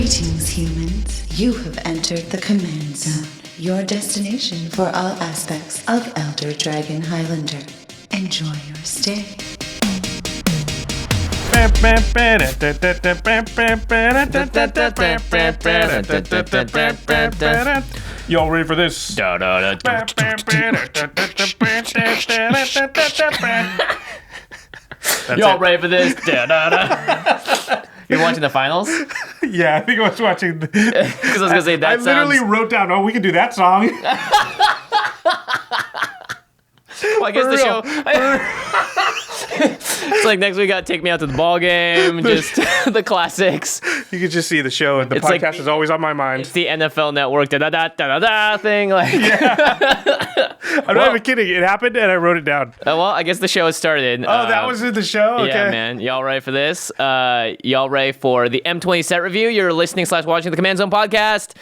Greetings, humans. You have entered the Command Zone, your destination for all aspects of Elder Dragon Highlander. Enjoy your stay. Y'all ready for this? Y'all ready for this? You're watching the finals? Yeah, I think I was watching. Because I was gonna say that. I literally wrote down, "Oh, we can do that song." Well, I guess the show. It's like next week we got Take Me Out to the Ball Game, just the classics. You can just see the show, and the It's podcast like- is always on my mind. It's the NFL Network da-da-da thing. Like, I'm not even kidding. It happened, and I wrote it down. well, I guess the show has started. Oh, that was in the show? Okay. Yeah, man. Y'all ready for this? Y'all ready for the M20 set review? You're listening/watching the Command Zone podcast.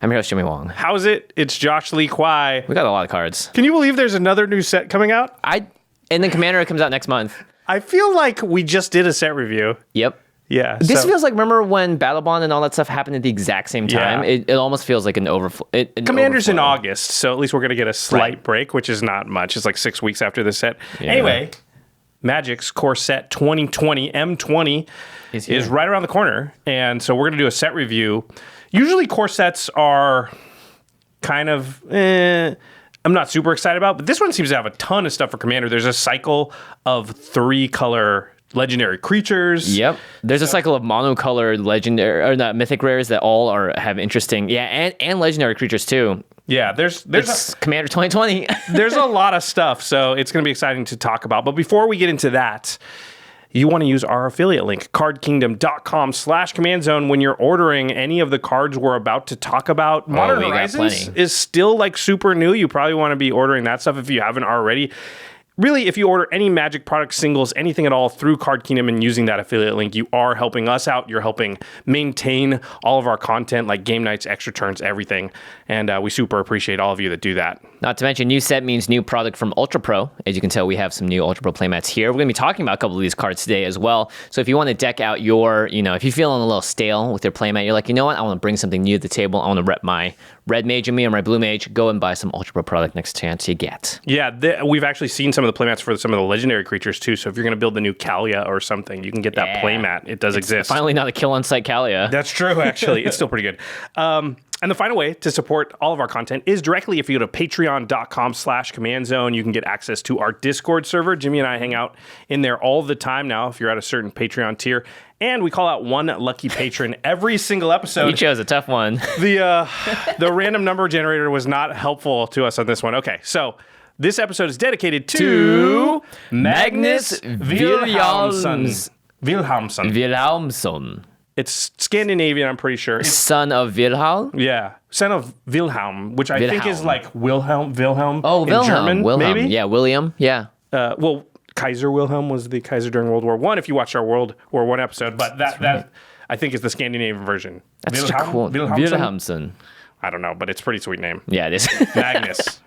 I'm your host, Jimmy Wong. How's it? It's Josh Lee Kwai. We got a lot of cards. Can you believe there's another new set coming out? And then Commander comes out next month. I feel like we just did a set review. Yep. Yeah. This feels like, remember when Battle Bond and all that stuff happened at the exact same time? Yeah. It almost feels like an overflow. Commander's in August, so at least we're going to get a slight break, which is not much. It's like 6 weeks after the set. Yeah. Anyway, Magic's Corset 2020 M20 is right around the corner, and so we're going to do a set review. Usually Corsets are kind of... I'm not super excited about, but this one seems to have a ton of stuff for Commander. There's a cycle of 3-color legendary creatures. Yep. There's a cycle of monocolored legendary or not mythic rares that all have interesting. Yeah, and legendary creatures too. Yeah, there's Commander 2020. there's a lot of stuff, so it's going to be exciting to talk about. But before we get into that, you want to use our affiliate link, cardkingdom.com/commandzone, when you're ordering any of the cards we're about to talk about. Modern Horizons is still like super new. You probably want to be ordering that stuff if you haven't already. Really, if you order any Magic product, singles, anything at all through Card Kingdom and using that affiliate link, you are helping us out. You're helping maintain all of our content, like game nights, extra turns, everything. And we super appreciate all of you that do that. Not to mention, new set means new product from Ultra Pro. As you can tell, we have some new Ultra Pro playmats here. We're going to be talking about a couple of these cards today as well. So if you want to deck out your, if you're feeling a little stale with your playmat, you're like, you know what? I want to bring something new to the table. I want to rep my red mage in me or my blue mage. Go and buy some Ultra Pro product next chance you get. Yeah, we've actually seen some of the playmats for some of the legendary creatures too. So if you're going to build the new Kalia or something, you can get that playmat. It does exist. Finally, not a kill on site Kalia. That's true, actually. It's still pretty good. And the final way to support all of our content is directly if you go to patreon.com/commandzone. You can get access to our Discord server. Jimmy and I hang out in there all the time now if you're at a certain Patreon tier. And we call out one lucky patron every single episode. You chose a tough one. The random number generator was not helpful to us on this one. Okay, so this episode is dedicated to Magnus Wilhelmsson. Wilhelmsson. It's Scandinavian, I'm pretty sure. It's, Son of Wilhelm? yeah, son of Wilhelm, which I think is like Wilhelm Oh, in Wilhelm. German, Wilhelm. maybe? Yeah, William. Yeah. Well, Kaiser Wilhelm was the Kaiser during World War I, if you watched our World War I episode, but that I think is the Scandinavian version. That's such a cool Wilhelmsson. I don't know, but it's a pretty sweet name. Yeah, it is.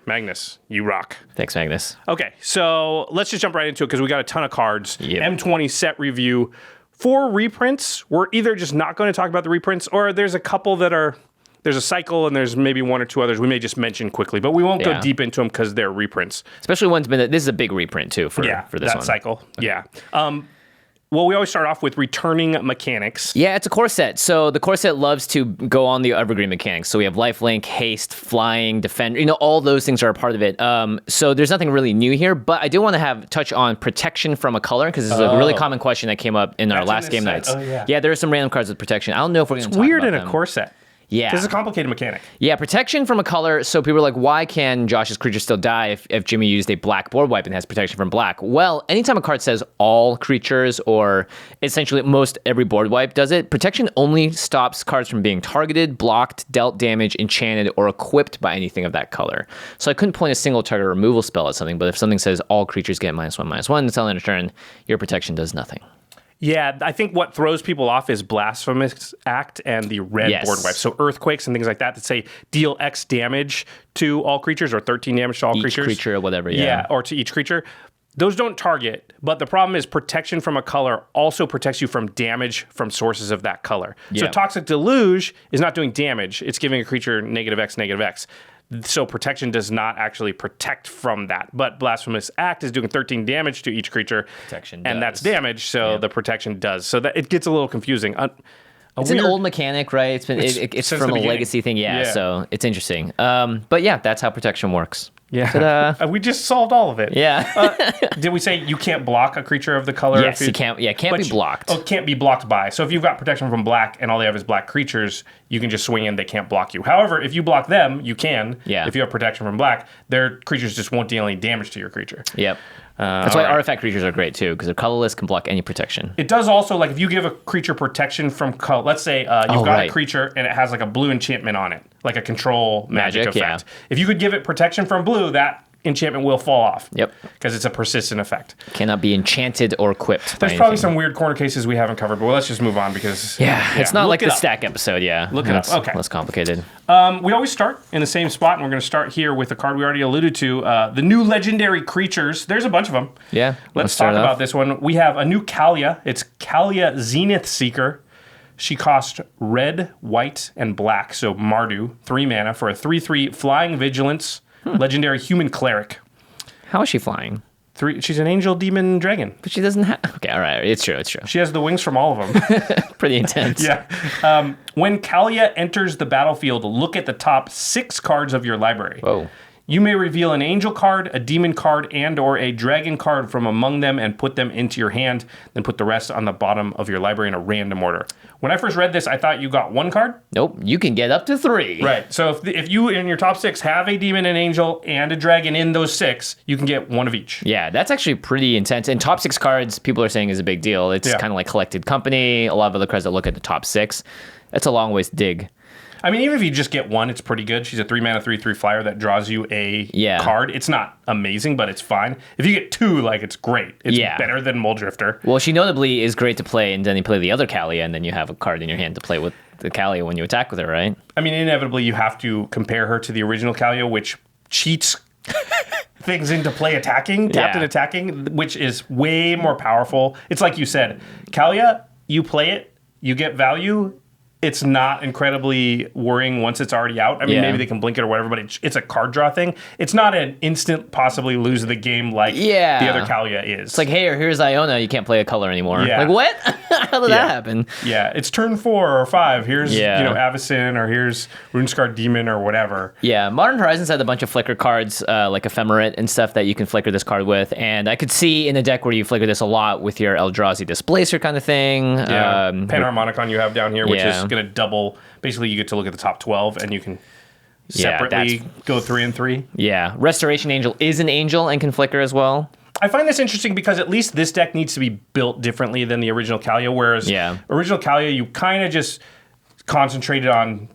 Magnus, you rock. Thanks, Magnus. Okay, so let's just jump right into it because we got a ton of cards. Yep. M20 set review. 4 reprints. We're either just not going to talk about the reprints, or there's a couple that are, there's a cycle and there's maybe 1 or 2 others we may just mention quickly, but we won't go deep into them because they're reprints. Especially one's been, this is a big reprint too for this that one. cycle. Okay. Yeah. Well, we always start off with returning mechanics. Yeah, it's a Corset. So the Corset loves to go on the evergreen mechanics. So we have lifelink, haste, flying, defend. All those things are a part of it. So there's nothing really new here, but I do want to touch on protection from a color because this is a really common question that came up in our last game nights. Oh, yeah. Yeah, there are some random cards with protection. I don't know if we're going to talk Weird about in them. a Corset. Yeah. This is a complicated mechanic. Yeah, protection from a color. So people are like, why can Josh's creature still die if Jimmy used a black board wipe and has protection from black? Well, anytime a card says all creatures or essentially most every board wipe does it, protection only stops cards from being targeted, blocked, dealt damage, enchanted, or equipped by anything of that color. So I couldn't point a single target removal spell at something, but if something says all creatures get -1/-1 until end of turn, your protection does nothing. Yeah, I think what throws people off is Blasphemous Act and the red board wipe. So earthquakes and things like that say deal X damage to all creatures or 13 damage to all creatures. Each creature or whatever, Yeah, or to each creature. Those don't target, but the problem is protection from a color also protects you from damage from sources of that color. So Toxic Deluge is not doing damage. It's giving a creature -X, -X. So protection does not actually protect from that. But Blasphemous Act is doing 13 damage to each creature. And that's damage, so the protection does. So that it gets a little confusing. It's an old mechanic, right? It's from a legacy thing, so it's interesting. But yeah, that's how protection works. Yeah, we just solved all of it. Yeah. Did we say you can't block a creature of the color? Yes, you can't. Yeah, can't be blocked. Oh, can't be blocked by. So if you've got protection from black and all they have is black creatures, you can just swing in. They can't block you. However, if you block them, you can. Yeah. If you have protection from black, their creatures just won't deal any damage to your creature. Yep. That's why artifact creatures are great too, because they're colorless, can block any protection. It does also, like if you give a creature protection from color, let's say you've got a creature and it has like a blue enchantment on it, like a control magic effect. Yeah. If you could give it protection from blue, that enchantment will fall off. Yep. Because it's a persistent effect. Cannot be enchanted or equipped. There's probably some weird corner cases we haven't covered, but let's just move on because... it's not like the stack episode, Look it up. Okay. Less complicated. We always start in the same spot, and we're going to start here with the card we already alluded to, the new legendary creatures. There's a bunch of them. Yeah. Let's talk about this one. We have a new Kalia. It's Kalia Zenith Seeker. She costs red, white, and black, so Mardu, 3 mana for a 3/3 Flying Vigilance. Legendary human cleric. How is she flying? 3. She's an angel, demon, dragon. But she doesn't have... Okay, all right. It's true. She has the wings from all of them. Pretty intense. When Kalia enters the battlefield, look at the top 6 cards of your library. Whoa. You may reveal an angel card, a demon card, and or a dragon card from among them and put them into your hand, then put the rest on the bottom of your library in a random order. When I first read this, I thought you got 1 card. Nope, you can get up to 3. Right, so if you in your top 6 have a demon, an angel, and a dragon in those 6, you can get 1 of each. Yeah, that's actually pretty intense. And top 6 cards, people are saying is a big deal. It's kind of like Collected Company, a lot of other cards that look at the top 6. That's a long ways to dig. I mean, even if you just get 1, it's pretty good. She's a 3 mana, 3/3 flyer that draws you a card. It's not amazing, but it's fine. If you get 2, like, it's great. It's better than Muldrifter. Well, she notably is great to play, and then you play the other Kalia, and then you have a card in your hand to play with the Kalia when you attack with her, right? I mean, inevitably, you have to compare her to the original Kalia, which cheats things into play attacking, tapped and attacking, which is way more powerful. It's like you said, Kalia, you play it, you get value. It's not incredibly worrying once it's already out. I mean, maybe they can blink it or whatever, but it's a card draw thing. It's not an instant possibly lose the game like the other Kalia is. It's like, hey, here's Iona. You can't play a color anymore. Yeah. Like, what? How did that happen? Yeah, it's turn 4 or 5. Here's Avacyn, or here's Runescarred Demon or whatever. Yeah, Modern Horizons had a bunch of flicker cards like Ephemerate and stuff that you can flicker this card with. And I could see in a deck where you flicker this a lot with your Eldrazi Displacer kind of thing. Yeah, Panharmonicon you have down here, which is going to double. Basically, you get to look at the top 12 and you can separately go 3 and 3. Yeah, Restoration Angel is an angel and can flicker as well. I find this interesting because at least this deck needs to be built differently than the original Kalia, whereas original Kalia, you kind of just concentrated on,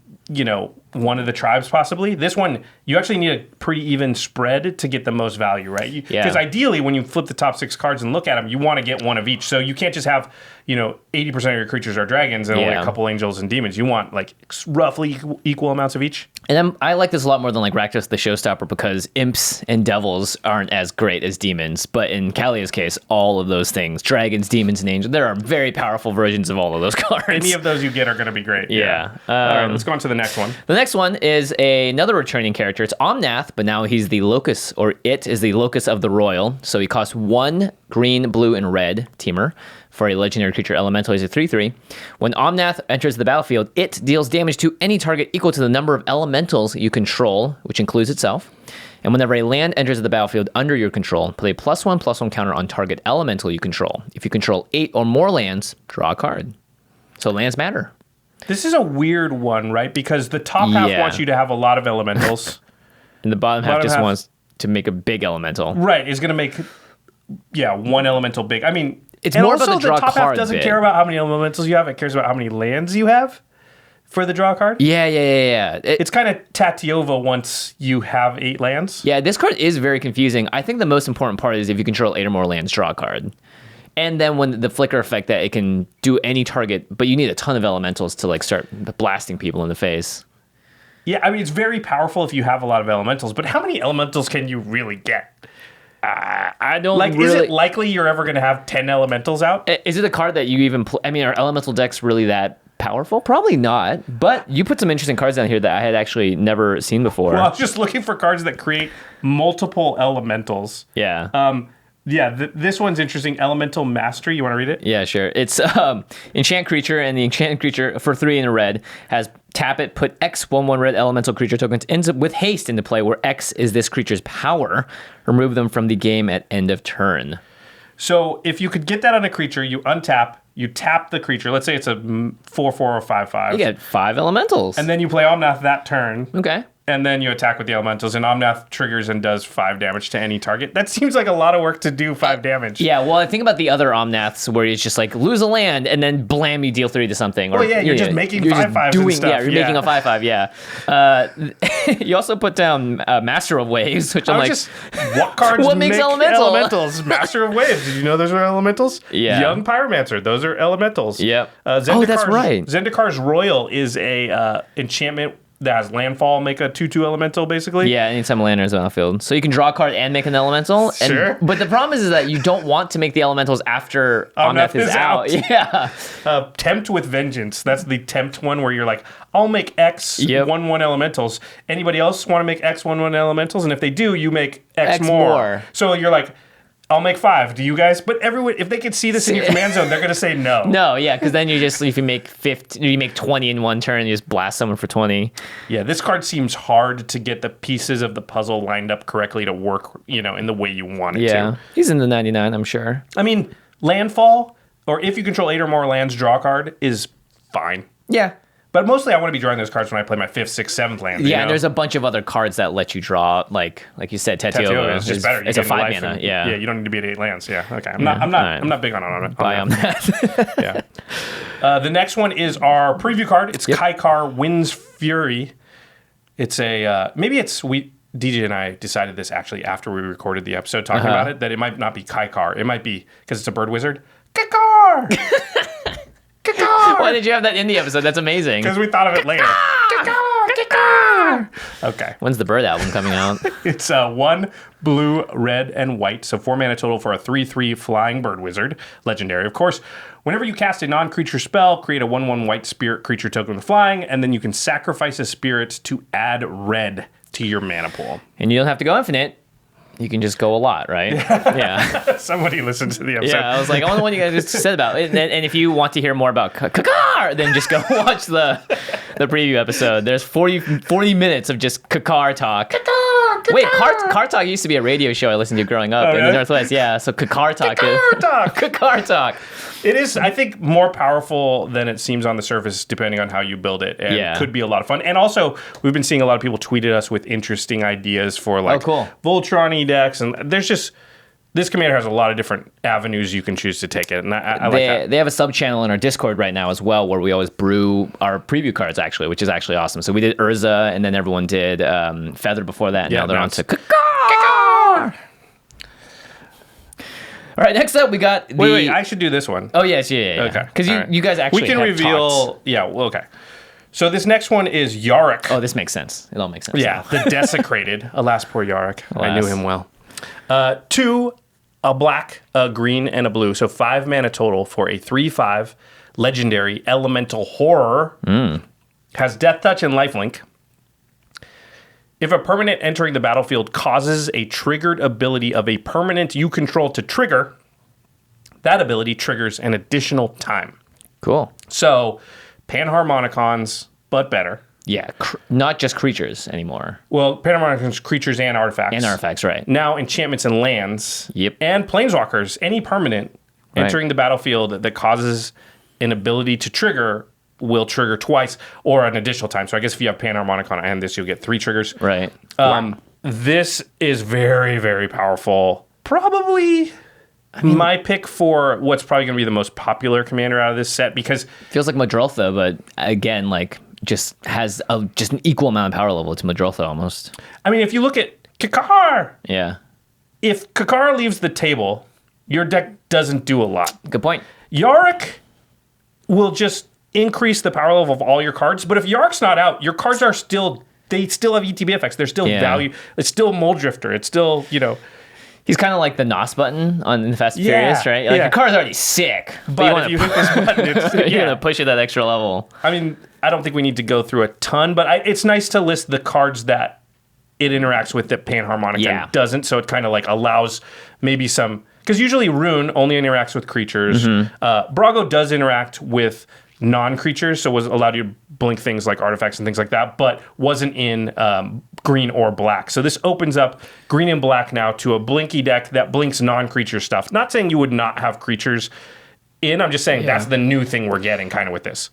one of the tribes possibly. This one, you actually need a pretty even spread to get the most value, right? Because ideally, when you flip the top 6 cards and look at them, you want to get 1 of each. So you can't just have, 80% of your creatures are dragons and only a couple angels and demons. You want like roughly equal amounts of each. And I like this a lot more than like Rakdos the Showstopper because imps and devils aren't as great as demons. But in Kalia's case, all of those things, dragons, demons, and angels, there are very powerful versions of all of those cards. Any of those you get are going to be great. Yeah. All right, let's go on to the next one. The next one is another returning character. It's Nath, but now he's the locus, or it is the locus of the royal. So he costs 1 green, blue, and red teamer for a legendary creature elemental. He's a 3/3. When Nath enters the battlefield, it deals damage to any target equal to the number of elementals you control, which includes itself. And whenever a land enters the battlefield under your control, play a +1/+1 counter on target elemental you control. If you control 8 or more lands, draw a card. So lands matter. This is a weird one, right? Because the top half wants you to have a lot of elementals. And the bottom half just wants to make a big elemental. Right, is going to make, 1 elemental big. I mean, it's more about the draw top card half doesn't bit. care about how many elementals you have. It cares about how many lands you have for the draw card. Yeah. It's kind of Tatiova once you have 8 lands. Yeah, this card is very confusing. I think the most important part is if you control 8 or more lands, draw a card. And then when the flicker effect that it can do any target, but you need a ton of elementals to like start blasting people in the face. Yeah, I mean, it's very powerful if you have a lot of elementals, but how many elementals can you really get? I don't like. really... Is it likely you're ever going to have 10 elementals out? Is it a card that you even play? I mean, are elemental decks really that powerful? Probably not. But you put some interesting cards down here that I had actually never seen before. Well, I was just looking for cards that create multiple elementals. Yeah. This one's interesting. Elemental Mastery. You want to read it? Yeah, sure. It's enchant creature, and the enchanted creature for 3 in a red has tap it, put X 1/1 red elemental creature tokens with haste into play, where X is this creature's power. Remove them from the game at end of turn. So if you could get that on a creature, you untap, you tap the creature. Let's say it's a 4/4 or 5/5. You get 5 elementals. And then you play Omnath that turn. Okay. And then you attack with the elementals, and Omnath triggers and does 5 damage to any target. That seems like a lot of work to do 5 damage. Yeah, well, I think about the other Omnaths where it's just like lose a land and then blam, you deal 3 to something. Or, you're just making 5/5s and stuff. Yeah, you're making a 5/5, yeah. You also put down Master of Waves, which I'm like... What cards what makes make elementals? Master of Waves. Did you know those are elementals? Yeah. Young Pyromancer. Those are elementals. Yep. Zendikar's, that's right. Zendikar's Royal is a enchantment that has landfall, make a 2/2 elemental, basically. Yeah, anytime a land is on the field. So you can draw a card and make an elemental. Sure. But the problem is that you don't want to make the elementals after Omnath is out. Yeah. Tempt with Vengeance. That's the tempt one where you're like, I'll make X 1/1 elementals. Anybody else want to make X 1/1 elementals? And if they do, you make X more. So you're like, I'll make 5. Do you guys? But everyone, if they can see this in your command zone, they're going to say no. No, yeah, because then you just, if you make 15, you make 20 in one turn, you just blast someone for 20. Yeah, this card seems hard to get the pieces of the puzzle lined up correctly to work, in the way you want it to. Yeah, he's in the 99, I'm sure. I mean, landfall, or if you control 8 or more lands, draw a card is fine. Yeah. But mostly I want to be drawing those cards when I play my 5th, 6th, 7th land. Yeah, and there's a bunch of other cards that let you draw, like you said, Tetiova is just better. It's a 5 mana. Yeah, you don't need to be at 8 lands. Yeah, okay. I'm not big on that. Yeah. The next one is our preview card. It's Kaikar Wind's Fury. It's a DJ and I decided this actually after we recorded the episode talking about it, that it might not be Kaikar. It might be, because it's a bird wizard, Kaikar! Why did you have that in the episode? That's amazing. Because we thought of it later. Okay. When's the Bird album coming out? It's 1 blue, red, and white. So 4 mana total for a 3/3 flying bird wizard. Legendary, of course. Whenever you cast a non-creature spell, create a 1/1 white spirit creature token with flying, and then you can sacrifice a spirit to add red to your mana pool. And you don't have to go infinite. You can just go a lot, right? Yeah. Somebody listened to the episode. Yeah, I was like, I wonder what you guys just said about it. And if you want to hear more about Kakar, then just go watch the preview episode. There's 40 minutes of just Kakar talk. Kakar! Wait, Car Talk used to be a radio show I listened to growing up in the Northwest. Yeah, so Kakar Talk. Kakar Talk. It is, I think, more powerful than it seems on the surface, depending on how you build it. And could be a lot of fun. And also, we've been seeing a lot of people tweet at us with interesting ideas for Voltron decks. And there's just, this commander has a lot of different avenues you can choose to take it. And I like that. They have a sub-channel in our Discord right now as well, where we always brew our preview cards, actually, which is actually awesome. So we did Urza, and then everyone did Feather before that. And now they're on to Kakar! All right, next up we got the... Wait, I should do this one. Oh, yes, yeah. Okay. Because you guys actually we can have reveal... talked. Yeah, well, okay. So this next one is Yorick. Oh, this makes sense. It all makes sense. Yeah, the Desecrated. Alas, poor Yorick. Alas. I knew him well. 2, a black, a green, and a blue. So 5 mana total for a 3/5 legendary elemental horror. Has Death Touch and Lifelink. If a permanent entering the battlefield causes a triggered ability of a permanent you control to trigger, that ability triggers an additional time. Cool. So, Panharmonicons, but better. Yeah, not just creatures anymore. Well, Panharmonicons, creatures and artifacts. And artifacts, right. Now, enchantments and lands. Yep. And planeswalkers, any permanent entering the battlefield that causes an ability to trigger will trigger twice or an additional time. So I guess if you have Panharmonicon and this, you'll get 3 triggers. Right. This is very, very powerful. Probably my pick for what's probably going to be the most popular commander out of this set, because... Feels like Madrotha, but again, just has just an equal amount of power level to Madrotha almost. I mean, if you look at Kakar... Yeah. If Kakar leaves the table, your deck doesn't do a lot. Good point. Yorick will just increase the power level of all your cards, but if Yorick's not out, your cards are still... They still have ETB effects. They're still value. It's still Mold Drifter. It's still, He's kind of like the NOS button on the Fast and Furious, right? Like, your car's already sick, but if you hit this button, you're going to push it that extra level. I mean, I don't think we need to go through a ton, but it's nice to list the cards that it interacts with that Panharmonicon doesn't, so it kind of like allows maybe some... Because usually Rune only interacts with creatures. Brago does interact with non-creatures, so was allowed you to blink things like artifacts and things like that, but wasn't in green or black. So this opens up green and black now to a blinky deck that blinks non-creature stuff. Not saying you would not have creatures in, I'm just saying that's the new thing we're getting kind of with this.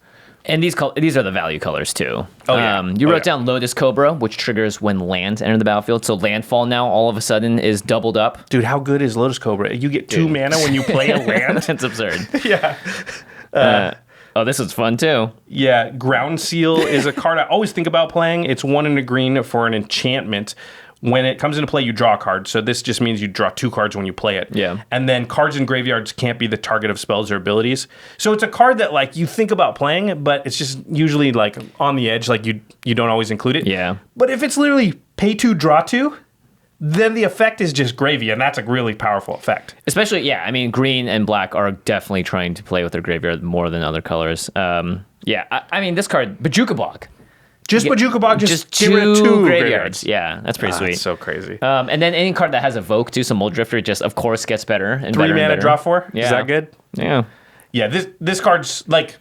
And these are the value colors too. You wrote down Lotus Cobra, which triggers when lands enter the battlefield. So landfall now all of a sudden is doubled up. Dude, how good is Lotus Cobra? You get 2 mana when you play a land? That's absurd. Yeah. This is fun too. Yeah, Ground Seal is a card I always think about playing. It's 1 and a green for an enchantment. When it comes into play, you draw a card. So this just means you draw 2 cards when you play it. Yeah. And then cards in graveyards can't be the target of spells or abilities. So it's a card that like you think about playing, but it's just usually like on the edge. Like you don't always include it. Yeah. But if it's literally pay 2, draw 2, then the effect is just gravy, and that's a really powerful effect. Especially, I mean, green and black are definitely trying to play with their graveyard more than other colors. I mean, this card, Bojuka Bog. Just Bojuka Bog, just two get rid of 2 graveyards. Yeah, that's pretty sweet. That's so crazy. And then any card that has Evoke too, so Mold Drifter just, of course, gets better and 3 better. 3 mana, better. draw 4? Yeah. Is that good? Yeah. Yeah, this card's like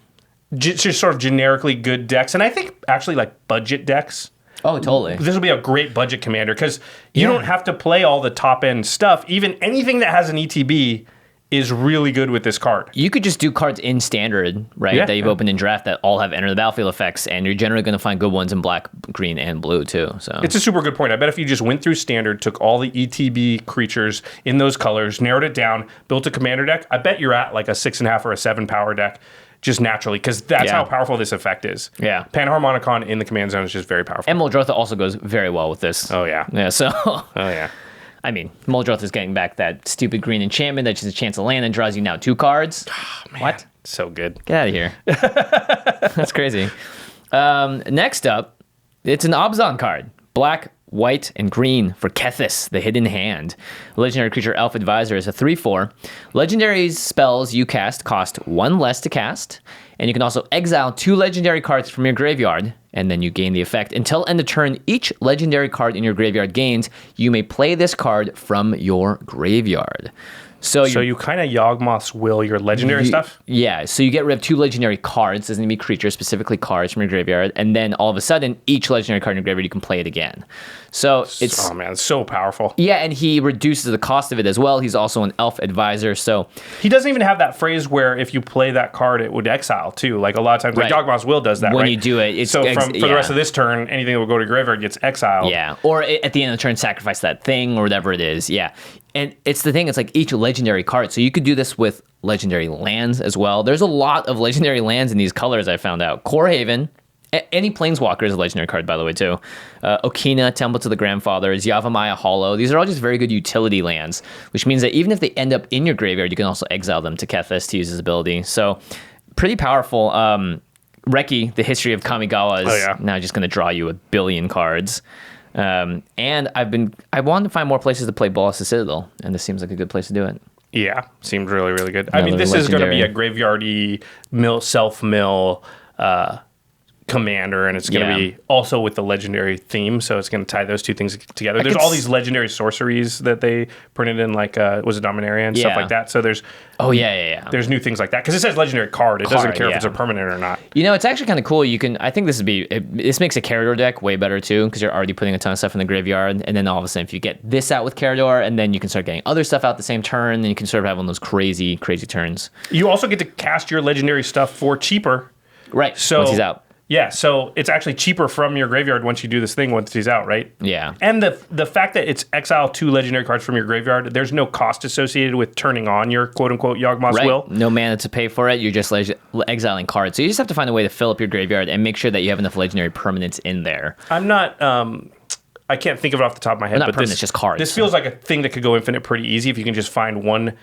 just sort of generically good decks, and I think actually like budget decks. Oh, totally. This will be a great budget commander because you don't have to play all the top end stuff. Even anything that has an ETB is really good with this card. You could just do cards in standard, right? Yeah. That you've opened in draft that all have enter the battlefield effects, and you're generally going to find good ones in black, green, and blue too. So it's a super good point. I bet if you just went through standard, took all the ETB creatures in those colors, narrowed it down, built a commander deck, I bet you're at like a 6.5 or a 7 power deck. Just naturally, because that's how powerful this effect is. Yeah. Panharmonicon in the command zone is just very powerful. And Muldrotha also goes very well with this. Oh, yeah. Yeah, so... Oh, yeah. I mean, Muldrotha is getting back that stupid green enchantment that's just a chance to land and draws you now 2 cards. Oh, man. What? So good. Get out of here. That's crazy. Next up, it's an Abzan card. Black, white, and green for Kethis, the Hidden Hand. Legendary creature Elf Advisor is a 3/4. Legendary spells you cast cost 1 less to cast, and you can also exile 2 legendary cards from your graveyard, and then you gain the effect. Until end of turn, each legendary card in your graveyard gains. You may play this card from your graveyard. So you kind of Yawgmoth's will your legendary stuff? Yeah, so you get rid of 2 legendary cards, doesn't need to be creatures, specifically cards from your graveyard, and then all of a sudden, each legendary card in your graveyard, you can play it again. So it's... Oh man, it's so powerful. Yeah, and he reduces the cost of it as well. He's also an Elf Advisor, so... He doesn't even have that phrase where if you play that card, it would exile too. Like a lot of times, like Yawgmoth's will does that, when right? you do it, it's... So for the rest of this turn, anything that will go to graveyard gets exiled. Yeah, or at the end of the turn, sacrifice that thing or whatever it is, yeah. And it's the thing, it's like each legendary card. So you could do this with legendary lands as well. There's a lot of legendary lands in these colors, I found out. Corehaven, any Planeswalker is a legendary card, by the way, too. Okina, Temple to the Grandfathers, Yavimaya Hollow. These are all just very good utility lands, which means that even if they end up in your graveyard, you can also exile them to Kethis to use his ability. So pretty powerful. Reki, the History of Kamigawa, is now just going to draw you 1 billion cards. And I wanted to find more places to play Ballista Citadel, and this seems like a good place to do it. Yeah, seems really, really good. I mean, this is going to be a graveyardy self-mill commander, and it's going to be also with the legendary theme, so it's going to tie those 2 things together. There's all these legendary sorceries that they printed in, like, was it Dominaria and stuff like that, so there's... Oh, yeah. There's new things like that, because it says legendary card. It doesn't care if it's a permanent or not. You know, it's actually kind of cool. I think this makes a Carador deck way better, too, because you're already putting a ton of stuff in the graveyard, and then all of a sudden, if you get this out with Carador, and then you can start getting other stuff out the same turn, then you can sort of have one of those crazy, crazy turns. You also get to cast your legendary stuff for cheaper. Right, so, once he's out. Yeah, so it's actually cheaper from your graveyard once you do this thing once he's out, right? Yeah. And the fact that it's exile 2 legendary cards from your graveyard, there's no cost associated with turning on your quote-unquote Yawgmoth's will. No mana to pay for it. You're just exiling cards. So you just have to find a way to fill up your graveyard and make sure that you have enough legendary permanents in there. I'm not... I can't think of it off the top of my head, Not but permanents, just cards. This feels like a thing that could go infinite pretty easy if you can just find one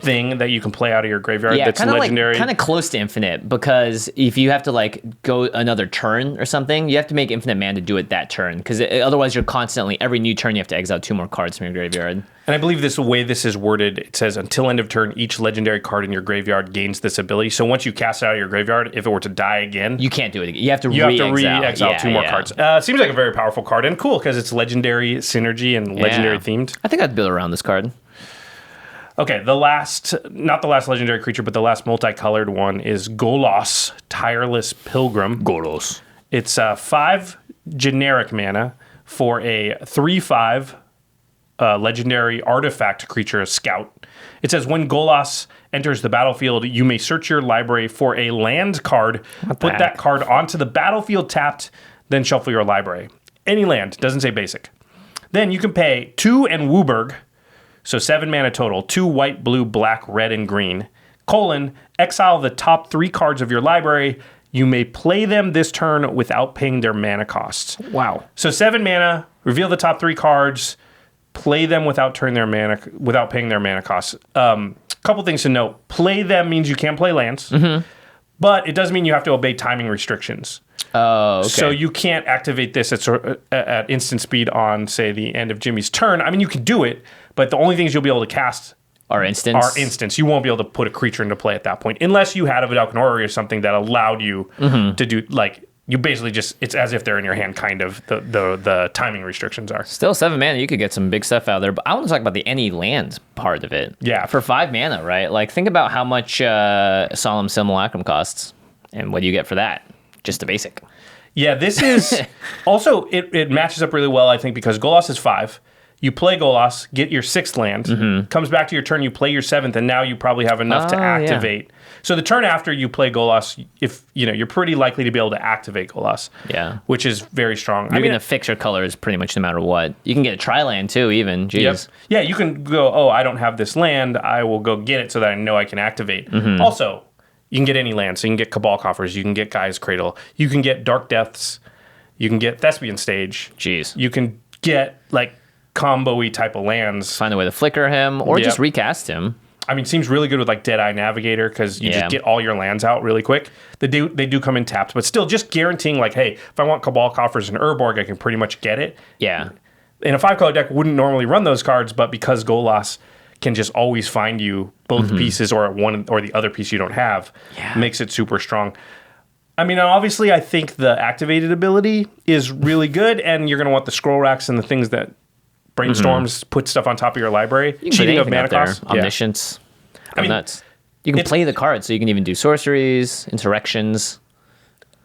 thing that you can play out of your graveyard that's legendary. Kind of close to infinite, because if you have to like go another turn or something, you have to make infinite mana to do it that turn, because otherwise you're constantly, every new turn you have to exile 2 more cards from your graveyard. And I believe the way this is worded, it says until end of turn, each legendary card in your graveyard gains this ability. So once you cast it out of your graveyard, if it were to die again, you can't do it again. You have to re-exile 2 more cards. Seems like a very powerful card, and cool because it's legendary synergy and legendary themed. I think I'd build around this card. Okay, not the last legendary creature, but the last multicolored one is Golos, Tireless Pilgrim. Golos. It's 5 generic mana for a 3/5 legendary artifact creature, a scout. It says when Golos enters the battlefield, you may search your library for a land card, put that card onto the battlefield tapped, then shuffle your library. Any land, doesn't say basic. Then you can pay 2 and Wooburg, so 7 mana total, 2 white, blue, black, red, and green, exile the top 3 cards of your library. You may play them this turn without paying their mana costs. Wow. So 7 mana, reveal the top 3 cards, play them without paying their mana costs. Couple things to note. Play them means you can't play lands, but it does mean you have to obey timing restrictions. Oh, okay. So you can't activate this at instant speed on, say, the end of Jimmy's turn. I mean, you can do it, but the only things you'll be able to cast are instants. You won't be able to put a creature into play at that point, unless you had a Vidalcan Orrery or something that allowed you to do, like, you basically just, it's as if they're in your hand, kind of, the timing restrictions are. Still 7 mana, you could get some big stuff out of there, but I want to talk about the any land part of it. Yeah. For 5 mana, right? Like, think about how much Solemn Simulacrum costs, and what do you get for that? Just a basic. Yeah, this is, also, it matches up really well, I think, because Golos is 5. You play Golos, get your 6th land, comes back to your turn, you play your 7th, and now you probably have enough to activate. Yeah. So the turn after you play Golos, if you're pretty likely to be able to activate Golos. Yeah. Which is very strong. You're going to fix your colors pretty much no matter what. You can get a tri-land too, even. Jeez. Yep. Yeah, you can go, I don't have this land, I will go get it so that I know I can activate. Also, you can get any land. So you can get Cabal Coffers, you can get Gaia's Cradle, you can get Dark Depths, you can get Thespian Stage. Jeez. You can get, like, combo-y type of lands. Find a way to flicker him, or just recast him. I mean, seems really good with like Deadeye Navigator, because you just get all your lands out really quick. They do come in tapped, but still just guaranteeing like, hey, if I want Cabal Coffers and Urborg, I can pretty much get it. Yeah. In a 5-color deck, wouldn't normally run those cards, but because Golos can just always find you both pieces or one or the other piece you don't have, makes it super strong. I mean, obviously, I think the activated ability is really good, and you're going to want the scroll racks and the things that Brainstorms put stuff on top of your library. Cheating of mana costs. Omniscience. I mean, nuts. You can play the cards, so you can even do sorceries, insurrections.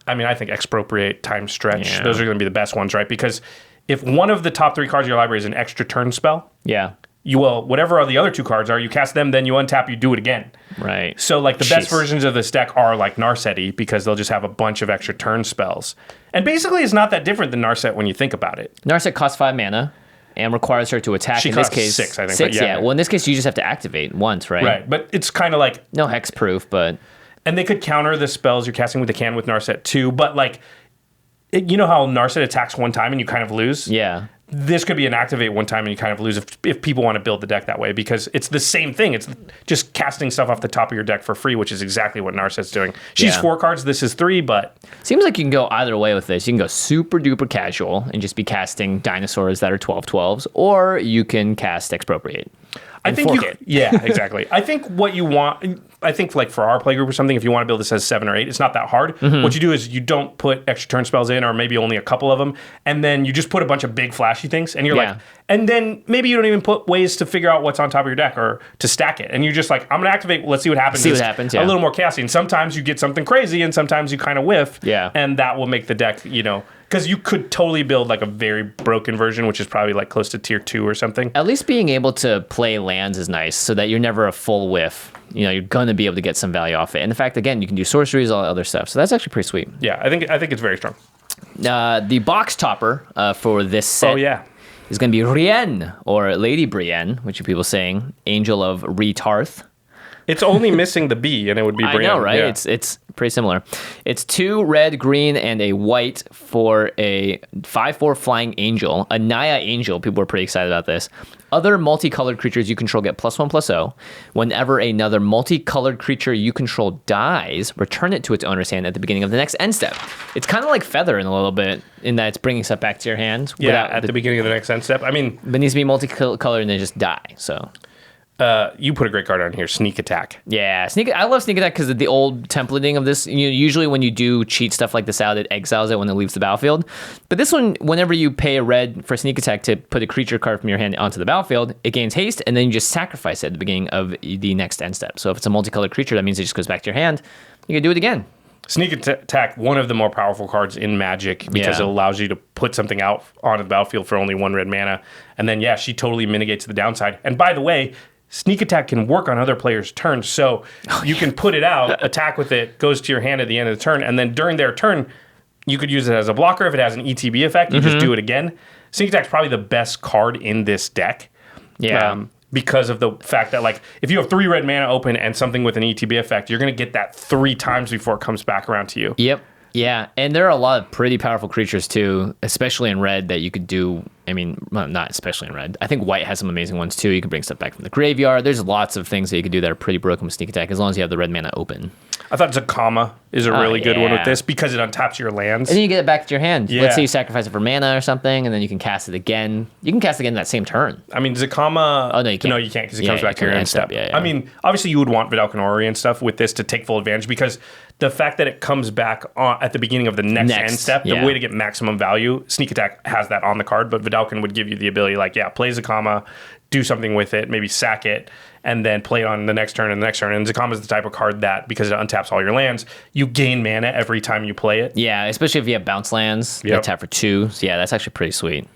I mean, I think Expropriate, Time Stretch, those are going to be the best ones, right? Because if one of the top 3 cards of your library is an extra turn spell, you will, whatever the other 2 cards are, you cast them, then you untap, you do it again. Right. So, like, the best versions of this deck are like Narset-y, because they'll just have a bunch of extra turn spells. And basically, it's not that different than Narset when you think about it. Narset costs 5 mana. And requires her to attack. She in costs this case, 6, I think. 6, yeah. Well, in this case, you just have to activate once, right? Right, but it's kind of like... No hexproof, but... And they could counter the spells you're casting with the can with Narset too, but like... you know how Narset attacks one time and you kind of lose? Yeah. This could be an activate one time and you kind of lose if people want to build the deck that way, because it's the same thing. It's just casting stuff off the top of your deck for free, which is exactly what Narset's doing. She's 4 cards, this is 3, but... Seems like you can go either way with this. You can go super duper casual and just be casting dinosaurs that are 12/12s, or you can cast Expropriate. I think exactly. I think what you want, I think like for our playgroup or something, if you want to build this as 7 or 8, it's not that hard. What you do is you don't put extra turn spells in, or maybe only a couple of them, and then you just put a bunch of big flashy things, and you're like, and then maybe you don't even put ways to figure out what's on top of your deck or to stack it, and you're just like, I'm gonna activate, let's see what happens. A little more chaosy, and sometimes you get something crazy, and sometimes you kind of whiff, and that will make the deck, because you could totally build like a very broken version, which is probably like close to tier 2 or something. At least being able to play lands is nice, so that you're never a full whiff. You're going to be able to get some value off it. And in fact, again, you can do sorceries, all that other stuff. So that's actually pretty sweet. Yeah, I think it's very strong. The box topper for this set is going to be Rienne, or Lady Brienne, which are people saying, Angel of Retarth. It's only missing the B, and it would be Brienne. I know, right? Yeah. It's pretty similar. It's 2 red, green, and a white for a 5/4 flying angel, a Naya angel. People are pretty excited about this. Other multicolored creatures you control get +1/+0. Whenever another multicolored creature you control dies, return it to its owner's hand at the beginning of the next end step. It's kind of like Feather in a little bit, in that it's bringing stuff back to your hand. Yeah, at the beginning of the next end step. I mean, but it needs to be multicolored and then just die. So. You put a great card on here, Sneak Attack. Yeah, I love Sneak Attack because of the old templating of this. Usually when you do cheat stuff like this out, it exiles it when it leaves the battlefield. But this one, whenever you pay a red for Sneak Attack to put a creature card from your hand onto the battlefield, it gains haste, and then you just sacrifice it at the beginning of the next end step. So if it's a multicolored creature, that means it just goes back to your hand. You can do it again. Sneak Attack, one of the more powerful cards in Magic, because it allows you to put something out onto the battlefield for only 1 red mana. And then, she totally mitigates the downside. And by the way, Sneak Attack can work on other players' turns, so you can put it out, attack with it, goes to your hand at the end of the turn, and then during their turn, you could use it as a blocker. If it has an ETB effect, you just do it again. Sneak Attack is probably the best card in this deck. Yeah. Because of the fact that, like, if you have 3 red mana open and something with an ETB effect, you're going to get that 3 times before it comes back around to you. Yep. Yeah, and there are a lot of pretty powerful creatures too, especially in red that you could do. I mean, well, not especially in red. I think white has some amazing ones too. You can bring stuff back from the graveyard. There's lots of things that you could do that are pretty broken with Sneak Attack as long as you have the red mana open. I thought Zakama is a really good one with this because it untaps your lands. And then you get it back to your hand. Yeah. Let's say you sacrifice it for mana or something, and then you can cast it again. You can cast it again that same turn. I mean, Zakama... Oh, no, you can't. No, you can't because it comes back to your end step. Yeah. I mean, obviously you would want Vidalcan Orrery and stuff with this to take full advantage because the fact that it comes back at the beginning of the next end step, the way to get maximum value, Sneak Attack has that on the card, but Vidalcan would give you the ability, like, play Zakama, do something with it, maybe sack it, and then play on the next turn and the next turn. And Zakama is the type of card that, because it untaps all your lands, you gain mana every time you play it. Yeah, especially if you have bounce lands, you tap for 2. So yeah, that's actually pretty sweet.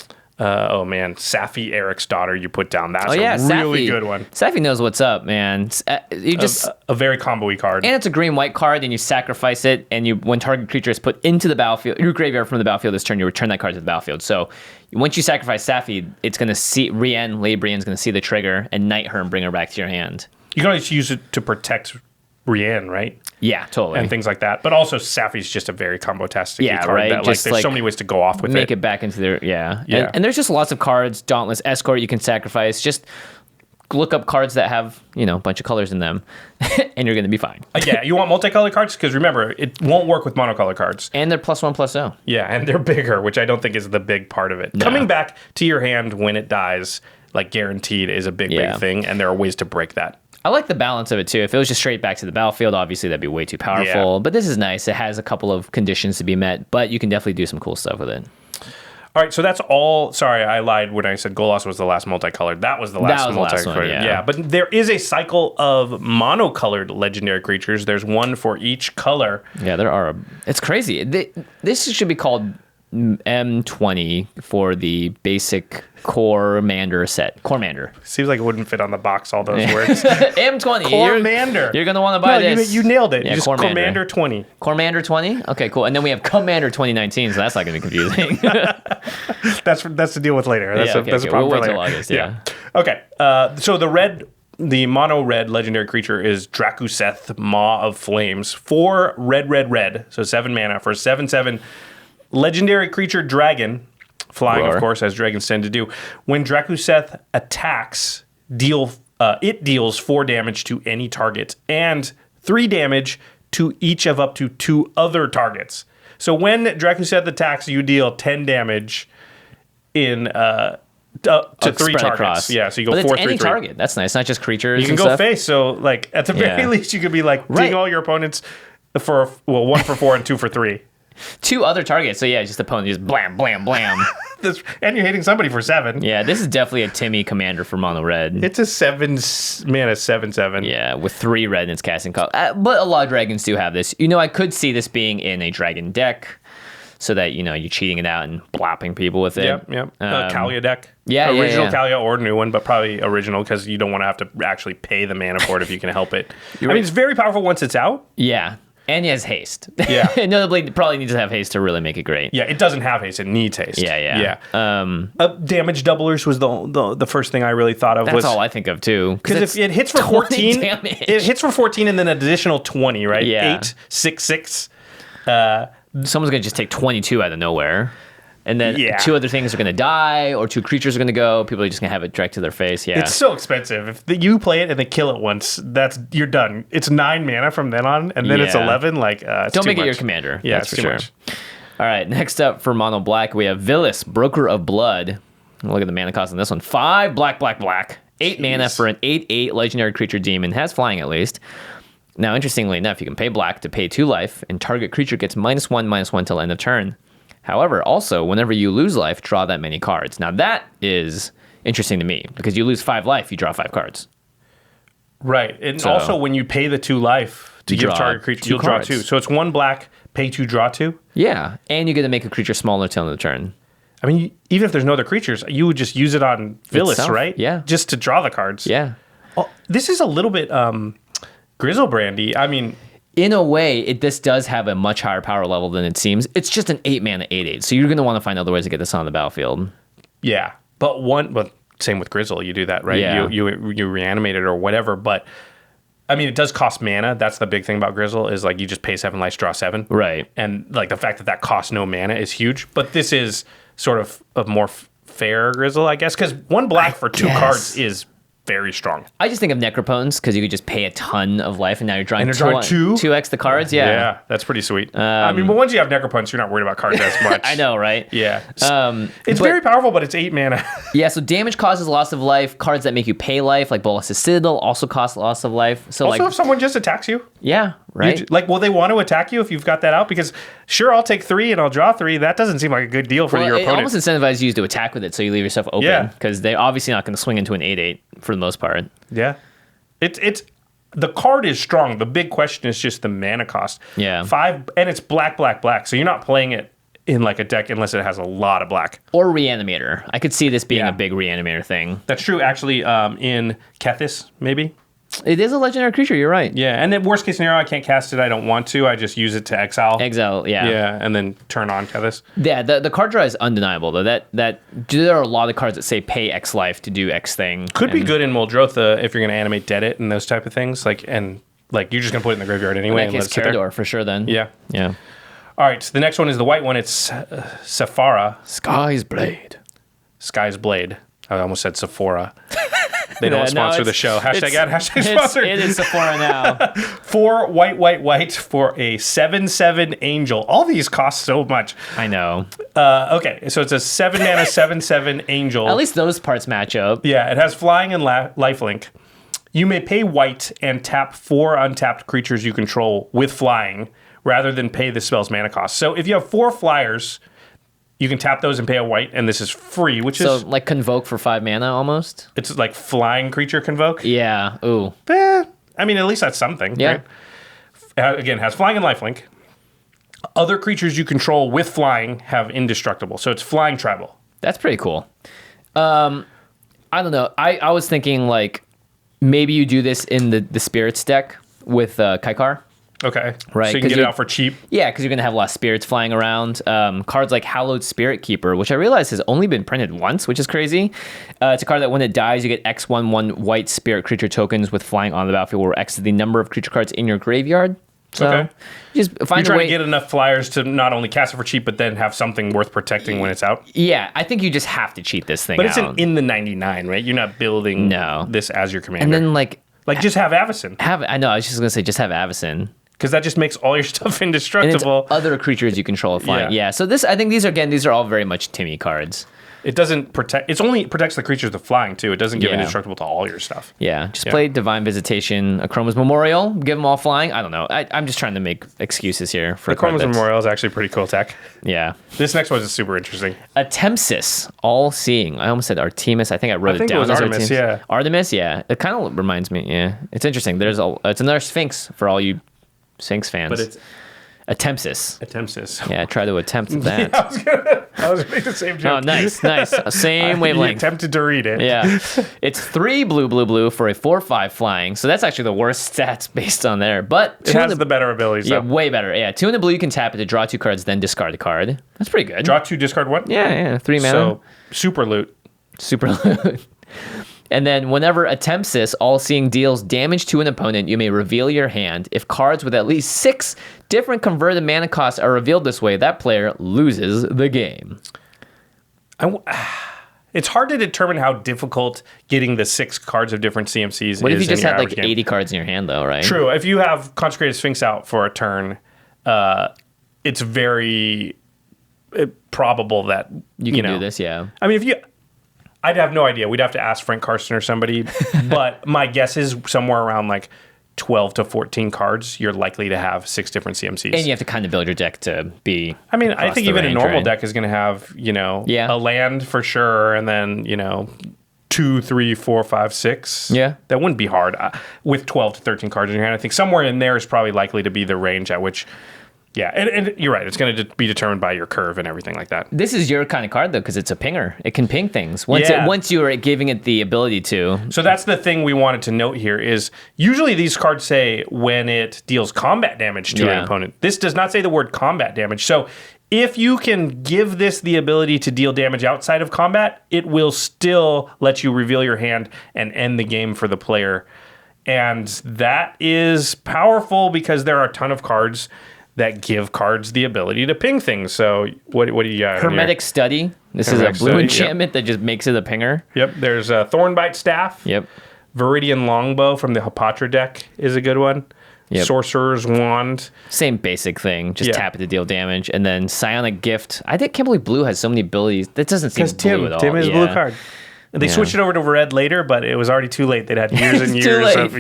Oh man, Safi, Eric's daughter, you put down. That's a really good one. Safi knows what's up, man. You just a very combo-y card, and it's a green-white card. And you sacrifice it, and when target creature is put into the battlefield, your graveyard from the battlefield this turn, you return that card to the battlefield. So once you sacrifice Safi, it's gonna see Brienne's gonna see the trigger and knight her and bring her back to your hand. You can always use it to protect Brienne, right? Yeah, totally. And things like that. But also, Safi's just a very combo-tastic card. Right. That, there's so many ways to go off with make it back into their, And there's just lots of cards, Dauntless, Escort you can sacrifice. Just look up cards that have, a bunch of colors in them, and you're going to be fine. You want multicolored cards? Because remember, it won't work with monocolored cards. And they're +1/+0. Yeah, and they're bigger, which I don't think is the big part of it. No. Coming back to your hand when it dies, like guaranteed, is a big thing, and there are ways to break that. I like the balance of it too. If it was just straight back to the battlefield, obviously that'd be way too powerful. Yeah. But this is nice. It has a couple of conditions to be met, but you can definitely do some cool stuff with it. All right, so that's all. Sorry, I lied when I said Golos was the last multicolored. That was the last multicolored. Yeah, but there is a cycle of monocolored legendary creatures. There's one for each color. Yeah, there are. It's crazy. This should be called M20 for the basic Cormander set. Cormander. Seems like it wouldn't fit on the box, all those words. M20. Cormander. You're going to want to buy this. You nailed it. Yeah, just Commander 20. Commander 20? Okay, cool. And then we have Commander 2019, so that's not going to be confusing. That's to deal with later. That's a problem we'll wait for later. Till August, yeah. Okay. So the mono red legendary creature is Drakuseth, Maw of Flames. 4 red. So 7 mana for 7/7. Legendary creature dragon, flying, of course, as dragons tend to do. When Drakuseth attacks, it deals 4 damage to any target and 3 damage to each of up to 2 other targets. So when Drakuseth attacks, you deal 10 damage to 3 targets. Across. Yeah, so you go but 4, it's 3, any 3. target. That's nice. Not just creatures. You can go stuff. face. So like at the very least, you could be like ding all your opponents for 1 for 4 and 2 for 3. 2 other targets. So yeah, just opponent just blam, blam, blam. And you're hitting somebody for 7. Yeah, this is definitely a Timmy commander for mono red. It's a 7/7. Yeah, with 3 red and it's casting call. But a lot of dragons do have this. I could see this being in a dragon deck, so that you're cheating it out and blopping people with it. Yep. Kalia deck. Yeah, original Kalia or new one, but probably original because you don't want to have to actually pay the mana for it if you can help it. I mean, it's very powerful once it's out. Yeah. And he has haste. Yeah. Another blade probably needs to have haste to really make it great. Yeah, it doesn't have haste. It needs haste. Yeah. Damage doublers was the first thing I really thought of. That's all I think of too. Because if it hits for 14, damage. it hits for 14 and then an additional 20, right? Yeah. 8, 6, 6. Someone's going to just take 22 out of nowhere. And then 2 other things are going to die, or 2 creatures are going to go. People are just going to have it direct to their face. Yeah, it's so expensive. If you play it and they kill it once, you're done. It's 9 mana from then on, and then it's 11. Like, it's don't too make much. it your commander. Yeah, that's it's for too sure. much. All right, next up for mono black, we have Vilis, Broker of Blood. Look at the mana cost on this one: 5 black. 8 mana for an 8/8 legendary creature demon. Has flying at least. Now, interestingly enough, you can pay black to pay 2 life, and target creature gets -1/-1 till end of turn. However, also, whenever you lose life, draw that many cards. Now, that is interesting to me, because you lose 5 life, you draw 5 cards. Right. And also, when you pay the 2 life to give target creature, you'll draw 2. So it's 1 black, pay 2, draw 2? Yeah, and you get to make a creature smaller till end of turn. I mean, even if there's no other creatures, you would just use it on Vilis, right? Yeah. Just to draw the cards. Yeah. Well, this is a little bit Grizzlebrandy. I mean... In a way, this does have a much higher power level than it seems. It's just an 8 mana 8/8, so you're going to want to find other ways to get this on the battlefield. Yeah, but same with Grizzle, you do that, right? Yeah. You reanimate it or whatever, but I mean, it does cost mana. That's the big thing about Grizzle is like you just pay 7 life, draw 7. Right. And like the fact that costs no mana is huge, but this is sort of a more fair Grizzle, I guess, because 1 black for 2 cards is very strong. I just think of Necropons because you could just pay a ton of life, and now you're drawing, and you're drawing 2x the cards. Yeah, that's pretty sweet. I mean, but once you have Necropons, you're not worried about cards as much. I know, right? Yeah. It's very powerful, but it's 8 mana. Yeah, so damage causes loss of life. Cards that make you pay life, like Bolas's Citadel, also cost loss of life. So also, if someone just attacks you. Yeah, right. Will they want to attack you if you've got that out? Because sure, I'll take 3 and I'll draw 3. That doesn't seem like a good deal for your opponent. It almost incentivizes you to attack with it, so you leave yourself open. Because they're obviously not going to swing into an 8/8 for the most part. Yeah, it's the card is strong. The big question is just the mana cost. Yeah, 5, and it's black. So you're not playing it in like a deck unless it has a lot of black. Or Reanimator. I could see this being a big Reanimator thing. That's true. Actually, in Kethis, maybe. It is a legendary creature, you're right. Yeah, and then worst case scenario, I can't cast it. I don't want to. I just use it to exile. Yeah. Yeah, and then turn on Kethis. Yeah, the card draw is undeniable, though. That there are a lot of cards that say pay X life to do X thing. Could be good in Muldrotha if you're going to animate Dead It and those type of things. Like you're just going to put it in the graveyard anyway. In that case, Carador, for sure, then. Yeah. Yeah. All right, so the next one is the white one. It's Sephara. Sky's Blade. Sky's Blade. I almost said Sephora. They don't sponsor the show. Hashtag ad, hashtag sponsor. It is Sephora now. 4 white for a 7/7 angel. All these cost so much. I know. Okay, so it's a 7 mana 7/7 angel. At least those parts match up. Yeah, it has flying and lifelink. You may pay white and tap 4 untapped creatures you control with flying rather than pay the spell's mana cost. So if you have 4 flyers, you can tap those and pay a white, and this is free, which is... So, like, Convoke for 5 mana, almost? It's like flying creature Convoke? Yeah, ooh. I mean, at least that's something, right? Again, has flying and lifelink. Other creatures you control with flying have indestructible, so it's flying tribal. That's pretty cool. I don't know. I was thinking, like, maybe you do this in the Spirits deck with Kaikar. Okay. Right. So you can get it out for cheap. Yeah, because you're going to have a lot of spirits flying around. Cards like Hallowed Spirit Keeper, which I realize has only been printed once, which is crazy. It's a card that when it dies, you get X/1/1 white spirit creature tokens with flying on the battlefield, where X is the number of creature cards in your graveyard. So okay. Just find You're a trying way to get enough flyers to not only cast it for cheap, but then have something worth protecting when it's out. Yeah, I think you just have to cheat this thing But it's out. in the 99, right? You're not building this as your commander. And then, like just have Avacyn. I know, I was just going to say, just have Avacyn. Because that just makes all your stuff indestructible. And it's other creatures you control flying. Yeah. So I think these are all very much Timmy cards. It doesn't protect. It only protects the creatures with flying too. It doesn't give indestructible to all your stuff. Yeah. Just play Divine Visitation, a Chroma's Memorial, give them all flying. I don't know. I'm just trying to make excuses here for the Chroma's Memorial is actually pretty cool tech. Yeah. This next one is super interesting. Atempsis, All Seeing. I almost said Artemis. I think I wrote it down. It was Artemis. Yeah. Artemis. Yeah. It kind of reminds me. Yeah. It's interesting. It's another Sphinx for all you Sphinx fans. But it's Attempsis. Yeah, try to attempt that. I was making the same joke. Oh, nice. Same wavelength. You attempted to read it. Yeah. It's 3 blue for a 4/5 flying. So that's actually the worst stats based on there. But it has the better abilities. Yeah, way better. Yeah, 2 in the blue, you can tap it to draw 2 cards, then discard a card. That's pretty good. Draw 2, discard 1? Yeah, 3 mana. So, super loot. And then whenever Attempsis All-Seeing deals damage to an opponent, you may reveal your hand. If cards with at least 6 different converted mana costs are revealed this way, that player loses the game. It's hard to determine how difficult getting the 6 cards of different CMCs is. What if you just had like game. 80 cards in your hand though, right? True. If you have Consecrated Sphinx out for a turn, it's very probable that you can do this, yeah. I mean, I'd have no idea. We'd have to ask Frank Carson or somebody. But my guess is somewhere around like 12 to 14 cards, you're likely to have 6 different CMCs. And you have to kind of build your deck to be. I mean, I think even a normal deck is going to have, Yeah. a land for sure. And then, 2, 3, 4, 5, 6. Yeah. That wouldn't be hard. With 12 to 13 cards in your hand, I think somewhere in there is probably likely to be the range at which. Yeah, and you're right. It's going to be determined by your curve and everything like that. This is your kind of card, though, because it's a pinger. It can ping things once you are giving it the ability to. So that's the thing we wanted to note here is usually these cards say when it deals combat damage to an opponent. This does not say the word combat damage. So if you can give this the ability to deal damage outside of combat, it will still let you reveal your hand and end the game for the player. And that is powerful because there are a ton of cards that give cards the ability to ping things. So what do you got? Hermetic Study. This is a blue enchantment that just makes it a pinger. Yep. There's a Thornbite Staff. Yep. Viridian Longbow from the Hapatra deck is a good one. Yep. Sorcerer's Wand. Same basic thing. Just tap it to deal damage. And then Psionic Gift. Can't believe blue has so many abilities. That doesn't seem blue at all. Tim is a blue card. They switched it over to red later, but it was already too late. They'd had years and years of,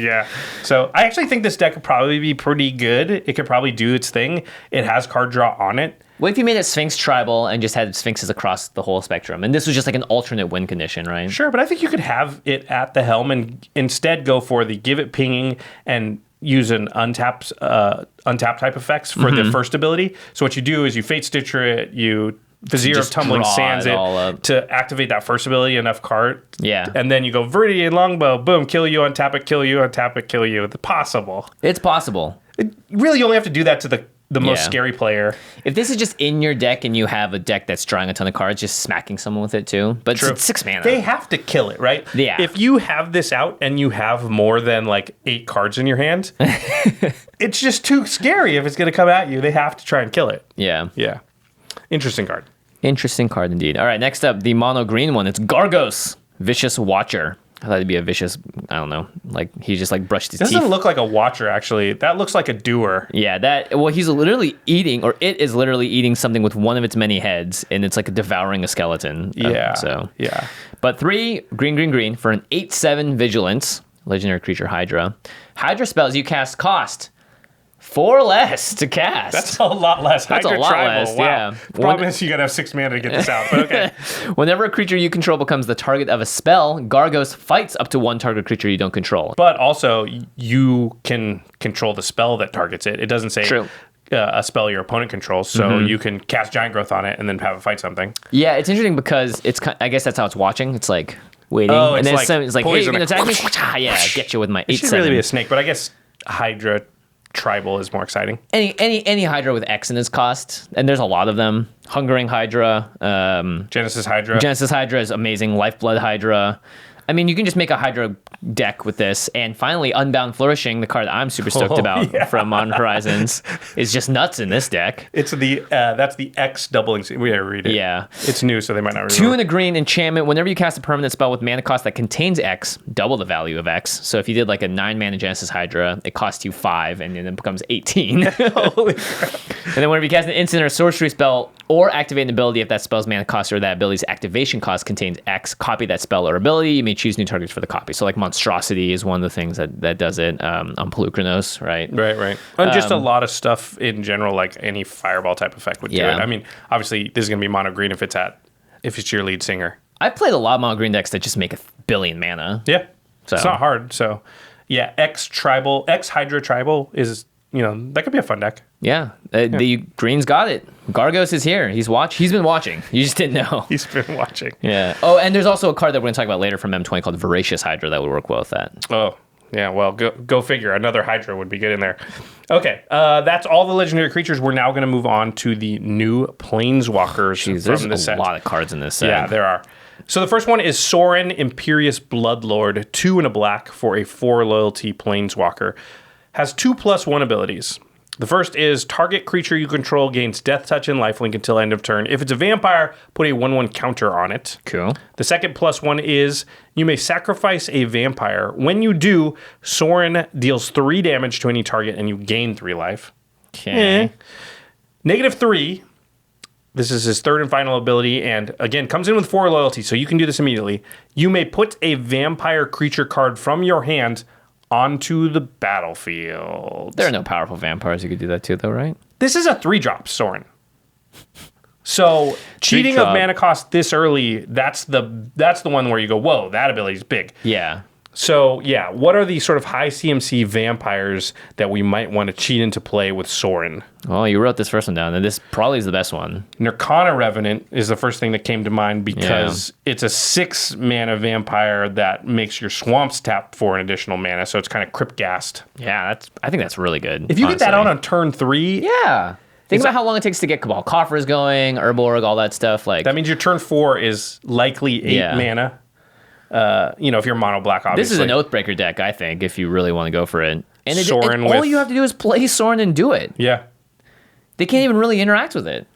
So I actually think this deck could probably be pretty good. It could probably do its thing. It has card draw on it. What if you made it Sphinx tribal and just had Sphinxes across the whole spectrum? And this was just like an alternate win condition, right? Sure, but I think you could have it at the helm and instead go for the give it pinging and use an untap type effects for the first ability. So what you do is you Fate Stitcher it, you Vizier of Tumbling Sands it to activate that first ability, enough card. Yeah. And then you go Viridian Longbow, boom, kill you, untap it, kill you, untap it, kill you. It's possible. It's possible. Really, you only have to do that to the most scary player. If this is just in your deck and you have a deck that's drawing a ton of cards, just smacking someone with it too. But it's 6 mana. They have to kill it, right? Yeah. If you have this out and you have more than like 8 cards in your hand, it's just too scary if it's going to come at you. They have to try and kill it. Yeah. Yeah. Interesting card. Interesting card indeed. All right, next up, the mono green one. It's Gargos, Vicious Watcher. I thought it'd be a vicious, I don't know, like he just like brushed his teeth. Doesn't look like a watcher, actually. That looks like a doer. Yeah, he's literally eating, or it is literally eating something with one of its many heads, and it's like devouring a skeleton. Yeah. But 3 green for an 8/7 Vigilance, legendary creature Hydra. Hydra spells you cast cost 4 less to cast. That's a lot less. That's Hydra a lot Tribal. less, wow. yeah. The problem is you gotta have 6 mana to get this out, but okay. Whenever a creature you control becomes the target of a spell, Gargos fights up to 1 target creature you don't control. But also, you can control the spell that targets it. It doesn't say a spell your opponent controls, so you can cast Giant Growth on it and then have it fight something. Yeah, it's interesting because I guess that's how it's watching. It's like waiting, and then it's like, hey, you can attack me? Yeah, get you with my 8/7. It should really be a snake, but I guess Hydra Tribal is more exciting. Any Hydra with X in its cost, and there's a lot of them. Hungering Hydra, Genesis Hydra. Genesis Hydra is amazing. Lifeblood Hydra. I mean, you can just make a Hydra deck with this. And finally, Unbound Flourishing, the card I'm super stoked about from Modern Horizons, is just nuts in this deck. It's that's the X doubling. We gotta read it. Yeah. It's new, so they might not read it. 2 and a green enchantment. Whenever you cast a permanent spell with mana cost that contains X, double the value of X. So if you did like a 9 mana Genesis Hydra, it costs you 5 and then it becomes 18. Holy crap. And then whenever you cast an instant or sorcery spell or activate an ability, if that spell's mana cost or that ability's activation cost contains X, copy that spell or ability. You may choose new targets for the copy. So like Monstrosity is one of the things that does it on Pelukrinos, right? Right. And just a lot of stuff in general, like any fireball type effect would do it. I mean, obviously this is going to be mono green if it's your lead singer. I've played a lot of mono green decks that just make 1 billion mana. Yeah. So it's not hard. So yeah, X Hydra Tribal is that could be a fun deck. Yeah. The green's got it. Gargos is here. He's been watching. You just didn't know. He's been watching. Yeah. Oh, and there's also a card that we're going to talk about later from M20 called Voracious Hydra that would work well with that. Oh, yeah. Well, go figure. Another Hydra would be good in there. Okay. That's all the legendary creatures. We're now going to move on to the new Planeswalkers. Jeez, there's a lot of cards in this set. Yeah, there are. So the first one is Sauron, Imperious Bloodlord, 2 and a black for a 4 loyalty Planeswalker. Has 2+1 abilities. The first is target creature you control gains Death Touch and Lifelink until end of turn. If it's a vampire, put a 1/1 counter on it. Cool. The second +1 is you may sacrifice a vampire. When you do, Sauron deals 3 damage to any target and you gain 3 life. Okay. -3. This is his third and final ability, and again, comes in with 4 loyalty, so you can do this immediately. You may put a vampire creature card from your hand onto the battlefield. There are no powerful vampires you could do that to, though, right? This is a 3-drop, Sauron. So cheating of mana cost this early, that's the one where you go, whoa, that ability's big. Yeah. So, yeah, what are the sort of high CMC vampires that we might want to cheat into play with Sauron? Well, you wrote this first one down, and this probably is the best one. Nirkana Revenant is the first thing that came to mind because it's a 6 mana vampire that makes your swamps tap for an additional mana, so it's kind of crypt gassed. Yeah, I think that's really good. If you get that out on turn 3... Yeah. Think about how long it takes to get Cabal Coffers going, Urborg, all that stuff. That means your turn 4 is likely 8 mana. If you're mono black, obviously. This is an Oathbreaker deck, I think, if you really want to go for it. And Sauron all you have to do is play Sauron and do it. Yeah. They can't even really interact with it.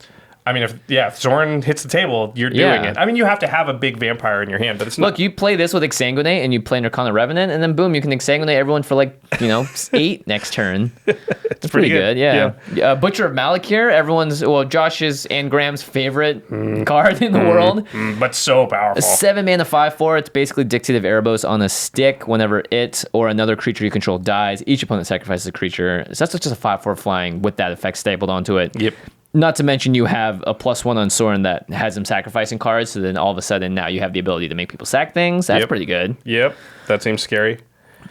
I mean, if Sauron hits the table, you're doing it. I mean, you have to have a big vampire in your hand, but it's not. Look, you play this with Exsanguinate and you play Nirkana Revenant, and then boom, you can Exsanguinate everyone for 8 next turn. It's pretty good. Yeah. Butcher of Malakir, Josh's and Graham's favorite card in the world. But so powerful. A 7 mana 5/4. It's basically Dictative Erebos on a stick. Whenever it or another creature you control dies, each opponent sacrifices a creature. So that's just a 5/4 flying with that effect stapled onto it. Yep. Not to mention you have a +1 on Sauron that has him sacrificing cards, so then all of a sudden now you have the ability to make people sack things. That's pretty good. Yep, that seems scary.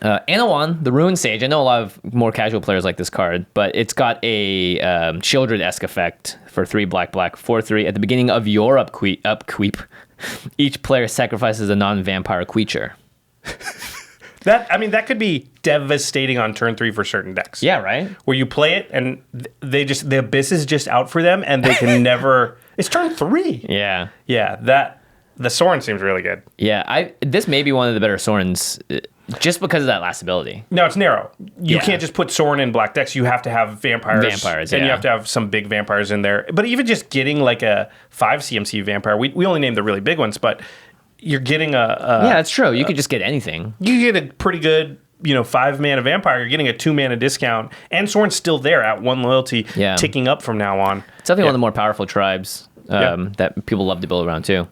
Anawan, the Ruin Sage. I know a lot of more casual players like this card, but it's got a Childred-esque effect for 3 black, 4/3. At the beginning of your upkeep, each player sacrifices a non-vampire creature. That could be devastating on turn 3 for certain decks. Yeah, right? Where you play it and the abyss is just out for them and they can never... It's turn 3. Yeah. Yeah, the Sauron seems really good. Yeah, this may be one of the better Saurons just because of that last ability. No, it's narrow. You can't just put Sauron in black decks. You have to have vampires. And you have to have some big vampires in there. But even just getting a 5 CMC vampire, we only named the really big ones, but... You're getting yeah, it's true. You could just get anything. You get a pretty good, 5 mana vampire. You're getting a 2 mana discount, and Sauron's still there at 1 loyalty, ticking up from now on. It's definitely one of the more powerful tribes that people love to build around too.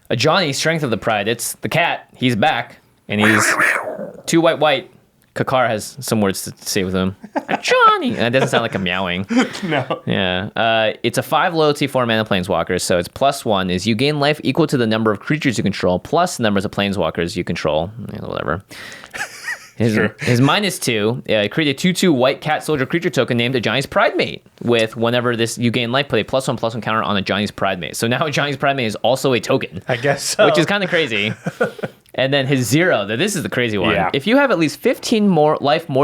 A Johnny, Strength of the Pride. It's the cat. He's back, and he's 2 white. Kakar has some words to say with him. Johnny! And that doesn't sound like a meowing. No. Yeah. It's a 5 loyalty, 4 mana planeswalker. So it's +1 is you gain life equal to the number of creatures you control plus the numbers of planeswalkers you control. Whatever. His -2. Create a 2/2 white cat soldier creature token named a Johnny's Pride Mate. With whenever you gain life, put a +1/+1 counter on a Johnny's Pride Mate. So now a Johnny's Pride Mate is also a token. I guess so. Which is kind of crazy. And then his 0, this is the crazy one. Yeah. If you have at least 15 more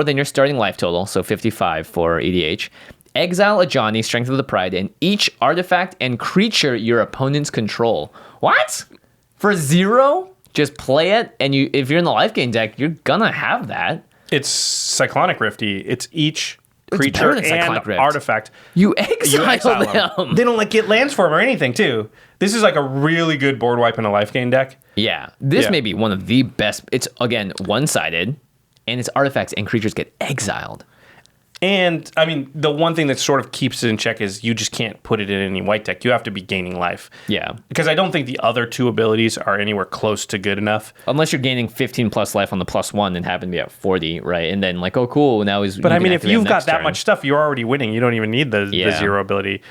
than your starting life total, so 55 for EDH, exile a Johnny, Strength of the Pride, and each artifact and creature your opponents control. What? For 0? Just play it, and if you're in the life gain deck, you're gonna have that. It's Cyclonic Rifty. It's each creature and artifact. You exile them. They don't get lands for them or anything, too. This is a really good board wipe in a life gain deck. Yeah. This may be one of the best. It's, again, one-sided, and its artifacts and creatures get exiled. And, the one thing that sort of keeps it in check is you just can't put it in any white deck. You have to be gaining life. Yeah. Because I don't think the other 2 abilities are anywhere close to good enough. Unless you're gaining 15 plus life on the +1 and happen to be at 40, right? And then oh, cool, now he's... But if you've got that much stuff, you're already winning. You don't even need the 0 ability.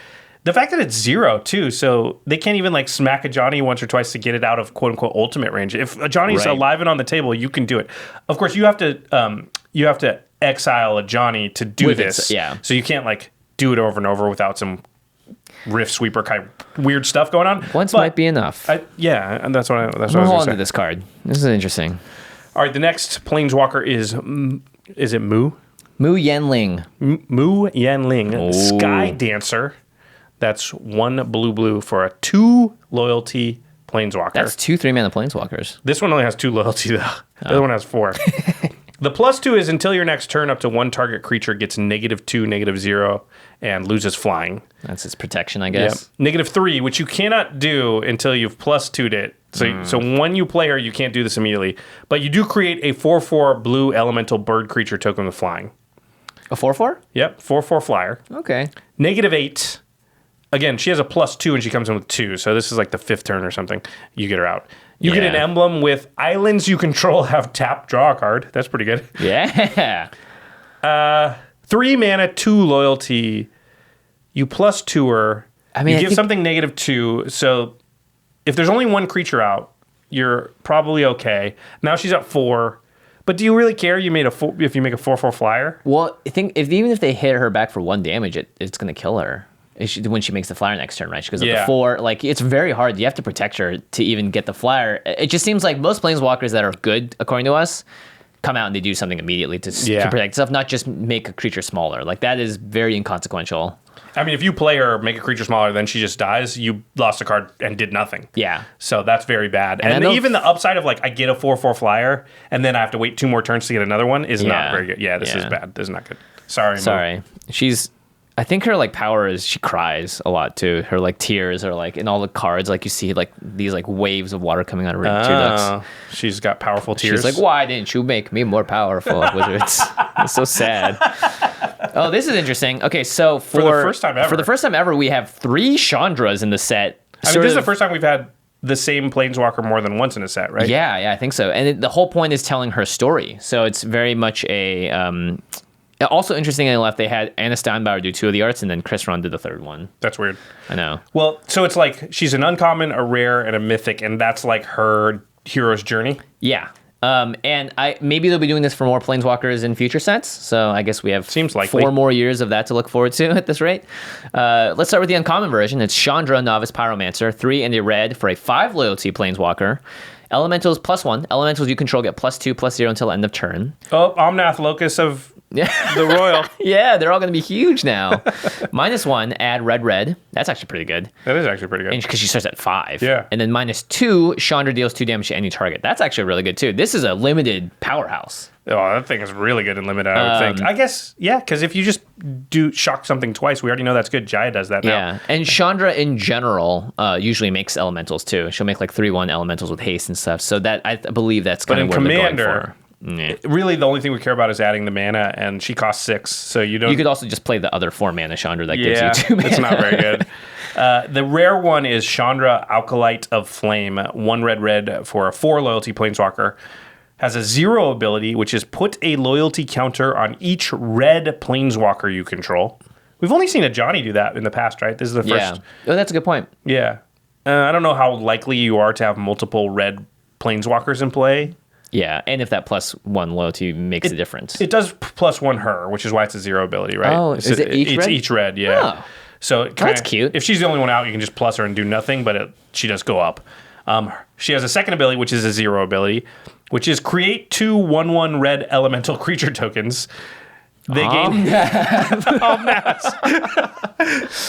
The fact that it's 0, too, so they can't even smack a Johnny once or twice to get it out of quote-unquote ultimate range. If a Johnny's alive and on the table, you can do it. Of course, you have to exile a Johnny to do this. Yeah. So you can't like do it over and over without some Rift Sweeper kind of weird stuff going on. Once might be enough. And that's what I was Hold going on to say. to this card. This is interesting. All right, the next Planeswalker is it Mu? Mu Yenling. Mu Yanling, Sky Dancer. That's 1 blue for a 2 loyalty Planeswalker. That's 2 3-mana Planeswalkers. This one only has 2 loyalty though. The other one has 4. The +2 is until your next turn, up to 1 target creature gets -2, -0, and loses flying. That's its protection, I guess. Yep. -3, which you cannot do until you've +2'd it. So when you play her, you can't do this immediately. But you do create a 4/4 blue elemental bird creature token with flying. A 4/4? Yep, 4/4 flyer. Okay. -8. Again, she has a +2 and she comes in with 2. So this is like the 5th turn or something. You get her out. You get an emblem with islands you control have tap, draw a card. That's pretty good. Yeah. 3 mana, 2 loyalty. You +2 her. I mean, you give something -2. So if there's only 1 creature out, you're probably okay. Now she's at 4. But do you really care? If you make a 4/4 flyer? Well, I think even if they hit her back for 1 damage, it's going to kill her. When she makes the flyer next turn, right? She goes up to 4. Like, it's very hard. You have to protect her to even get the flyer. It just seems like most Planeswalkers that are good, according to us, come out and they do something immediately to protect stuff, not just make a creature smaller. Like, that is very inconsequential. I mean, if you play her, make a creature smaller, then she just dies, you lost a card and did nothing. Yeah. So that's very bad. And even the upside of, like, I get a 4/4 flyer, and then I have to wait 2 more turns to get another one is not very good. Yeah, this is bad. This is not good. Sorry. I think her like power is she cries a lot too. Her like tears are like in all the cards, like you see like these like waves of water coming out of her tear. She's got powerful tears. She's like, why didn't you make me more powerful, Wizards? It's so sad. Oh, this is interesting. Okay, so for the first time ever, we have 3 Chandras in the set. I mean, this is the first time we've had the same Planeswalker more than once in a set, right? Yeah, I think so. And the whole point is telling her story. So it's very much a also, interestingly enough, they had Anna Steinbauer do 2 of the arts, and then Chris Ron did the 3rd one. That's weird. I know. Well, so it's like she's an uncommon, a rare, and a mythic, and that's like her hero's journey? Yeah. And maybe they'll be doing this for more Planeswalkers in future sets, so I guess we have 4 more years of that to look forward to at this rate. Let's start with the uncommon version. It's Chandra, Novice Pyromancer, 3 and a red for a 5 loyalty Planeswalker. Elementals +1. Elementals you control get +2, +0 until end of turn. Oh, Omnath, Locus of the Royal. Yeah, they're all going to be huge now. -1, add red. That's actually pretty good. That is actually pretty good. Because she starts at 5. Yeah. And then -2, Chandra deals 2 damage to any target. That's actually really good too. This is a limited powerhouse. Oh, that thing is really good and limited, I would think. I guess, yeah, because if you just do shock something twice, we already know that's good. Jaya does that now. Yeah, and Chandra in general usually makes elementals too. She'll make like 3/1 elementals with haste and stuff. So that I believe that's kind of where they're going for. Really, the only thing we care about is adding the mana, and she costs 6, so you don't... You could also just play the other 4 mana Chandra that gives you 2 mana. It's not very good. The rare one is Chandra, Alkalite of Flame, 1 red for a 4 loyalty Planeswalker. Has a 0 ability, which is put a loyalty counter on each red Planeswalker you control. We've only seen a Johnny do that in the past, right? This is the first... Yeah. Oh, that's a good point. Yeah. I don't know how likely you are to have multiple red Planeswalkers in play. Yeah, and if that +1 loyalty makes a difference. It does +1 her, which is why it's a 0 ability, right? Oh, is it each red? It's each red, yeah. Oh. So That's cute. If she's the only one out, you can just plus her and do nothing, but she does go up. She has a second ability, which is a 0 ability, which is create 2 1/1 red elemental creature tokens. They gain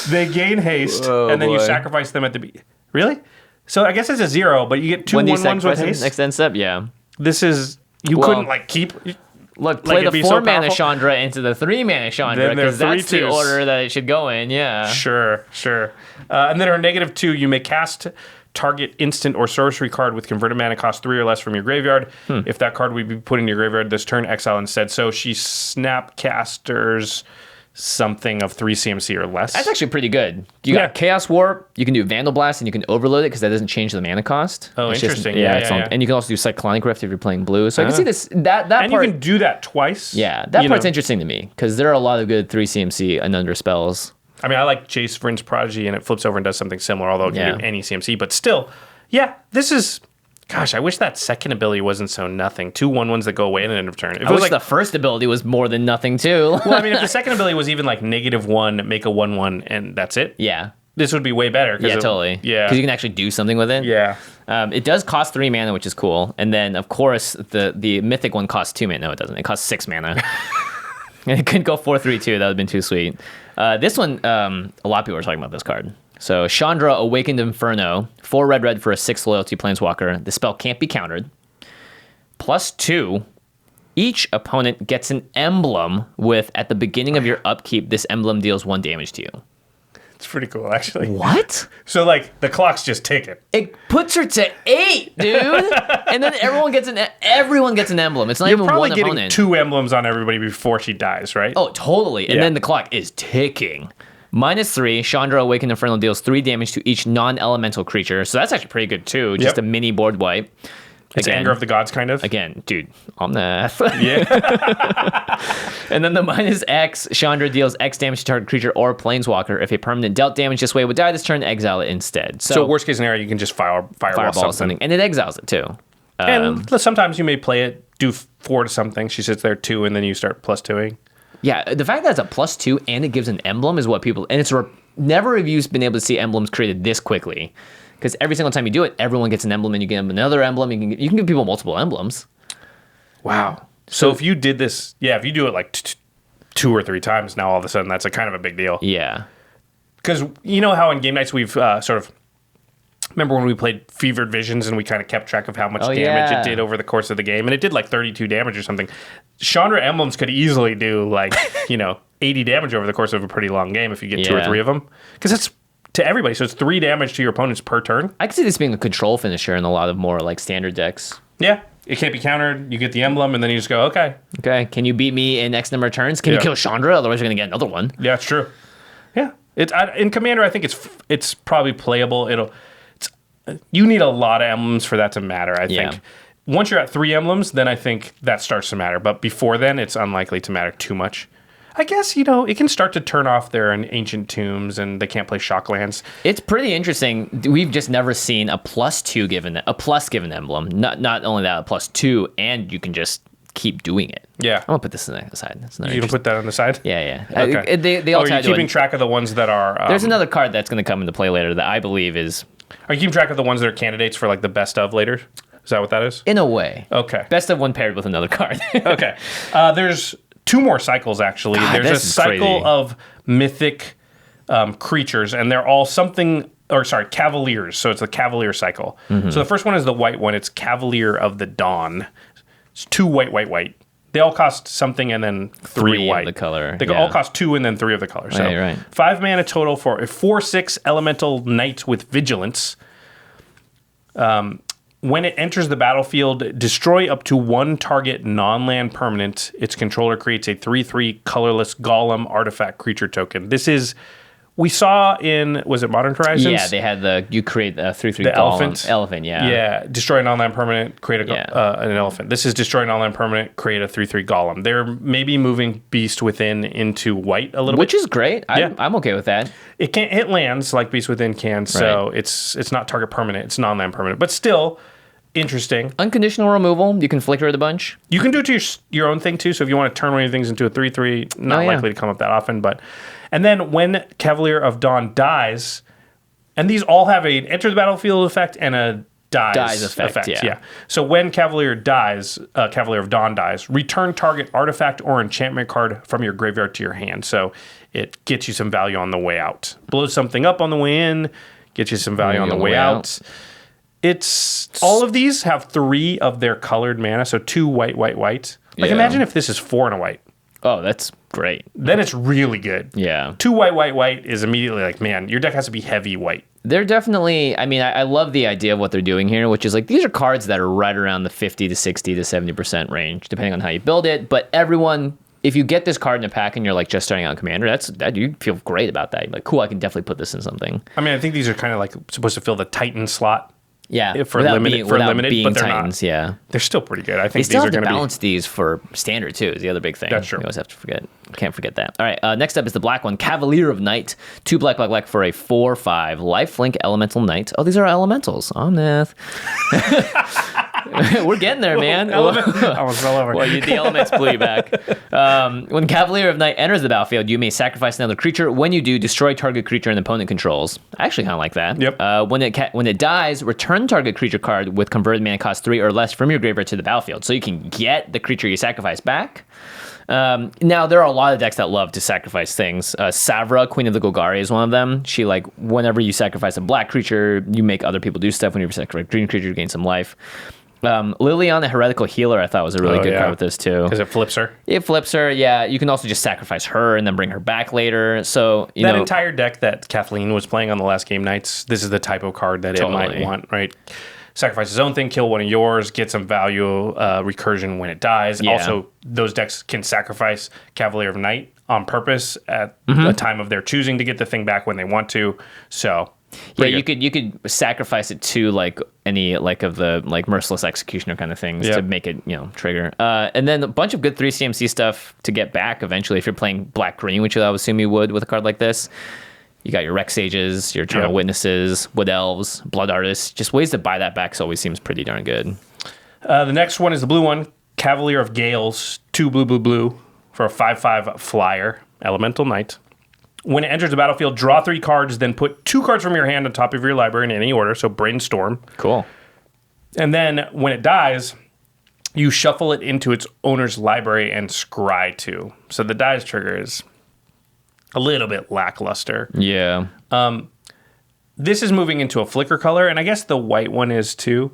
they gain haste, and then you sacrifice them at the beginning. Really? So I guess it's a 0, but you get 2 1/1s with haste. Next end step, yeah. This is couldn't like keep. Look, play the 4 mana Chandra into the 3 mana Chandra because that's the order that it should go in. Yeah. Sure. And then her -2, you may cast target instant or sorcery card with converted mana cost 3 or less from your graveyard. If that card would be put in your graveyard this turn, exile instead. So she snapcasters something of 3 CMC or less. That's actually pretty good. You got Chaos Warp, you can do Vandal Blast, and you can overload it because that doesn't change the mana cost. Oh, it's interesting. Yeah. And you can also do Cyclonic Rift if you're playing blue. So I can see this. That and part, you can do that twice. Yeah, that part's interesting to me because there are a lot of good 3 CMC and under spells. I mean, I like Jace Vryn's Prodigy, and it flips over and does something similar, although it can do any CMC. But still, this is... Gosh, I wish that second ability wasn't so nothing. 2 1/1s that go away at the end of turn. I wish the first ability was more than nothing too. Well, I mean, if the second ability was even like -1, make a 1/1, and that's it. Yeah. This would be way better. Yeah, totally. Yeah. Because you can actually do something with it. Yeah. It does cost 3 mana, which is cool. And then, of course, the mythic one costs 2 mana. No, it doesn't. It costs 6 mana. And it could go 4/3 too. That would have been too sweet. This one, a lot of people are talking about this card. So Chandra, Awakened Inferno, 4 red for a 6 loyalty planeswalker. The spell can't be countered. +2. Each opponent gets an emblem with, at the beginning of your upkeep, this emblem deals 1 damage to you. It's pretty cool, actually. What? So, like, the clock's just ticking. It puts her to 8, dude. And then everyone gets an emblem. It's not even one opponent. You're probably getting 2 emblems on everybody before she dies, right? Oh, totally. And then the clock is ticking. -3, Chandra, Awakened Inferno deals 3 damage to each non-elemental creature. So that's actually pretty good, too. Just a mini board wipe. It's Anger of the Gods, kind of. Again, dude, I'm Nath. Yeah. And then the -X, Chandra deals X damage to target creature or planeswalker. If a permanent dealt damage this way would die this turn, exile it instead. So worst case scenario, you can just fireball something. And it exiles it, too. And sometimes you may play it, do 4 to something. She sits there 2, and then you start +2ing. Yeah, the fact that it's a +2 and it gives an emblem is what people... And it's never have you been able to see emblems created this quickly. Because every single time you do it, everyone gets an emblem, and you get them another emblem. You can give people multiple emblems. Wow. So if you did this, if you do it like 2 or 3 times, now all of a sudden that's a kind of a big deal. Yeah. Because you know how in game nights we've sort of... Remember when we played Fevered Visions and we kind of kept track of how much damage it did over the course of the game? And it did like 32 damage or something. Chandra emblems could easily do like, 80 damage over the course of a pretty long game if you get 2 or 3 of them. Because it's to everybody. So it's 3 damage to your opponents per turn. I could see this being a control finisher in a lot of more like standard decks. Yeah. It can't be countered. You get the emblem, and then you just go, okay. Okay. Can you beat me in X number of turns? Can you kill Chandra? Otherwise, you're going to get another one. Yeah, it's true. Yeah. In Commander, I think it's probably playable. You need a lot of emblems for that to matter, I think. Once you're at 3 emblems, then I think that starts to matter. But before then, it's unlikely to matter too much. I guess, it can start to turn off their ancient tombs, and they can't play Shocklands. It's pretty interesting. We've just never seen a +2 given emblem. Not only that, a +2, and you can just keep doing it. Yeah. I'm going to put this aside. You can put that on the side? Yeah. Okay. They all are you keeping track of the ones that are... There's another card that's going to come into play later that I believe is... Are you keeping track of the ones that are candidates for like the best of later? Is that what that is? In a way. Okay. Best of one paired with another card. Okay. There's 2 more cycles, actually. There's a cycle of mythic creatures, and they're all cavaliers. So it's the Cavalier cycle. Mm-hmm. So the first one is the white one. It's Cavalier of the Dawn. It's 2 white. They all cost something and then 3 white. Of the color. They all cost 2 and then 3 of the color. So right. 5 mana total for a 4/6 elemental knight with vigilance. When it enters the battlefield, destroy up to 1 target non-land permanent. Its controller creates a 3/3 colorless golem artifact creature token. This is... We saw in, was it Modern Horizons? Yeah, they had you create a 3/3 the golem. Elephant, yeah. Yeah, destroy an online permanent, create an elephant. This is destroy an online permanent, create a 3/3 golem. They're maybe moving Beast Within into white a little bit. Which is great. I'm okay with that. It can't hit lands like Beast Within can, so it's not target permanent. It's non-land permanent. But still... interesting. Unconditional removal. You can flicker it a bunch. You can do it to your own thing too. So if you want to turn one of your things into a 3/3, not likely to come up that often. And then when Cavalier of Dawn dies, and these all have an enter the battlefield effect and a dies effect. Yeah. So when Cavalier of Dawn dies, return target artifact or enchantment card from your graveyard to your hand. So it gets you some value on the way out. Blows something up on the way in, gets you some value on the way out. It's all of these have 3 of their colored mana, so 2 white. Like imagine if this is 4 and a white. Oh, that's great. Then it's really good. Yeah. 2 white is immediately like, man, your deck has to be heavy white. They're definitely, I love the idea of what they're doing here, which is like, these are cards that are right around the 50 to 60 to 70% range, depending on how you build it. But everyone, if you get this card in a pack and you're like just starting out Commander, that you feel great about that. You're like, cool, I can definitely put this in something. I think these are kind of like supposed to fill the Titan slot. Yeah, for limited, being but they're Titans, not. Yeah, they're still pretty good. I think they still these have are to going to balance these for standard too. Is the other big thing. That's true. You always have to can't forget that. All right, next up is the black one, Cavalier of Night. 2 black for a 4/5 lifelink elemental knight. Oh, these are elementals. I'm Nath. We're getting there, man. I almost fell over. Well, the elements blew you back. When Cavalier of Night enters the battlefield, you may sacrifice another creature. When you do, destroy target creature an opponent controls. I actually kind of like that. Yep. When it dies, return target creature card with converted mana cost 3 or less from your graveyard to the battlefield. So you can get the creature you sacrifice back. Now, there are a lot of decks that love to sacrifice things. Savra, Queen of the Golgari, is one of them. She, whenever you sacrifice a black creature, you make other people do stuff. When you sacrifice a green creature, you gain some life. Liliana, the Heretical Healer, I thought was a really good card with this too. Because it flips her. It flips her, yeah. You can also just sacrifice her and then bring her back later. So that entire deck that Kathleen was playing on the last game nights, this is the type of card that it might want, right? Sacrifice his own thing, kill one of yours, get some value recursion when it dies. Yeah. Also, those decks can sacrifice Cavalier of Night on purpose at the time of their choosing to get the thing back when they want to. So yeah, you could sacrifice it to any of the Merciless Executioner kind of things to make it trigger. And then a bunch of good 3 CMC stuff to get back eventually if you're playing black green, which I would assume you would with a card like this. You got your Rex Sages, your Eternal Witnesses, Wood Elves, Blood Artists. Just ways to buy that back always seems pretty darn good. The next one is the blue one, Cavalier of Gales, 2 blue for a 5/5 flyer, Elemental Knight. When it enters the battlefield, draw 3 cards, then put 2 cards from your hand on top of your library in any order, so Brainstorm. Cool. And then when it dies, you shuffle it into its owner's library and scry 2. So the dies trigger is a little bit lackluster. Yeah. This is moving into a flicker color, and I guess the white one is too,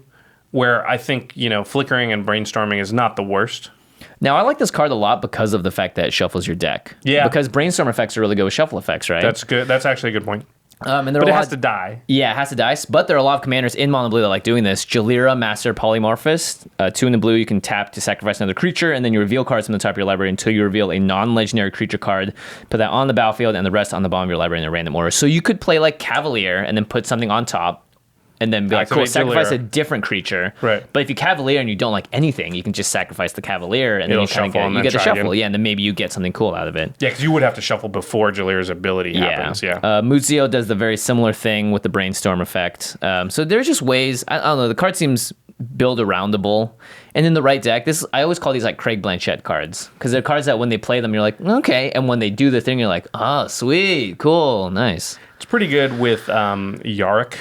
where I think, flickering and brainstorming is not the worst. Now, I like this card a lot because of the fact that it shuffles your deck. Yeah. Because brainstorm effects are really good with shuffle effects, right? That's good. That's actually a good point. But it has to die. Yeah, it has to die. But there are a lot of commanders in mono blue that like doing this. Jalira, Master Polymorphist. 2 in the blue, you can tap to sacrifice another creature, and then you reveal cards from the top of your library until you reveal a non-legendary creature card. Put that on the battlefield, and the rest on the bottom of your library in a random order. So you could play like Cavalier, and then put something on top, and then be like, cool, sacrifice a different creature. Right. But if you Cavalier and you don't like anything, you can just sacrifice the Cavalier, and then you kind of get the shuffle. Again. Yeah, and then maybe you get something cool out of it. Yeah, because you would have to shuffle before Jalira's ability happens. Yeah. Muzio does the very similar thing with the Brainstorm effect. So there's just ways, I don't know, the card seems build-aroundable. And in the right deck, I always call these like Craig Blanchett cards, because they're cards that when they play them, you're like, okay. And when they do the thing, you're like, oh, sweet, cool, nice. It's pretty good with Yorick.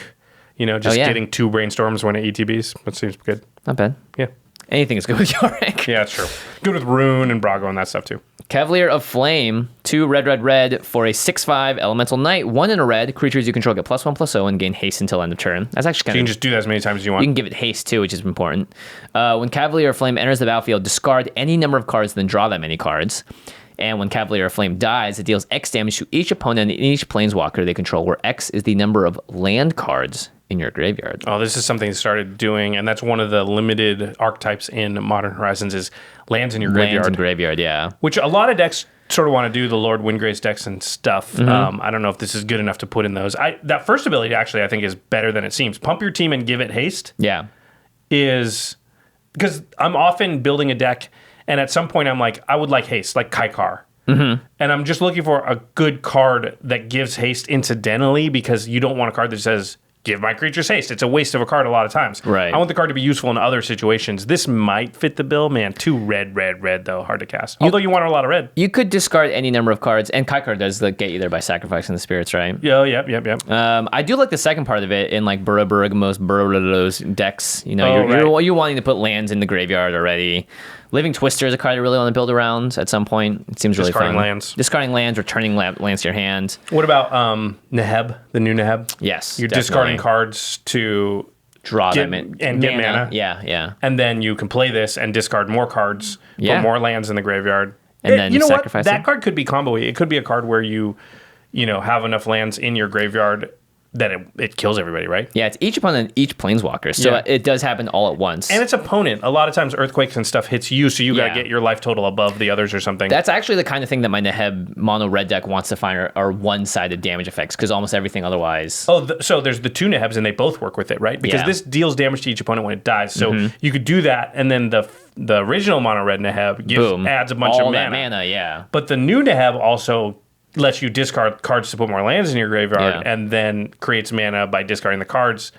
Getting 2 brainstorms when it ETBs. That seems good. Not bad. Yeah. Anything is good with Yorick. Yeah, that's true. Good with Rune and Brago and that stuff too. Cavalier of Flame, 2 red for a 6/5 elemental knight. 1 in a red. Creatures you control get +1/+0 and gain haste until end of turn. That's actually kind of... You can just do that as many times as you want. You can give it haste too, which is important. When Cavalier of Flame enters the battlefield, discard any number of cards, then draw that many cards. And when Cavalier of Flame dies, it deals X damage to each opponent and each planeswalker they control, where X is the number of land cards in your graveyard. Oh, this is something they started doing, and that's one of the limited archetypes in Modern Horizons is lands in your graveyard. Lands in graveyard, yeah. Which a lot of decks sort of want to do, the Lord Windgrace decks and stuff. I don't know if this is good enough to put in those. That first ability, actually, I think is better than it seems. Pump your team and give it haste. Yeah. Is... Because I'm often building a deck, and at some point I'm like, I would like haste, like Kaikar. And I'm just looking for a good card that gives haste incidentally, because you don't want a card that says, give my creatures haste. It's a waste of a card a lot of times. Right. I want the card to be useful in other situations. This might fit the bill. Man, 2 red, though. Hard to cast. Although you want a lot of red. You could discard any number of cards, and Kaikar does get you there by sacrificing the spirits, right? Yeah, yep. I do like the second part of it in like Burragamos decks. You're wanting to put lands in the graveyard already. Living Twister is a card I really want to build around at some point. It seems really fun. Discarding lands, returning lands to your hand. What about Neheb, the new Neheb? Yes, you're discarding cards to draw them and get mana. Yeah. And then you can play this and discard more cards, put more lands in the graveyard. And then you sacrifice that card could be combo-y. It could be a card where you have enough lands in your graveyard it kills everybody, right? Yeah, it's each opponent, each planeswalker. So it does happen all at once. And its opponent. A lot of times earthquakes and stuff hits you, so you got to get your life total above the others or something. That's actually the kind of thing that my Neheb mono red deck wants to find are one-sided damage effects, because almost everything otherwise... So there's the two Nehebs, and they both work with it, right? Because this deals damage to each opponent when it dies. So you could do that, and then the original mono red Neheb adds a bunch of mana. All that mana, yeah. But the new Neheb also lets you discard cards to put more lands in your graveyard, and then creates mana by discarding the cards.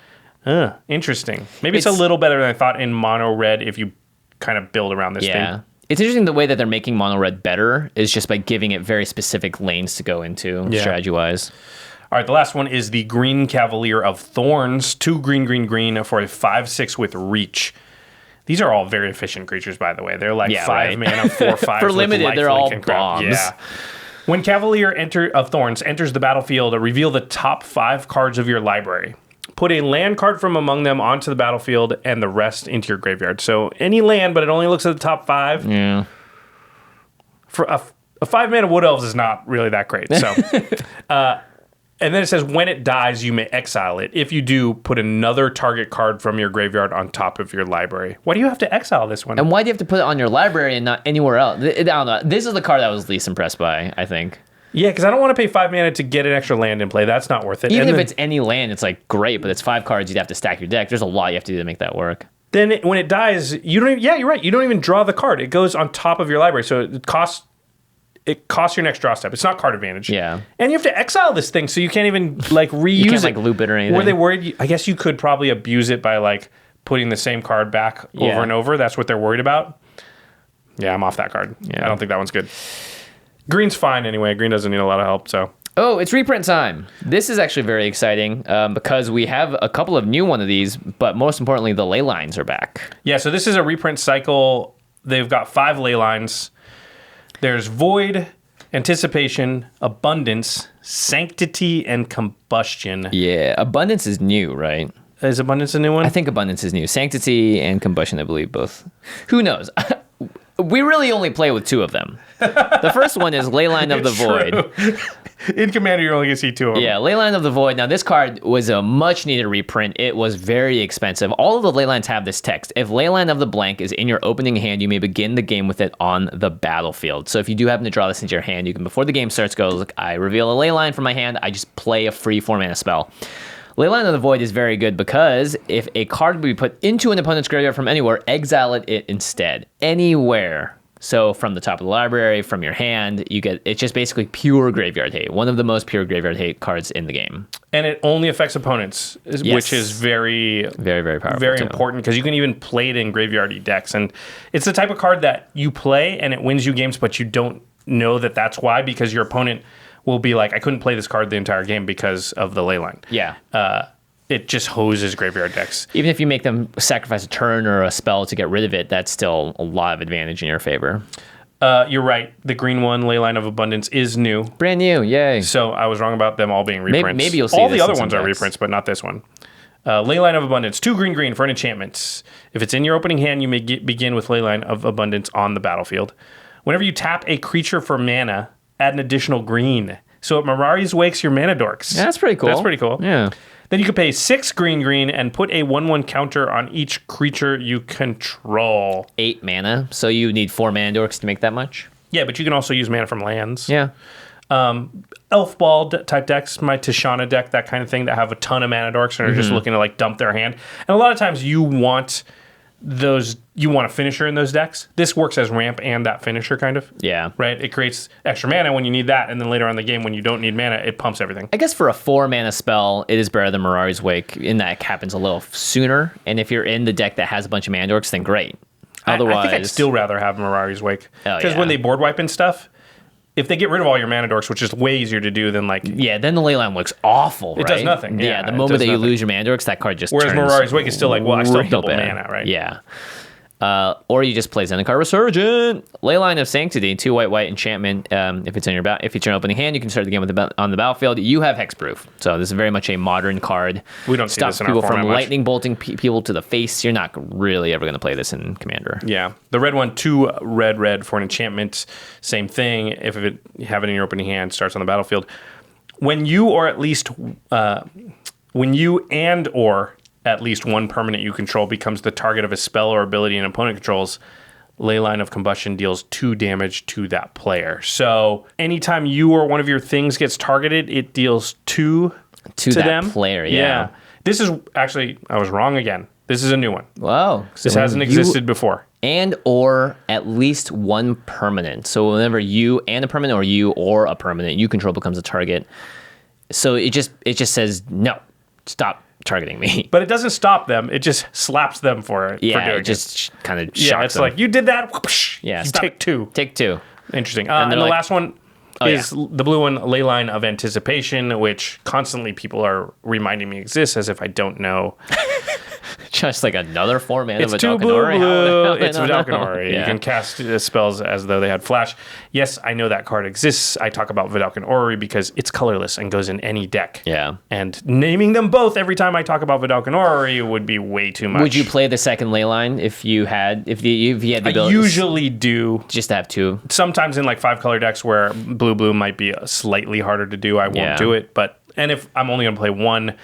Interesting. Maybe it's a little better than I thought in mono red if you kind of build around this thing. It's interesting the way that they're making mono red better is just by giving it very specific lanes to go into strategy-wise. All right, the last one is the green Cavalier of Thorns. 2 green for a 5/6 with reach. These are all very efficient creatures, by the way. They're like 5 mana, 4/5. For limited, they're all bombs. Yeah. When Cavalier of Thorns enters the battlefield, reveal the top 5 cards of your library. Put a land card from among them onto the battlefield and the rest into your graveyard. So any land, but it only looks at the top 5. Yeah. For a 5-mana Wood Elves is not really that great. So, and then it says, when it dies, you may exile it. If you do, put another target card from your graveyard on top of your library. Why do you have to exile this one? And why do you have to put it on your library and not anywhere else? I don't know. This is the card I was least impressed by, I think. Yeah, because I don't want to pay 5 mana to get an extra land in play. That's not worth it. Even if it's any land, it's like great, but it's 5 cards. You'd have to stack your deck. There's a lot you have to do to make that work. Then when it dies, you don't even, you're right. You don't even draw the card. It goes on top of your library. So it costs your next draw step. It's not card advantage. Yeah. And you have to exile this thing, so you can't even like reuse you can't, it. like loop it or anything. Were they worried? I guess you could probably abuse it by like putting the same card back over and over. That's what they're worried about. Yeah, I'm off that card. Yeah. I don't think that one's good. Green's fine anyway. Green doesn't need a lot of help, so. Oh, it's reprint time. This is actually very exciting because we have a couple of new one of these, but most importantly, the ley lines are back. Yeah, so this is a reprint cycle. They've got 5 ley lines. There's Void, Anticipation, Abundance, Sanctity, and Combustion. Yeah, Abundance is new, right? Is Abundance a new one? I think Abundance is new. Sanctity and Combustion, I believe, both. Who knows? We really only play with 2 of them. The first one is Leyline of the Void. In Commander, you're only going to see 2 of them. Yeah, Leyline of the Void. Now, this card was a much-needed reprint. It was very expensive. All of the Leylines have this text. If Leyline of the Blank is in your opening hand, you may begin the game with it on the battlefield. So if you do happen to draw this into your hand, you can, before the game starts, go, look, I reveal a Leyline from my hand. I just play a free 4-mana spell. Leyline of the Void is very good because if a card would be put into an opponent's graveyard from anywhere, exile it instead. Anywhere. So from the top of the library, from your hand, you get, it's just basically pure graveyard hate. One of the most pure graveyard hate cards in the game. And it only affects opponents, which is very, very powerful. Very important because you can even play it in graveyardy decks. And it's the type of card that you play and it wins you games, but you don't know that that's why, because your opponent will be like, I couldn't play this card the entire game because of the leyline. Yeah. It just hoses graveyard decks. Even if you make them sacrifice a turn or a spell to get rid of it, that's still a lot of advantage in your favor. You're right. The green one, Leyline of Abundance, is new. Brand new, yay. So I was wrong about them all being reprints. Maybe you'll see all this the other in ones are decks. reprints, but not this one. Leyline of Abundance, 2 green for an enchantment. If it's in your opening hand, you may begin with Leyline of Abundance on the battlefield. Whenever you tap a creature for mana, add an additional green. So it Mirari's Wakes your mana dorks. Yeah, that's pretty cool. That's pretty cool. Yeah. Then you could pay 6 green and put a 1/1 counter on each creature you control. 8 mana, so you need 4 mana dorks to make that much? Yeah, but you can also use mana from lands. Yeah. Elf Ball type decks, my Tishana deck, that kind of thing, that have a ton of mana dorks and are just looking to like dump their hand. And a lot of times you want a finisher in those decks. This works as ramp and that finisher kind of. Yeah. Right? It creates extra mana when you need that, and then later on in the game when you don't need mana, it pumps everything. I guess for a 4 mana spell, it is better than Mirari's Wake in that it happens a little sooner. And if you're in the deck that has a bunch of mana dorks, then great. Otherwise, I think I'd still rather have Mirari's Wake. Because when they board wipe and stuff, if they get rid of all your mana dorks, which is way easier to do than like... Yeah, then the Leyline Wake's awful, right? It does nothing. Yeah, the moment that you lose your mana dorks, that card just Whereas turns Mirari's Wake is still like, well, I still have double bad. mana, right? Yeah. Or you just play Zendikar Resurgent. Leyline of Sanctity, 2 white enchantment. If it's in your opening hand, you can start the game on the battlefield. You have hexproof, so this is very much a modern card. We don't see this in our people format from much. lightning bolting people to the face. You're not really ever going to play this in Commander. Yeah, the red one, 2 red for an enchantment. Same thing. If you have it in your opening hand, starts on the battlefield. When you or at least When you and or at least one permanent you control becomes the target of a spell or ability an opponent controls, Leyline of Combustion deals 2 damage to that player. So anytime you or one of your things gets targeted, it deals 2 to that them. Player, yeah. This is actually, I was wrong again. This is a new one. Whoa. This hasn't existed before. And or at least one permanent. So whenever you and a permanent or you or a permanent you control becomes a target. So it just says, no, stop targeting me. But it doesn't stop them. It just slaps them for it. Yeah, for doing it just kind of shocks Yeah, it's them. like, you did that. Whoosh, Yeah, you take 2. Take 2. Interesting. And the last one is the blue one, Leyline of Anticipation, which constantly people are reminding me exists as if I don't know. Just like another format of It's 2 blue. It's Vidalcanori. You can cast spells as though they had flash. Yes, I know that card exists. I talk about Vidalcanori because it's colorless and goes in any deck. Yeah. And naming them both every time I talk about Vidalcanori would be way too much. Would you play the second Leyline if you had the ability? I usually do. Just to have 2. Sometimes in like 5-color decks where blue might be slightly harder to do, I won't do it. And if I'm only going to play 1,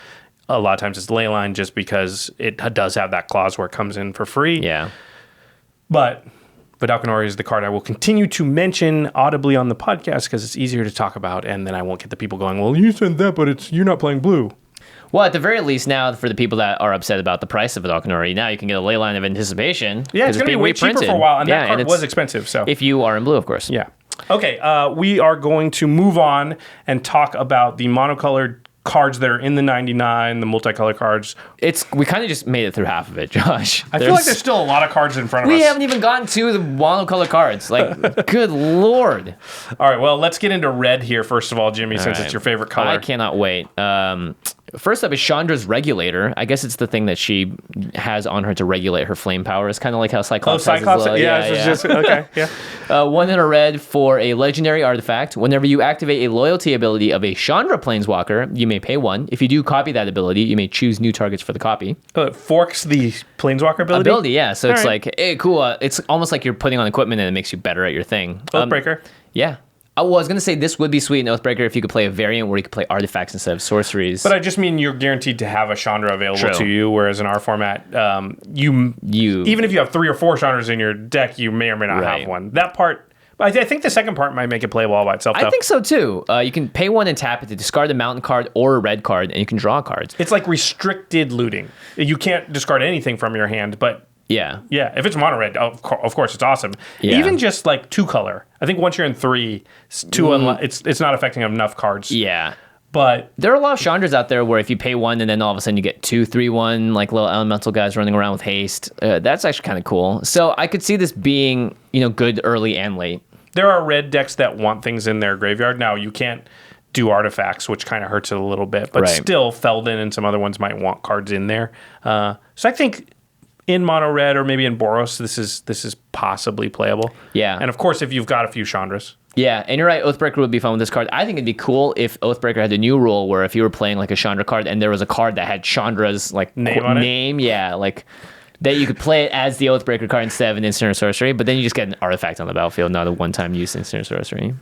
a lot of times it's Leyline just because it does have that clause where it comes in for free. Yeah. But Vidalcanori is the card I will continue to mention audibly on the podcast because it's easier to talk about, and then I won't get the people going, well, you said that, but you're not playing blue. Well, at the very least now, for the people that are upset about the price of Vidalcanori, now you can get a Leyline of Anticipation. Yeah, it's going to be way cheaper for a while, and that card was expensive. So if you are in blue, of course. Yeah. Okay, we are going to move on and talk about the monocolored cards that are in the 99, the multicolored cards. We kind of just made it through half of it, Josh. I feel like there's still a lot of cards in front of us. We haven't even gotten to the monocolored cards. Like, good Lord. All right, well, let's get into red here, first of all, Jimmy, since it's your favorite color. I cannot wait. First up is Chandra's Regulator. I guess it's the thing that she has on her to regulate her flame powers, kind of like how Cyclops has his little, okay, yeah. 1 in a red for a legendary artifact. Whenever you activate a loyalty ability of a Chandra Planeswalker, you may pay 1. If you do copy that ability, you may choose new targets for the copy. It forks the Planeswalker ability? Yeah. So it's like, hey, cool. It's almost like you're putting on equipment and it makes you better at your thing. Oathbreaker. Yeah. Well, I was going to say this would be sweet in Oathbreaker if you could play a variant where you could play artifacts instead of sorceries. But I just mean you're guaranteed to have a Chandra available to you, whereas in our format, you even if you have 3 or 4 Chandras in your deck, you may or may not have one. That part, I think the second part might make it playable all by itself, though. I think so, too. You can pay 1 and tap it to discard a mountain card or a red card, and you can draw cards. It's like restricted looting. You can't discard anything from your hand, but... Yeah, if it's mono red, of course it's awesome. Yeah. Even just like 2-color. I think once you're in 3, it's not affecting enough cards. Yeah. But there are a lot of Chandras out there where if you pay 1 and then all of a sudden you get 2, 3, 1, like little elemental guys running around with haste. That's actually kind of cool. So I could see this being, good early and late. There are red decks that want things in their graveyard. Now you can't do artifacts, which kind of hurts it a little bit, but still Felden and some other ones might want cards in there. So I think in mono red or maybe in Boros, this is possibly playable. Yeah. And of course, if you've got a few Chandras. Yeah, and you're right, Oathbreaker would be fun with this card. I think it'd be cool if Oathbreaker had a new rule where if you were playing like a Chandra card and there was a card that had Chandra's like name, yeah, like that you could play it as the Oathbreaker card instead of an instant or sorcery, but then you just get an artifact on the battlefield, not a one-time use instant or sorcery.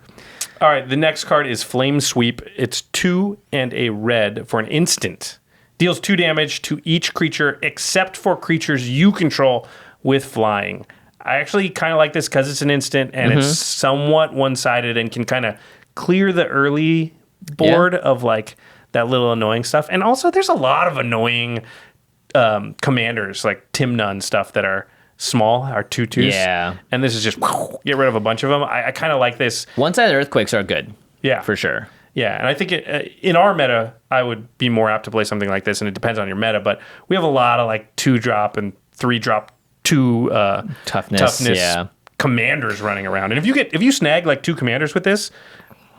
All right, the next card is Flame Sweep. It's 2 and a red for an instant. Deals 2 damage to each creature except for creatures you control with flying. I actually kind of like this because it's an instant and it's somewhat one-sided and can kind of clear the early board of like that little annoying stuff. And also there's a lot of annoying commanders like Timna and stuff that are small, are 2/2s. Yeah. And this is just get rid of a bunch of them. I kind of like this. One-sided earthquakes are good. Yeah. For sure. Yeah, and I think in our meta, I would be more apt to play something like this, and it depends on your meta, but we have a lot of like 2-drop and 3-drop 2 toughness commanders running around. And if you snag like 2 commanders with this,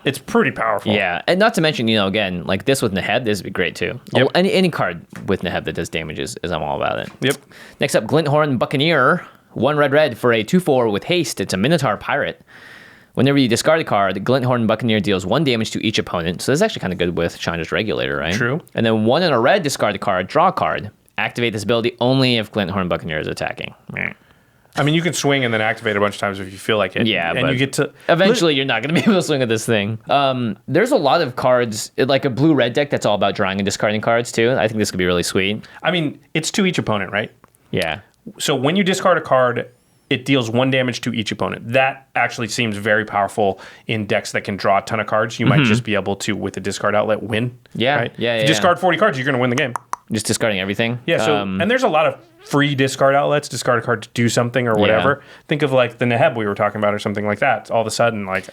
it's pretty powerful. Yeah, and not to mention, again, like this with Neheb, this would be great too. Yep. Any card with Neheb that does damage is I'm all about it. Yep. Next up, Glinthorn Buccaneer, 1 red for a 2/4 with haste. It's a Minotaur pirate. Whenever you discard a card, Glinthorn Buccaneer deals 1 damage to each opponent. So that's actually kind of good with Chandra's Regulator, right? True. And then 1 in a red, discard a card, draw a card. Activate this ability only if Glinthorn Buccaneer is attacking. I mean, you can swing and then activate a bunch of times if you feel like it. Yeah, and but you get to eventually you're not going to be able to swing at this thing. There's a lot of cards, like a blue-red deck that's all about drawing and discarding cards too. I think this could be really sweet. I mean, it's to each opponent, right? Yeah. So when you discard a card, it deals 1 damage to each opponent. That actually seems very powerful in decks that can draw a ton of cards. You might just be able to, with a discard outlet, win. Yeah, right? yeah, If you discard 40 cards, you're going to win the game. Just discarding everything. Yeah, so and there's a lot of free discard outlets, discard a card to do something or whatever. Think of like the Neheb we were talking about or something like that. All of a sudden, like,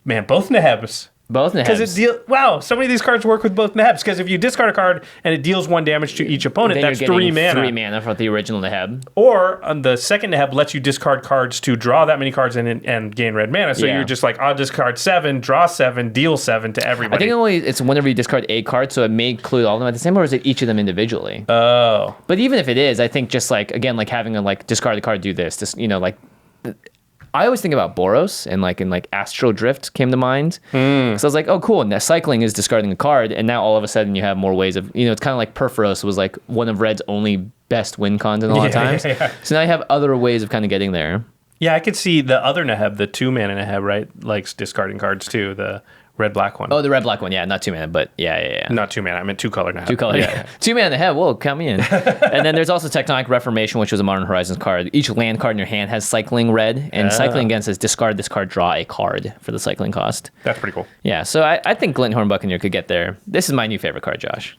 man, both Nehebs. Both Nehebs. Because so many of these cards work with both Nehebs. Because if you discard a card and it deals 1 damage to each opponent, then that's you're 3 getting mana. 3 mana for the original Neheb. Or on the second Neheb lets you discard cards to draw that many cards and gain red mana. So you're just like, I'll discard 7, draw 7, deal 7 to everybody. I think it's whenever you discard a card, so it may include all of them at the same, or is it each of them individually? Oh. But even if it is, I think just like, again, like having a like discard a card, do this, just, you know, like I always think about Boros and like Astral Drift came to mind. So I was like, oh, cool. Now cycling is discarding a card, and now all of a sudden you have more ways of, you know, it's kind of like Perforos was like one of Red's only best win cons in a lot of times. Yeah. So now you have other ways of kind of getting there. Yeah, I could see the other Neheb, the 2 mana Neheb, right? Likes discarding cards too. The red-black one. Oh, the red-black one. Yeah, not 2 mana, but yeah. Not 2 mana. I meant 2 color Neheb. 2 color. Yeah. 2 mana Neheb. Whoa, count me in. And then there's also Tectonic Reformation, which was a Modern Horizons card. Each land card in your hand has cycling red, and cycling again says discard this card, draw a card for the cycling cost. That's pretty cool. Yeah, so I think Glinthorn Buccaneer could get there. This is my new favorite card, Josh.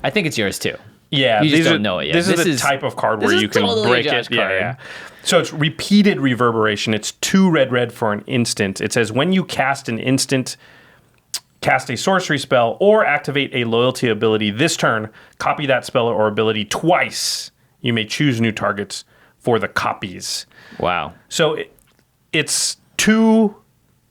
I think it's yours too. Yeah, you just don't know it yet. This is the type of card where you can totally break it. Yeah. So it's repeated reverberation. It's 2 red for an instant. It says when you cast an instant, cast a sorcery spell, or activate a loyalty ability this turn, copy that spell or ability twice. You may choose new targets for the copies. Wow. So it's 2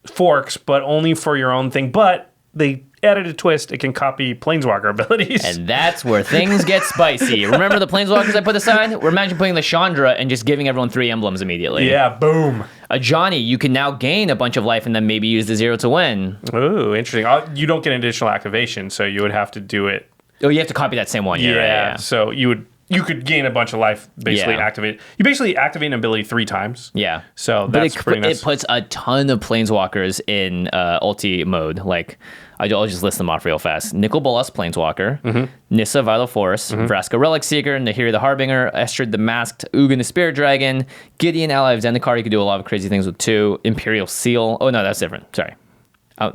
forks, but only for your own thing. But they added a twist. It can copy Planeswalker abilities. And that's where things get spicy. Remember the Planeswalkers I put aside? We're imagine putting the Chandra and just giving everyone 3 emblems immediately. Yeah, boom. A Johnny, you can now gain a bunch of life and then maybe use the 0 to win. Ooh, interesting. You don't get an additional activation, so you would have to do it. Oh, you have to copy that same one. Yeah. Right. So you could gain a bunch of life, basically activate. You basically activate an ability 3 times. Yeah. So that's pretty nice. It puts a ton of Planeswalkers in ulti mode. Like, I'll just list them off real fast. Nicol Bolas Planeswalker, Nissa Vital Force, Vraska Relic Seeker, Nahiri the Harbinger, Estrid the Masked, Ugin the Spirit Dragon, Gideon Ally of Zendikar. You could do a lot of crazy things with 2. Imperial Seal. Oh, no, that's different. Sorry.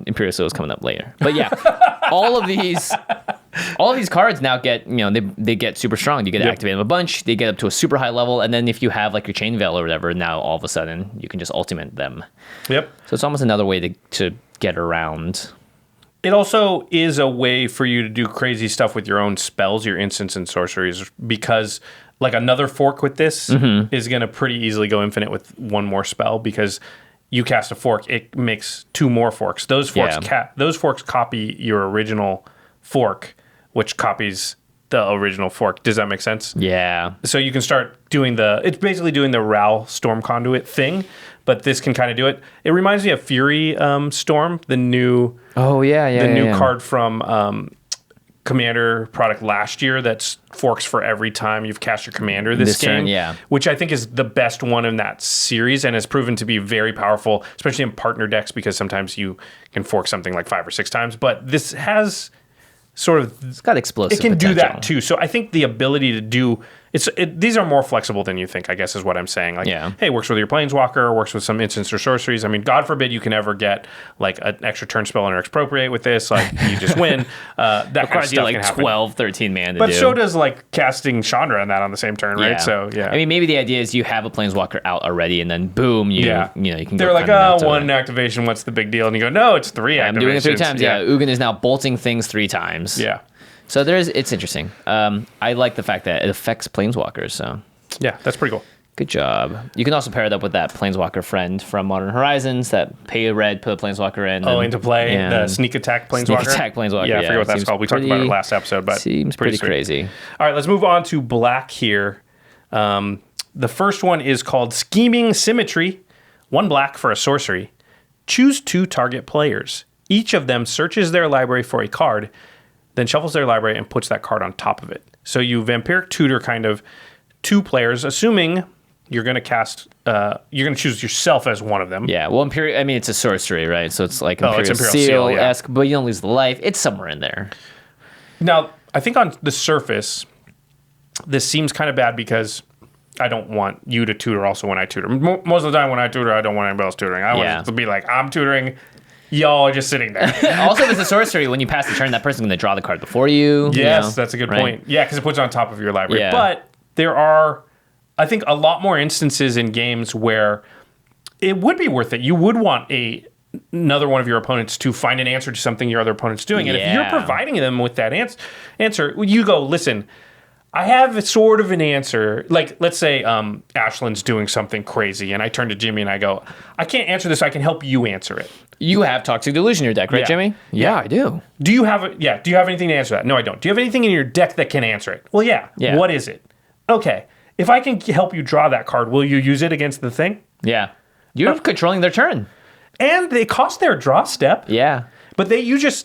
Imperial Seal is coming up later. But yeah, all of these cards now get, you know, they get super strong. You get to activate them a bunch. They get up to a super high level. And then if you have like your Chain Veil or whatever, now all of a sudden you can just ultimate them. Yep. So it's almost another way to get around. It also is a way for you to do crazy stuff with your own spells, your instants and sorceries, because like another fork with this is going to pretty easily go infinite with 1 more spell, because you cast a fork, it makes 2 more forks. Those forks copy your original fork, which copies the original fork. Does that make sense? Yeah. So you can start doing it's basically doing the Ral Storm Conduit thing, but this can kind of do it. It reminds me of Fury Storm, the new card from Commander product last year that's forks for every time you've cast your commander this game. Turn, which I think is the best one in that series and has proven to be very powerful, especially in partner decks, because sometimes you can fork something like 5 or 6 times. But this has it's got explosive It can potential. do that too. So I think the ability to do these are more flexible than you think, I guess is what I'm saying. Like, hey, works with your Planeswalker, works with some instants or sorceries. I mean, God forbid you can ever get like an extra turn spell and expropriate with this. Like, you just win. That kind of stuff like can happen. 12, 13 mana to do. But so does like casting Chandra on that on the same turn, right? So yeah. I mean, maybe the idea is you have a Planeswalker out already, and then boom, you can. They're like, 1 activation. What's the big deal? And you go, no, it's 3 activations. I'm doing it 3 times. Yeah. Ugin is now bolting things 3 times. Yeah. So it's interesting. I like the fact that it affects Planeswalkers. So yeah, that's pretty cool. Good job. You can also pair it up with that Planeswalker friend from Modern Horizons that pay a red, put a Planeswalker in. Into play, the Sneak Attack Planeswalker. Sneak Attack Planeswalker. Yeah, I forget what that's called. We talked about it last episode, but seems pretty crazy. All right, let's move on to black here. The first one is called Scheming Symmetry. 1 black for a sorcery. Choose 2 target players. Each of them searches their library for a card, then shuffles their library and puts that card on top of it. So you Vampiric Tutor kind of 2 players, assuming you're going to cast, you're going to choose yourself as one of them. Yeah, well, I mean, it's a sorcery, right? So it's like Imperial it's Imperial Seal-esque, but you don't lose the life. It's somewhere in there. Now, I think on the surface, this seems kind of bad because I don't want you to tutor also when I tutor. Most of the time when I tutor, I don't want anybody else tutoring. I want it to be like, I'm tutoring, y'all are just sitting there. Also, if it's a sorcery, when you pass the turn, that person's going to draw the card before you. Yes, that's a good point. Yeah, because it puts it on top of your library. Yeah. But there are, I think, a lot more instances in games where it would be worth it. You would want another one of your opponents to find an answer to something your other opponent's doing. And if you're providing them with that answer, you go, listen, I have sort of an answer. Like, let's say Ashland's doing something crazy, and I turn to Jimmy and I go, I can't answer this. I can help you answer it. You have Toxic Delusion in your deck, right, Jimmy? Yeah, I do. Do you have anything to answer that? No, I don't. Do you have anything in your deck that can answer it? Well, yeah. What is it? Okay. If I can help you draw that card, will you use it against the thing? Yeah. You're controlling their turn. And they cost their draw step. Yeah. But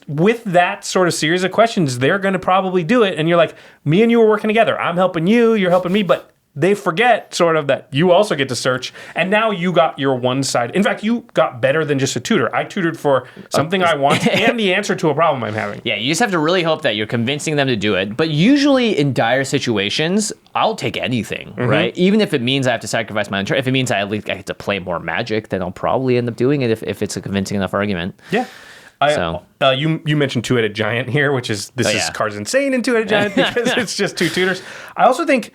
with that sort of series of questions, they're going to probably do it. And you're like, me and you are working together. I'm helping you, you're helping me. But they forget sort of that you also get to search. And now you got your one side. In fact, you got better than just a tutor. I tutored for something I want and the answer to a problem I'm having. Yeah, you just have to really hope that you're convincing them to do it. But usually in dire situations, I'll take anything, right? Even if it means I have to sacrifice my own turn. If it means I have to play more Magic, then I'll probably end up doing it if it's a convincing enough argument. Yeah. You mentioned Two-Headed Giant here, which is this card's insane in Two-Headed Giant because it's just two tutors. I also think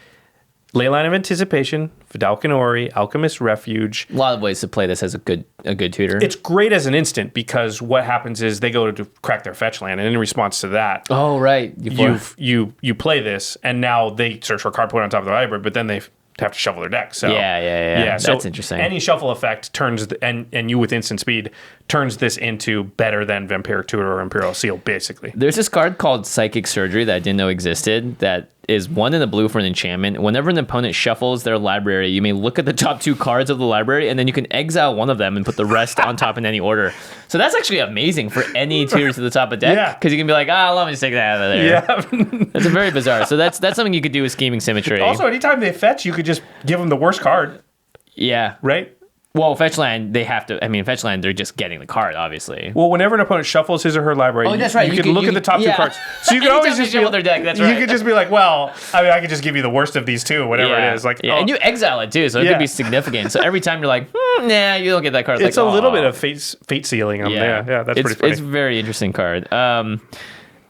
Leyline of Anticipation, Fidalcan Ori, Alchemist Refuge. A lot of ways to play this as a good tutor. It's great as an instant because what happens is they go to crack their fetch land, and in response to that, you play this, and now they search for a card put on top of the library, but then they have to shuffle their deck. So That's interesting. Any shuffle effect turns and you with instant speed turns this into better than Vampiric Tutor or Imperial Seal, basically. There's this card called Psychic Surgery that I didn't know existed that is 1 in the blue for an enchantment. Whenever an opponent shuffles their library, you may look at the top 2 cards of the library, and then you can exile one of them and put the rest on top in any order. So that's actually amazing for any tutors to the top of deck, because you can be like, let me just take that out of there. Yeah. That's very bizarre. So that's something you could do with Scheming Symmetry. Also, anytime they fetch, you could just give them the worst card. Yeah. Right? Well, fetch land, fetch land, they're just getting the card, obviously. Well, whenever an opponent shuffles his or her library, that's right. you can look at the top 2 cards. So you can always just shuffle their deck. That's right. You could just be like, well, I could just give you the worst of these 2, whatever it is. Like, and you exile it too, so it could be significant. So every time you're like, nah, you don't get that card. It's a little bit of fate sealing. Yeah, that's pretty funny. It's a very interesting card.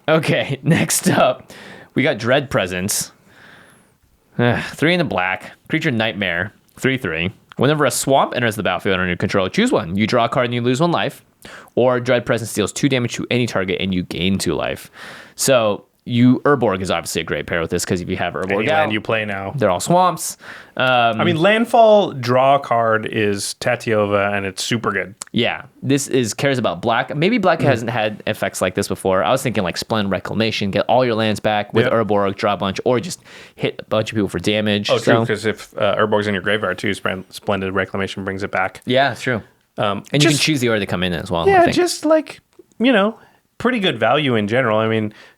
Okay, next up, we got Dread Presence. 3 in the black, creature Nightmare, 3/3. Whenever a swamp enters the battlefield under your control, choose one. You draw a card and you lose 1 life. Or Dread Presence deals 2 damage to any target and you gain 2 life. So Urborg is obviously a great pair with this because if you have Urborg any land you play now, they're all swamps. Landfall draw card is Tatiova and it's super good. Yeah, this cares about black. Maybe black hasn't had effects like this before. I was thinking like Splendid Reclamation, get all your lands back with Urborg, draw a bunch, or just hit a bunch of people for damage. Oh, true, because if Urborg's in your graveyard too, Splendid Reclamation brings it back. Yeah, it's true. And you can choose the order they come in as well. Yeah, just like, pretty good value in general.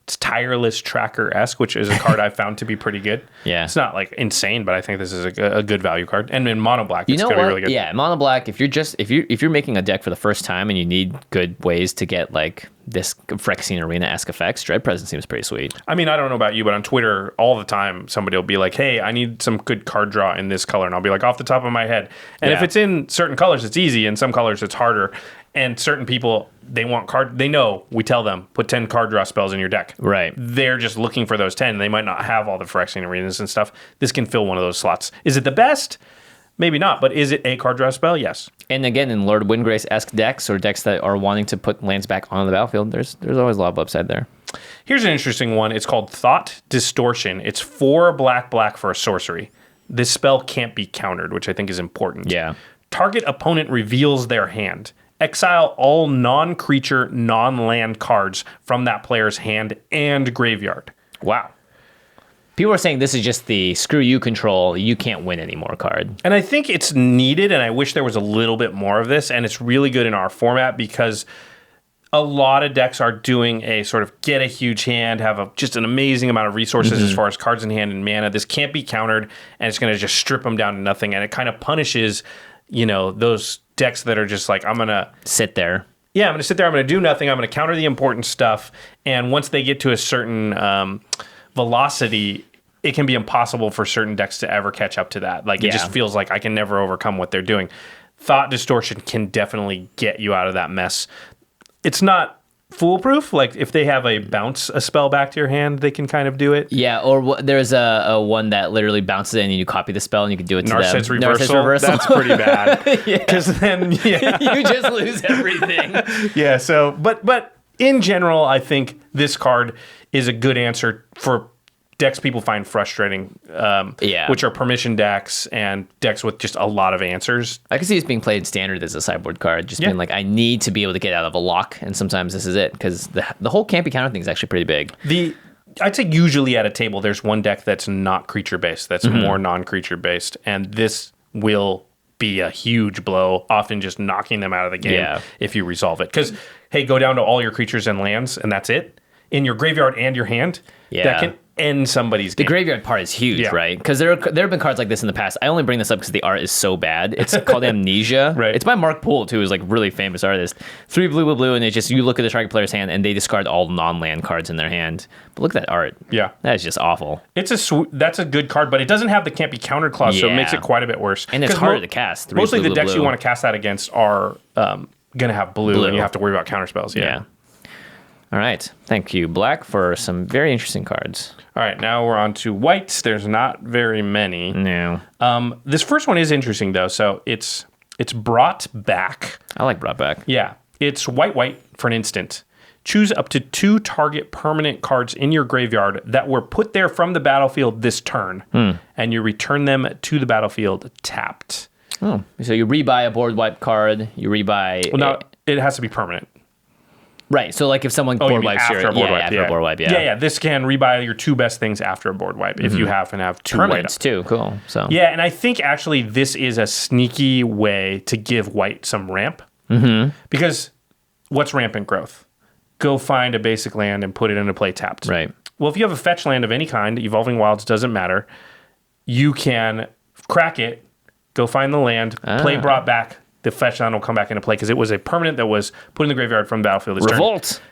It's Tireless Tracker-esque, which is a card I found to be pretty good. Yeah. It's not like insane, but I think this is a good value card. And in mono black, it's going to be really good. Yeah, mono black, if you're making a deck for the first time and you need good ways to get like this Phyrexian Arena-esque effects, Dread Presence seems pretty sweet. I don't know about you, but on Twitter all the time somebody will be like, hey, I need some good card draw in this color. And I'll be like, off the top of my head. And if it's in certain colors, it's easy. In some colors, it's harder. And certain people, they want we tell them, put 10 card draw spells in your deck. Right. They're just looking for those 10. They might not have all the Phyrexian Arenas and stuff. This can fill one of those slots. Is it the best? Maybe not, but is it a card draw spell? Yes. And again, in Lord Windgrace-esque decks or decks that are wanting to put lands back on the battlefield, there's always a lot of upside there. Here's an interesting one. It's called Thought Distortion. It's 4 black for a sorcery. This spell can't be countered, which I think is important. Yeah. Target opponent reveals their hand. Exile all non-creature, non-land cards from that player's hand and graveyard. Wow. People are saying this is just the screw you control, you can't win anymore card. And I think it's needed, and I wish there was a little bit more of this, and it's really good in our format because a lot of decks are doing a sort of get a huge hand, have just an amazing amount of resources as far as cards in hand and mana. This can't be countered, and it's going to just strip them down to nothing. And it kind of punishes, those decks that are just like, I'm going to sit there. Yeah, I'm going to sit there. I'm going to do nothing. I'm going to counter the important stuff. And once they get to a certain velocity, it can be impossible for certain decks to ever catch up to that. Like, it just feels like I can never overcome what they're doing. Thought Distortion can definitely get you out of that mess. It's not foolproof. Like, if they have a spell back to your hand, they can kind of do it. Yeah, or there's a one that literally bounces in and you copy the spell and you can do it to Narset's them. Reversal. Narset's Reversal. That's pretty bad. Because then, you just lose everything. Yeah, so, but in general, I think this card is a good answer for decks people find frustrating, which are permission decks and decks with just a lot of answers. I can see this being played in standard as a sideboard card, just being like, I need to be able to get out of a lock, and sometimes this is it, because the whole can't be counter thing is actually pretty big. I'd say usually at a table, there's one deck that's not creature-based, that's more non-creature-based, and this will be a huge blow, often just knocking them out of the game if you resolve it. Because, hey, go down to all your creatures and lands, and that's it. In your graveyard and your hand, that can end somebody's game. The graveyard part is huge, right? Because there have been cards like this in the past. I only bring this up because the art is so bad. It's called Amnesia. Right. It's by Mark Poole, too, who's like really famous artist. 3 blue, and it's just, you look at the target player's hand and they discard all non-land cards in their hand. But look at that art. Yeah. That is just awful. That's a good card, but it doesn't have the can't be countered clause, so it makes it quite a bit worse. And it's harder to cast. Mostly the decks you want to cast that against are going to have blue, and you have to worry about counter spells. Yeah. All right. Thank you, Black, for some very interesting cards. All right, now we're on to whites. There's not very many. No. This first one is interesting, though. So it's Brought Back. I like Brought Back. Yeah. It's white for an instant. Choose up to 2 target permanent cards in your graveyard that were put there from the battlefield this turn, and you return them to the battlefield tapped. Oh, so you rebuy a board wipe card, you rebuy... Well, no, it has to be permanent. Right, so like if someone board wipes after a board wipe, after a board wipe, yeah. This can rebuy your 2 best things after a board wipe if you happen to have 2 permanents too. Cool. So yeah, and I think actually this is a sneaky way to give white some ramp, because what's rampant growth? Go find a basic land and put it into play tapped. Right. Well, if you have a fetch land of any kind, Evolving Wilds doesn't matter. You can crack it, go find the land, play Brought Back. The fetch land will come back into play because it was a permanent that was put in the graveyard from the battlefield this Revolt. Turn.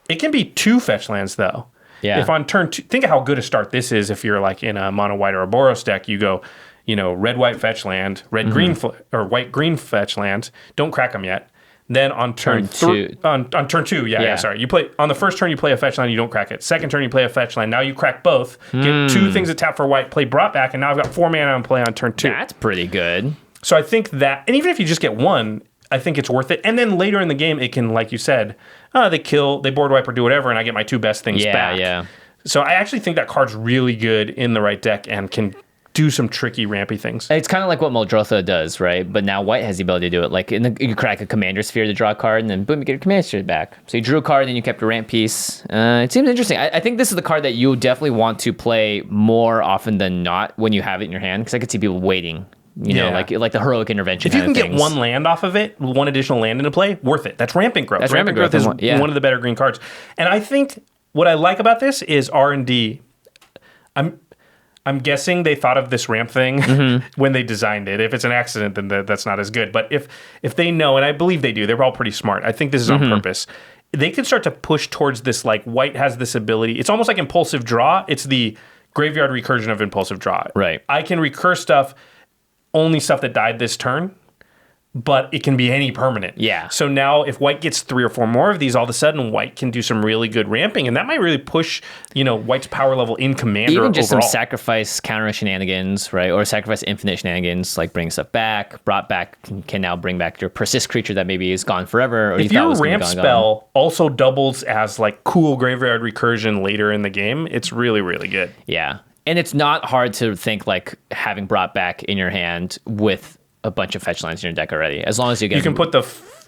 It can be 2 fetch lands, though. Yeah. If on turn 2, think of how good a start this is if you're like in a mono white or a Boros deck. You go, red white fetch land, red green or white green fetch land. Don't crack them yet. Then on turn 2, on turn 2, sorry. You play on the first turn. You play a fetch land. You don't crack it. Second turn, you play a fetch land. Now you crack both. Get 2 things that tap for white. Play Brought Back, and now I've got 4 mana on play on turn 2. That's pretty good. So I think that, and even if you just get 1. I think it's worth it. And then later in the game, it can, like you said, they board wipe or do whatever, and I get my 2 best things back. Yeah. So I actually think that card's really good in the right deck and can do some tricky, rampy things. It's kind of like what Muldrotha does, right? But now white has the ability to do it. Like you crack a Commander Sphere to draw a card, and then boom, you get your Commander Sphere back. So you drew a card, and then you kept a ramp piece. It seems interesting. I think this is the card that you definitely want to play more often than not when you have it in your hand, because I could see people waiting. Like the heroic intervention. If you can get 1 land off of it, 1 additional land into play, worth it. That's rampant growth. Rampant growth is one of the better green cards. And I think what I like about this is R&D. I'm guessing they thought of this ramp thing when they designed it. If it's an accident, then that's not as good. But if they know, and I believe they do, they're all pretty smart. I think this is on purpose. They can start to push towards this, like, white has this ability. It's almost like impulsive draw. It's the graveyard recursion of impulsive draw. Right. I can recur stuff. Only stuff that died this turn, but it can be any permanent. Yeah. So now if white gets 3 or 4 more of these, all of a sudden white can do some really good ramping, and that might really push, white's power level in Commander even just overall. Some sacrifice counter shenanigans, right? Or sacrifice infinite shenanigans, like bring stuff back. Brought Back can now bring back your persist creature that maybe is gone forever. Or if your ramp spell also doubles as like cool graveyard recursion later in the game, it's really, really good. Yeah. And it's not hard to think like having Brought Back in your hand with a bunch of fetch lands in your deck already, as long as you get... You can put the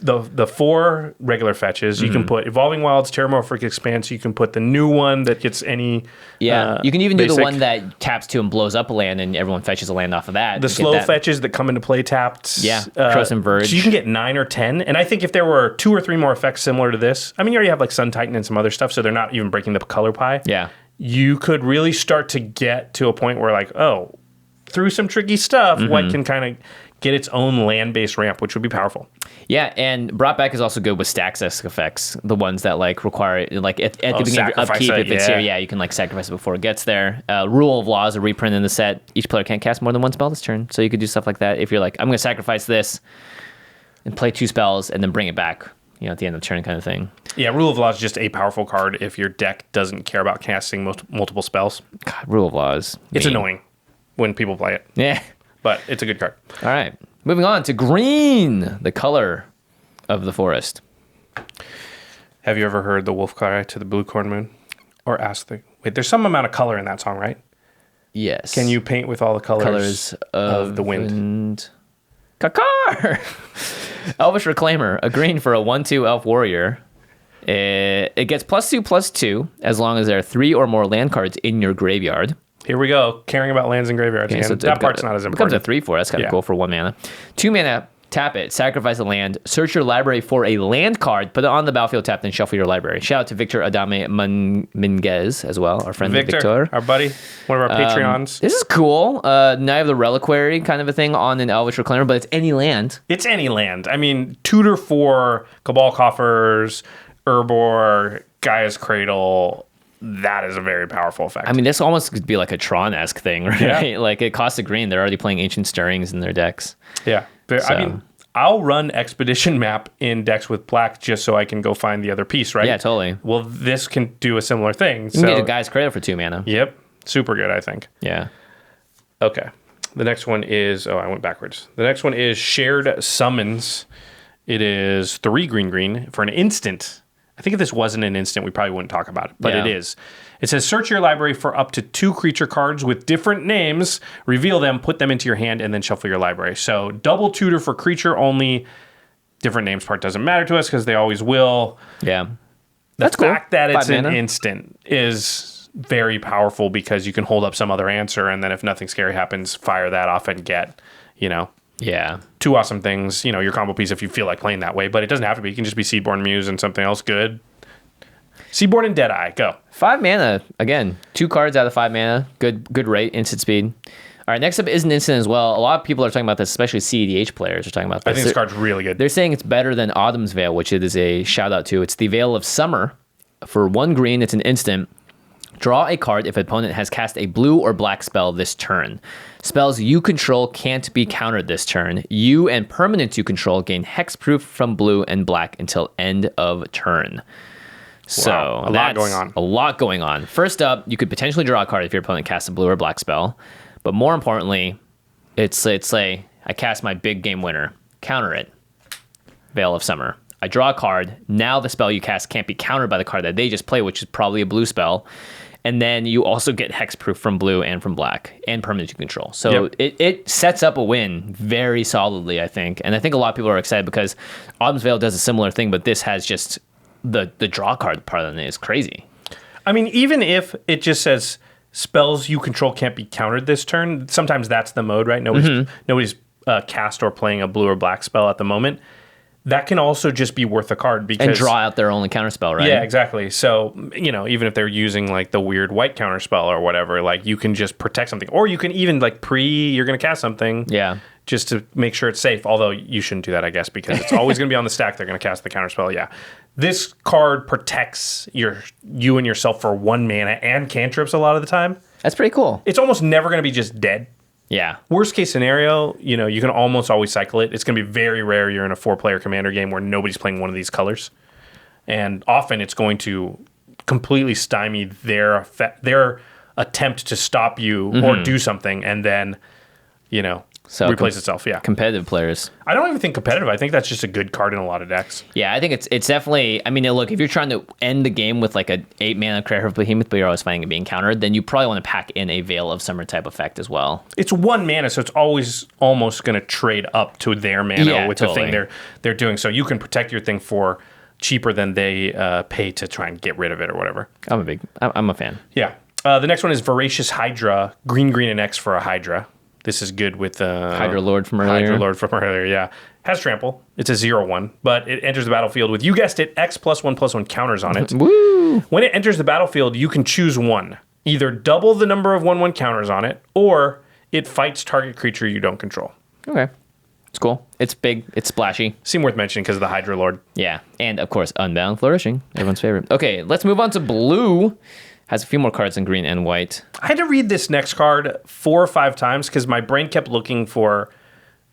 the 4 regular fetches. You can put Evolving Wilds, Terramorphic Expanse. You can put the new one that gets any. Yeah, you can even do the one that taps 2 and blows up a land, and everyone fetches a land off of that. The slow fetches that come into play tapped. Yeah, Croson Verge. So you can get 9 or 10. And I think if there were 2 or 3 more effects similar to this, I mean, you already have like Sun Titan and some other stuff, so they're not even breaking the color pie. Yeah. You could really start to get to a point where like, oh, through some tricky stuff, White can kind of get its own land-based ramp, which would be powerful. Yeah, and brought back is also good with stacks effects, the ones that like require like at the beginning of upkeep. If it's here, you can like sacrifice it before it gets there. Rule of Law is a reprint in the set. Each player can't cast more than 1 spell this turn, so you could do stuff like that. If you're like, I'm going to sacrifice this and play 2 spells and then bring it back, at the end of the turn kind of thing. Yeah, Rule of Law is just a powerful card if your deck doesn't care about casting multiple spells. God, Rule of Law is it's annoying when people play it. Yeah. But it's a good card. All right. Moving on to green, the color of the forest. Have you ever heard the wolf cry to the blue corn moon? Or wait, there's some amount of color in that song, right? Yes. Can you paint with all the colors of the wind? Kakar! Elvish Reclaimer, a green for a 1/2 elf warrior. It gets +2/+2 as long as there are 3 or more land cards in your graveyard. Here we go, caring about lands and graveyards again. So that part's not as important. It becomes a 3/4. That's kind of cool for 1 mana. 2 mana, tap it, sacrifice a land, search your library for a land card, put it on the battlefield tapped, and shuffle your library. Shout out to Victor Adame Minguez as well, our friend Victor. Our buddy, one of our Patreons. This is cool. Now you have the Reliquary kind of a thing on an Elvish Reclaimer, but it's any land. It's any land. I mean, tutor for Cabal Coffers, Urbor, Gaia's Cradle. That is a very powerful effect. I mean, this almost could be like a Tron-esque thing, right? Yeah. Like it costs a green. They're already playing Ancient Stirrings in their decks. Yeah. I mean, I'll run Expedition Map in decks with black just so I can go find the other piece, right? Yeah, totally. Well, this can do a similar thing. You can get a Guy's Cradle for 2 mana. Yep. Super good, I think. Yeah. Okay. The next one is... Oh, I went backwards. The next one is Shared Summons. It is 3 green for an instant. I think if this wasn't an instant, we probably wouldn't talk about it, but it is. It says, search your library for up to 2 creature cards with different names, reveal them, put them into your hand, and then shuffle your library. So double tutor for creature only. Different names part doesn't matter to us because they always will. Yeah. That's cool. The fact that it's an instant is very powerful because you can hold up some other answer, and then if nothing scary happens, fire that off and get, Yeah. 2 awesome things, your combo piece if you feel like playing that way, but it doesn't have to be. It can just be Seedborn Muse and something else good. Seedborn and Deadeye, go. 5 mana, again, 2 cards out of 5 mana, good rate, instant speed. All right, next up is an instant as well. A lot of people are talking about this, especially CEDH players are talking about this. I think this card's really good. They're saying it's better than Autumn's Veil, which it is a shout out to. It's the Veil of Summer. For 1 green, it's an instant. Draw a card if an opponent has cast a blue or black spell this turn. Spells you control can't be countered this turn. You and permanents you control gain hexproof from blue and black until end of turn. So wow, a lot going on. A lot going on. First up, you could potentially draw a card if your opponent casts a blue or black spell. But more importantly, it's like, I cast my big game winner. Counter it. Veil of Summer. I draw a card. Now the spell you cast can't be countered by the card that they just play, which is probably a blue spell. And then you also get hexproof from blue and from black and permanent you control. So it sets up a win very solidly, I think. And I think a lot of people are excited because Autumn's Veil does a similar thing, but this has just the draw card part of it is crazy. I mean, even if it just says spells you control can't be countered this turn, sometimes that's the mode, right? Nobody's cast or playing a blue or black spell at the moment. That can also just be worth a card because... And draw out their only counterspell, right? Yeah, exactly. So, even if they're using like the weird white counterspell or whatever, like you can just protect something. Or you can even like you're going to cast something. Yeah. Just to make sure it's safe. Although you shouldn't do that, I guess, because it's always going to be on the stack. They're going to cast the counterspell. Yeah. This card protects you and yourself for 1 mana and cantrips a lot of the time. That's pretty cool. It's almost never going to be just dead. Yeah. Worst case scenario, you can almost always cycle it. It's going to be very rare you're in a 4-player commander game where nobody's playing one of these colors. And often it's going to completely stymie their attempt to stop you or do something. And then, So replace itself, yeah. Competitive players. I don't even think competitive. I think that's just a good card in a lot of decks. Yeah, I think it's definitely. I mean, look, if you're trying to end the game with like a 8 mana Crater of Behemoth, but you're always fighting and being countered, then you probably want to pack in a Veil of Summer type effect as well. It's 1 mana, so it's always almost going to trade up to their mana with the thing they're doing. So you can protect your thing for cheaper than they pay to try and get rid of it or whatever. I'm a fan. Yeah. The next one is Voracious Hydra, green, and X for a Hydra. This is good with Hydra Lord from earlier. Hydra Lord from earlier, yeah. Has trample. It's a 0/1, but it enters the battlefield with, you guessed it, X +1/+1 counters on it. Woo! When it enters the battlefield, you can choose one. Either double the number of 1/1 counters on it, or it fights target creature you don't control. Okay. It's cool. It's big. It's splashy. Seem worth mentioning because of the Hydra Lord. Yeah. And, of course, Unbound Flourishing. Everyone's favorite. Okay, let's move on to blue. Has a few more cards in green and white. I had to read this next card 4 or 5 times because my brain kept looking for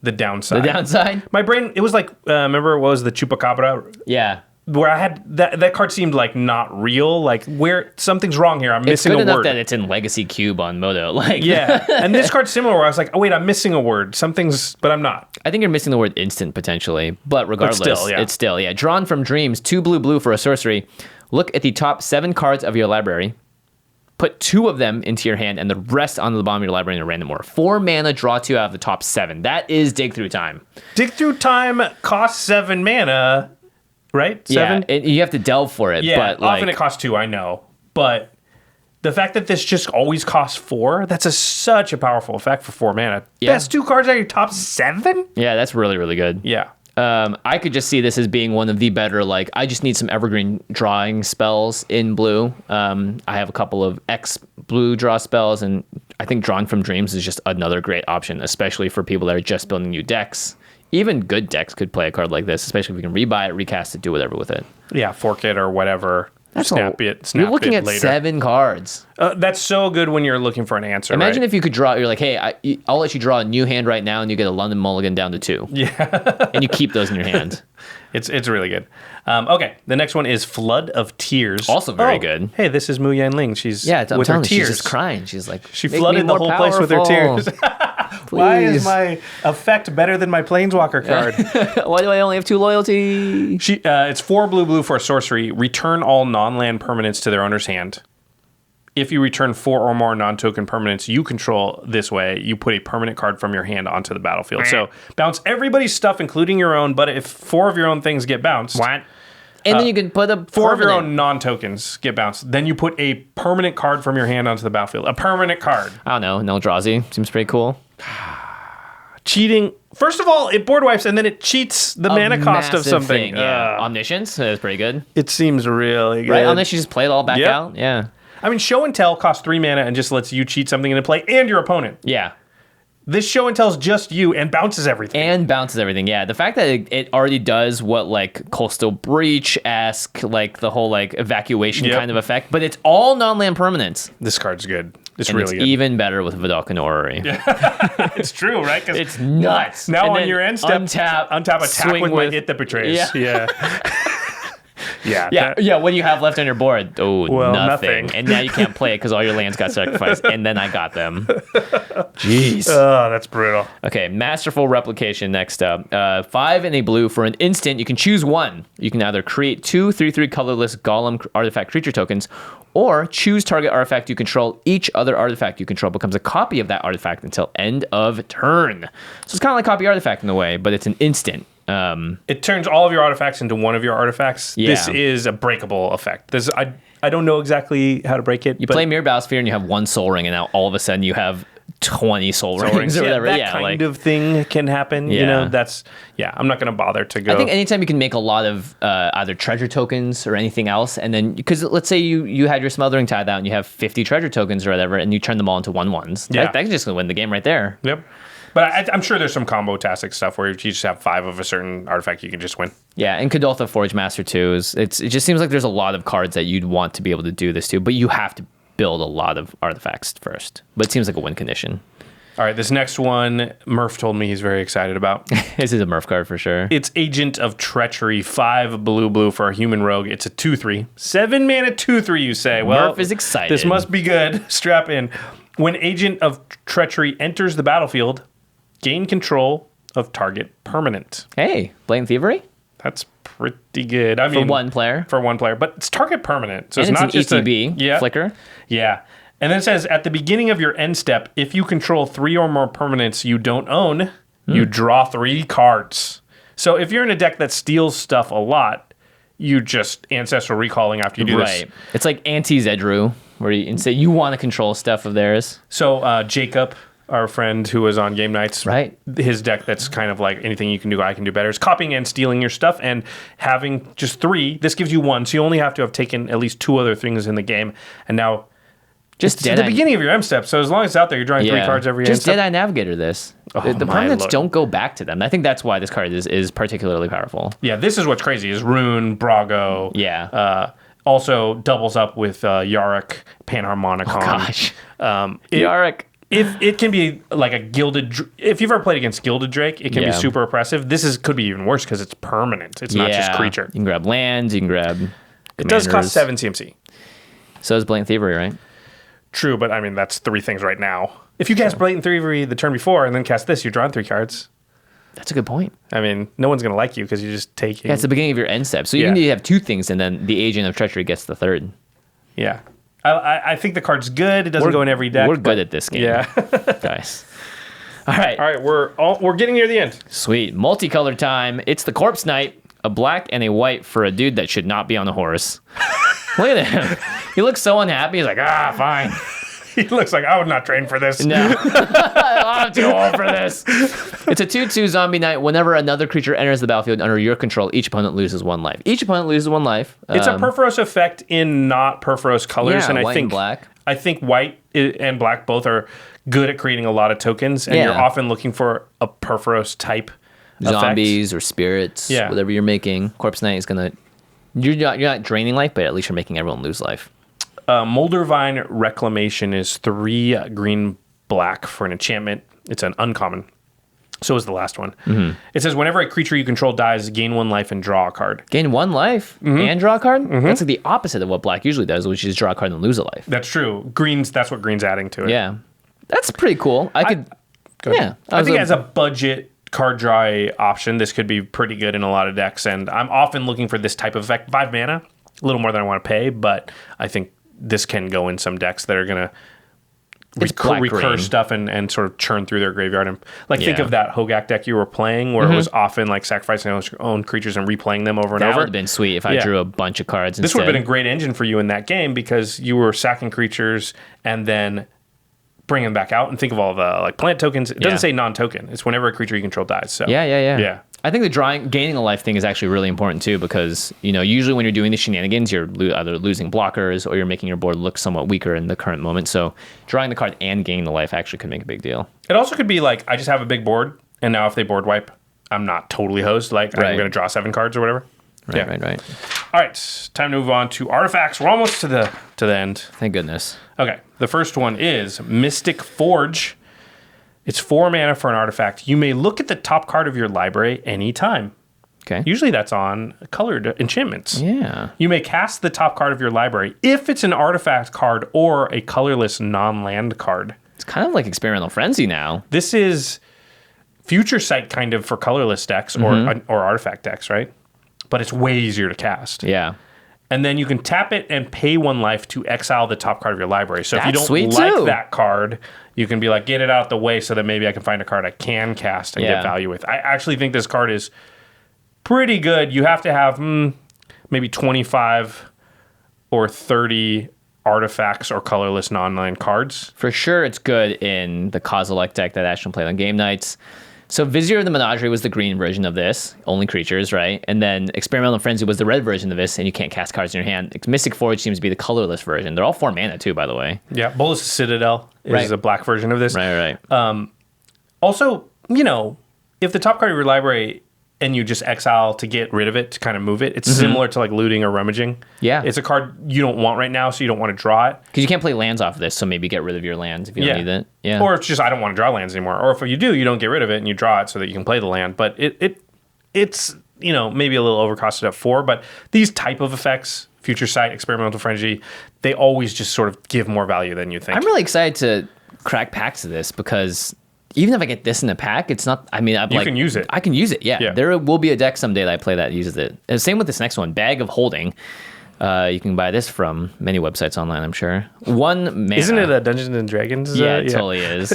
the downside. The downside? My brain, it was like, remember what was the Chupacabra? Yeah. Where I had, that card seemed like not real, like where something's wrong here, I'm missing a word. It's good enough that it's in Legacy Cube on Moto. Like, yeah, and this card's similar where I was like, oh wait, I'm missing a word. But I'm not. I think you're missing the word instant potentially, but regardless, it's still, yeah. Drawn from Dreams, 2 blue for a sorcery. Look at the top 7 cards of your library. Put 2 of them into your hand and the rest onto the bottom of your library in a random order. 4 mana, draw 2 out of the top 7. That is Dig Through Time. Dig Through Time costs 7 mana, right? 7? Yeah, you have to delve for it. Yeah, but often it costs 2, I know. But the fact that this just always costs 4, that's such a powerful effect for 4 mana. Yeah. Best 2 cards out of your top 7? Yeah, that's really, really good. Yeah. I could just see this as being one of the better, like, I just need some evergreen drawing spells in blue. I have a couple of X blue draw spells, and I think Drawn from Dreams is just another great option, especially for people that are just building new decks. Even good decks could play a card like this, especially if you can rebuy it, recast it, do whatever with it. Yeah, fork it or whatever. Snap it You're looking at later. 7 cards. That's so good when you're looking for an answer. Imagine if you could draw. You're like, hey, I'll let you draw a new hand right now, and you get a London Mulligan down to 2. Yeah, and you keep those in your hand. It's really good. Okay, the next one is Flood of Tears. Also very good. Hey, this is Mu Yanling. She's I'm with her telling you, tears. she's just crying. She's like, she flooded the whole place with her tears. Why is my effect better than my Planeswalker card? Why do I only have 2 loyalty? It's 4 blue for a sorcery. Return all non-land permanents to their owner's hand. If you return 4 or more non-token permanents you control this way, you put a permanent card from your hand onto the battlefield. So bounce everybody's stuff, including your own, but if 4 of your own things get bounced... What? And then you can put a 4 of your own non-tokens get bounced. Then you put a permanent card from your hand onto the battlefield. A permanent card. I don't know. Neldrazi. Seems pretty cool. Cheating. First of all, it board wipes, and then it cheats the mana cost of something. Omniscience. That's pretty good. It seems really good. Right? Omniscience, just play it all back out. Yeah. I mean, Show and Tell costs 3 mana and just lets you cheat something into play and your opponent. Yeah. This Show and Tell's just you and bounces everything. Yeah. The fact that it already does what like Coastal Breach-esque, like the whole like evacuation kind of effect, but it's all non-land permanents. This card's good. It's and really it's good. even better with Vidalcan Orrery. It's true, right? It's nuts. Now on your end step, untap attack with my It That Betrays. Yeah. What do you have left on your board? Oh, well, nothing. And now you can't play it because all your lands got sacrificed. And then I got them. Jeez. Oh, that's brutal. Okay, Masterful Replication next up. 5 in a blue for an instant. You can choose one. You can either create 2 3/3 colorless Golem artifact creature tokens, or choose target artifact you control. Each other artifact you control becomes a copy of that artifact until end of turn. So it's kind of like copy artifact in a way, but it's an instant. It turns all of your artifacts into one of your artifacts. Yeah. This is a breakable effect. I don't know exactly how to break it. You play Mirror Bowsphere and you have 1 Soul Ring, and now all of a sudden you have 20 Soul Rings or whatever. That kind of thing can happen. Yeah. You know, I'm not going to bother to go. I think anytime you can make a lot of either treasure tokens or anything else, and then, because let's say you had your Smothering Tithe out and you have 50 treasure tokens or whatever, and you turn them all into 1/1s. Yeah. That can just win the game right there. Yep. But I'm sure there's some combo-tastic stuff where if you just have 5 of a certain artifact, you can just win. Yeah, and Kadoltha Forge Master too it just seems like there's a lot of cards that you'd want to be able to do this to, but you have to build a lot of artifacts first. But it seems like a win condition. All right, this next one, Murph told me he's very excited about. This is a Murph card for sure. It's Agent of Treachery, 5 blue for a human rogue. It's a 2/3. 7 mana 2/3, you say. Well, Murph is excited. This must be good. Strap in. When Agent of Treachery enters the battlefield, Gain control of target permanent. Hey, Blatant Thievery? That's pretty good. I mean, For one player. But it's target permanent. So And it's not an just ETB flicker. Yeah. And then it says, at the beginning of your end step, if you control 3 or more permanents you don't own, you draw 3 cards. So if you're in a deck that steals stuff a lot, you just Ancestral Recalling after you do this. Right. It's like anti-Zedru, where you want to control stuff of theirs. So Jacob, our friend who was on Game Nights, right? His deck that's kind of like anything you can do, I can do better, is copying and stealing your stuff and having just 3. This gives you 1, so you only have to have taken at least 2 other things in the game. And now... Just at the beginning of your M step, so as long as it's out there, you're drawing 3 cards every Just M step. Deadeye Navigator this. The permanents don't go back to them. I think that's why this card is particularly powerful. Yeah, this is what's crazy, is Rune, Brago. Yeah. Also doubles up with Yorick, Panharmonicon. Oh, gosh. Yorick. If it can be like a Gilded... If you've ever played against Gilded Drake, it can be super oppressive. This could be even worse because it's permanent. It's not just creature. You can grab lands, you can grab It does cost 7 CMC. So is Blatant Thievery, right? True, but I mean, that's 3 things right now. If you cast Blatant Thievery the turn before and then cast this, you're drawing 3 cards. That's a good point. I mean, no one's going to like you because you're just taking... Yeah, it's the beginning of your end step. So you need to have 2 things, and then the Agent of Treachery gets the 3rd. Yeah. I think the card's good. It doesn't go in every deck. We're good at this game. Yeah. Guys. All right. We're getting near the end. Sweet. Multicolor time. It's the Corpse Knight. A black and a white for a dude that should not be on a horse. Look at him. He looks so unhappy. He's like, fine. He looks like, I would not train for this. No. I'm too old for this. It's a 2/2 zombie knight. Whenever another creature enters the battlefield under your control, each opponent loses 1 life. Each opponent loses 1 life. It's a Purphoros effect in not Purphoros colors. Yeah, and white and black. I think white and black both are good at creating a lot of tokens. And you're often looking for a Purphoros type Zombies effect. or spirits, whatever you're making. Corpse Knight is going to... You're not draining life, but at least you're making everyone lose life. Moldervine Reclamation is 3 green black for an enchantment. It's an uncommon. So is the last one. Mm-hmm. It says, whenever a creature you control dies, gain 1 life and draw a card. Gain 1 life and draw a card? Mm-hmm. That's like the opposite of what black usually does, which is draw a card and lose a life. That's true. That's what green's adding to it. Yeah. That's pretty cool. I think as a budget card draw option, this could be pretty good in a lot of decks. And I'm often looking for this type of effect. 5 mana, a little more than I want to pay, but I think this can go in some decks that are going to recur stuff and sort of churn through their graveyard. And think of that Hogak deck you were playing where it was often like sacrificing your own creatures and replaying them over and over. That would have been sweet if I drew a bunch of cards This would have been a great engine for you in that game because you were sacking creatures and then bring them back out. And think of all the plant tokens. It doesn't say non-token. It's whenever a creature you control dies. So Yeah. I think the gaining a life thing is actually really important too because, usually when you're doing the shenanigans, you're either losing blockers or you're making your board look somewhat weaker in the current moment. So drawing the card and gaining the life actually could make a big deal. It also could be like, I just have a big board and now if they board wipe, I'm not totally hosed. I'm going to draw 7 cards or whatever. Right. All right, time to move on to artifacts. We're almost to the end. Thank goodness. Okay, the first one is Mystic Forge. It's 4 mana for an artifact. You may look at the top card of your library anytime. Okay. Usually that's on colored enchantments. Yeah. You may cast the top card of your library if it's an artifact card or a colorless non-land card. It's kind of like Experimental Frenzy now. This is Future Sight kind of for colorless decks or artifact decks, right? But it's way easier to cast. Yeah. And then you can tap it and pay 1 life to exile the top card of your library. So if you don't like that card, you can be like, get it out the way so that maybe I can find a card I can cast and get value with. I actually think this card is pretty good. You have to have maybe 25 or 30 artifacts or colorless non-land cards. For sure it's good in the Kozilek deck that Ashton played on game nights. So Vizier of the Menagerie was the green version of this, only creatures, right? And then Experimental Frenzy was the red version of this, and you can't cast cards in your hand. Mystic Forge seems to be the colorless version. They're all 4 mana too, by the way. Yeah, Bolas Citadel is a black version of this. Right. Also, if the top card of your library and you just exile to get rid of it, to kind of move it, it's similar to like looting or rummaging. Yeah. It's a card you don't want right now, so you don't want to draw it. Because you can't play lands off of this, so maybe get rid of your lands if you don't need it. Yeah. Or it's just, I don't want to draw lands anymore. Or if you do, you don't get rid of it and you draw it so that you can play the land. But it's maybe a little overcosted at 4, but these type of effects, Future Sight, Experimental Frenzy, they always just sort of give more value than you think. I'm really excited to crack packs of this because even if I get this in a pack, it's not. I mean, you can use it. I can use it. Yeah. There will be a deck someday that I play that uses it. And same with this next one, Bag of Holding. You can buy this from many websites online, I'm sure. 1 mana. Isn't it a Dungeons and Dragons? Yeah, it totally is.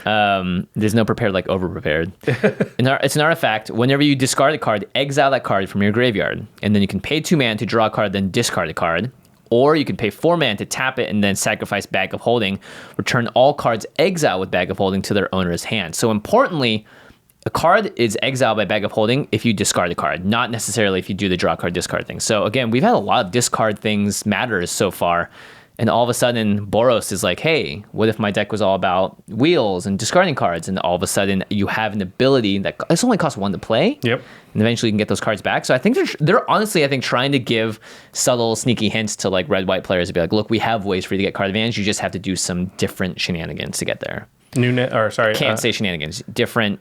There's no prepared like over prepared. It's an artifact. Whenever you discard a card, exile that card from your graveyard, and then you can pay 2 mana to draw a card, then discard a card. Or you can pay 4 mana to tap it and then sacrifice Bag of Holding. Return all cards exiled with Bag of Holding to their owner's hand. So importantly, a card is exiled by Bag of Holding if you discard a card, not necessarily if you do the draw card, discard thing. So again, we've had a lot of discard things matters so far. And all of a sudden, Boros is like, hey, what if my deck was all about wheels and discarding cards? And all of a sudden, you have an ability that it's only costs 1 to play. Yep. And eventually you can get those cards back. So I think they're honestly, I think, trying to give subtle, sneaky hints to like red-white players to be like, look, we have ways for you to get card advantage. You just have to do some different shenanigans to get there. Can't say shenanigans. Different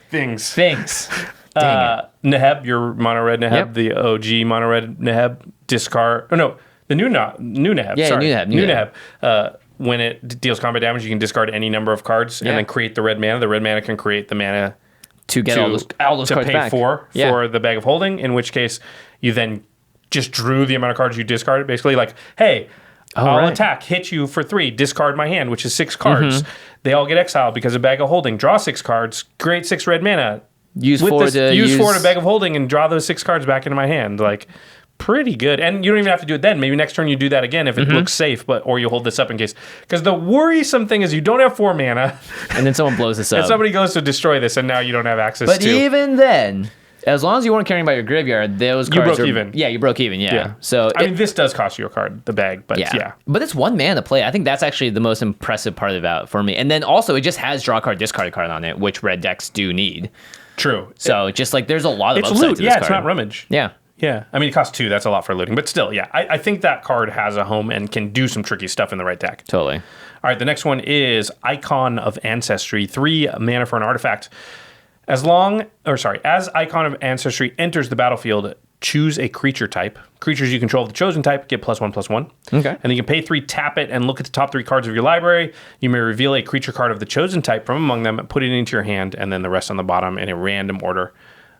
things. Dang Neheb, your mono red Neheb, the OG mono red Neheb, discard. Oh no, the new Neheb. Yeah, sorry. new Neheb. When it deals combat damage, you can discard any number of cards and then create the red mana. The red mana can create the mana to get all those to cards pay back. for the Bag of Holding. In which case, you then just drew the amount of cards you discarded. Basically, like, hey. I'll attack, hit you for 3, discard my hand, which is 6 cards. They all get exiled because of Bag of Holding. Draw 6 cards, create 6 red mana. Use 4 to Bag of Holding and draw those 6 cards back into my hand. Like, pretty good. And you don't even have to do it then. Maybe next turn you do that again if it looks safe, or you hold this up in case. Because the worrisome thing is you don't have 4 mana. And then someone blows this up. And somebody goes to destroy this, and now you don't have access to. But even then, as long as you weren't carrying by your graveyard, those cards you broke even. Yeah, you broke even. Yeah. So I mean, this does cost you a card, the bag, but yeah. But it's 1 mana to play. I think that's actually the most impressive part about for me. And then also, it just has draw card, discard card on it, which red decks do need. True. So just like there's a lot of upside loot. to this card. It's not rummage. Yeah. Yeah. I mean, it costs 2. That's a lot for looting. But still, yeah. I think that card has a home and can do some tricky stuff in the right deck. Totally. All right. The next one is Icon of Ancestry. 3 mana for an artifact. As Icon of Ancestry enters the battlefield, choose a creature type. Creatures you control of the chosen type get +1/+1. Okay. And then you can pay 3, tap it, and look at the top 3 cards of your library. You may reveal a creature card of the chosen type from among them, put it into your hand, and then the rest on the bottom in a random order.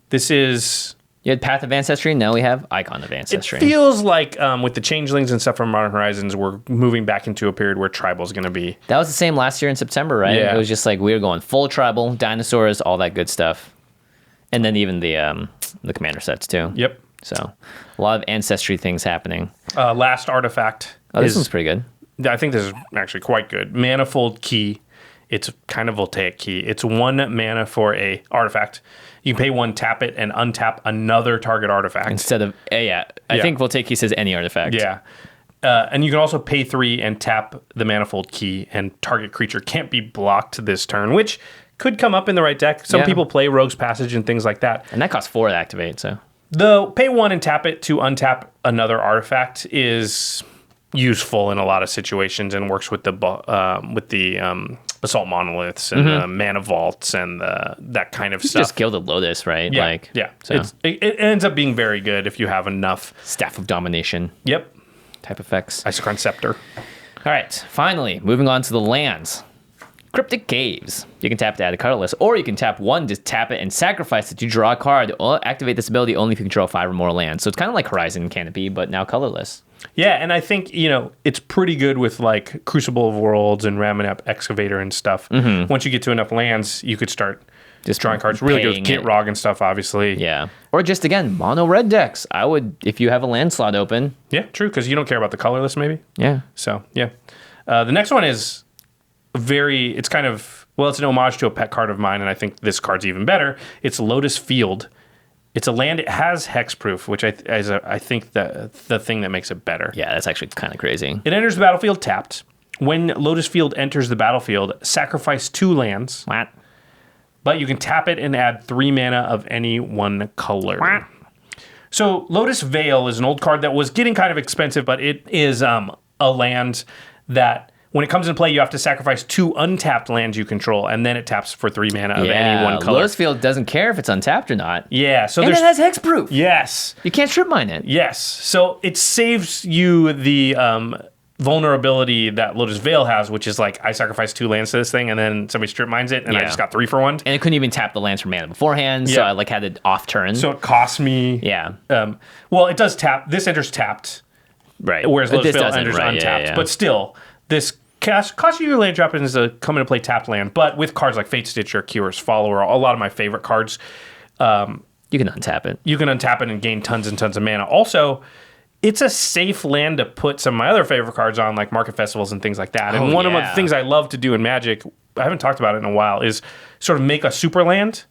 This is... You had Path of Ancestry, now we have Icon of Ancestry. It feels like with the changelings and stuff from Modern Horizons, we're moving back into a period where tribal is going to be... That was the same last year in September, right? Yeah. It was just like we were going full tribal, dinosaurs, all that good stuff. And then even the commander sets too. Yep. So a lot of Ancestry things happening. Last artifact. This one's pretty good. I think this is actually quite good. Manifold Key. It's kind of voltaic key. It's 1 mana for a artifact. You can pay 1, tap it, and untap another target artifact. Instead of, I think voltaic key says any artifact. Yeah. And you can also pay 3 and tap the Manifold Key, and target creature can't be blocked this turn, which could come up in the right deck. Some people play Rogue's Passage and things like that. And that costs 4 to activate, so. The pay 1 and tap it to untap another artifact is useful in a lot of situations and works with the Basalt Monoliths and the Mana Vaults and that kind of stuff. Just Gilded Lotus, right? Yeah. So. It ends up being very good if you have enough. Staff of Domination. Yep. Type effects. Isochron Scepter. All right, finally, moving on to the lands. Cryptic Caves. You can tap to add a colorless, or you can tap 1 to tap it and sacrifice it to draw a card. Or activate this ability only if you control 5 or more lands. So it's kind of like Horizon Canopy, but now colorless. Yeah, and I think, it's pretty good with like Crucible of Worlds and Raminap Excavator and stuff. Once you get to enough lands, you could start just drawing cards. Really good with Kit Rog and stuff, obviously. Yeah. Or just, again, mono red decks. I would, if you have a land slot open. Yeah, true, because you don't care about the colorless, maybe. Yeah. So, yeah. The next one is it's kind of, it's an homage to a pet card of mine, and I think this card's even better. It's Lotus Field. It's a land. It has hexproof, which I think the thing that makes it better. Yeah, that's actually kind of crazy. It enters the battlefield tapped. When Lotus Field enters the battlefield, sacrifice 2 lands. What? But you can tap it and add 3 mana of any one color. What? So Lotus Veil is an old card that was getting kind of expensive, but it is a land that when it comes into play, you have to sacrifice 2 untapped lands you control, and then it taps for 3 mana of any one color. Lotus Field doesn't care if it's untapped or not. Yeah, so and it has hexproof. Yes. You can't strip mine it. Yes. So it saves you the vulnerability that Lotus Veil has, which is like I sacrifice 2 lands to this thing and then somebody strip mines it and I just got 3 for 1. And it couldn't even tap the lands for mana beforehand, so I like had it off turn. So it costs me. Yeah. Well, it does tap. This enters tapped. Right. Whereas Lotus Veil enters untapped. Yeah. But still, this cost you your land drop is a come into play tapped land. But with cards like Fate Stitcher, Curious Follower, a lot of my favorite cards, you can untap it. You can untap it and gain tons and tons of mana. Also, it's a safe land to put some of my other favorite cards on, like Market Festivals and things like that. And one of the things I love to do in Magic, I haven't talked about it in a while, is sort of make a super land.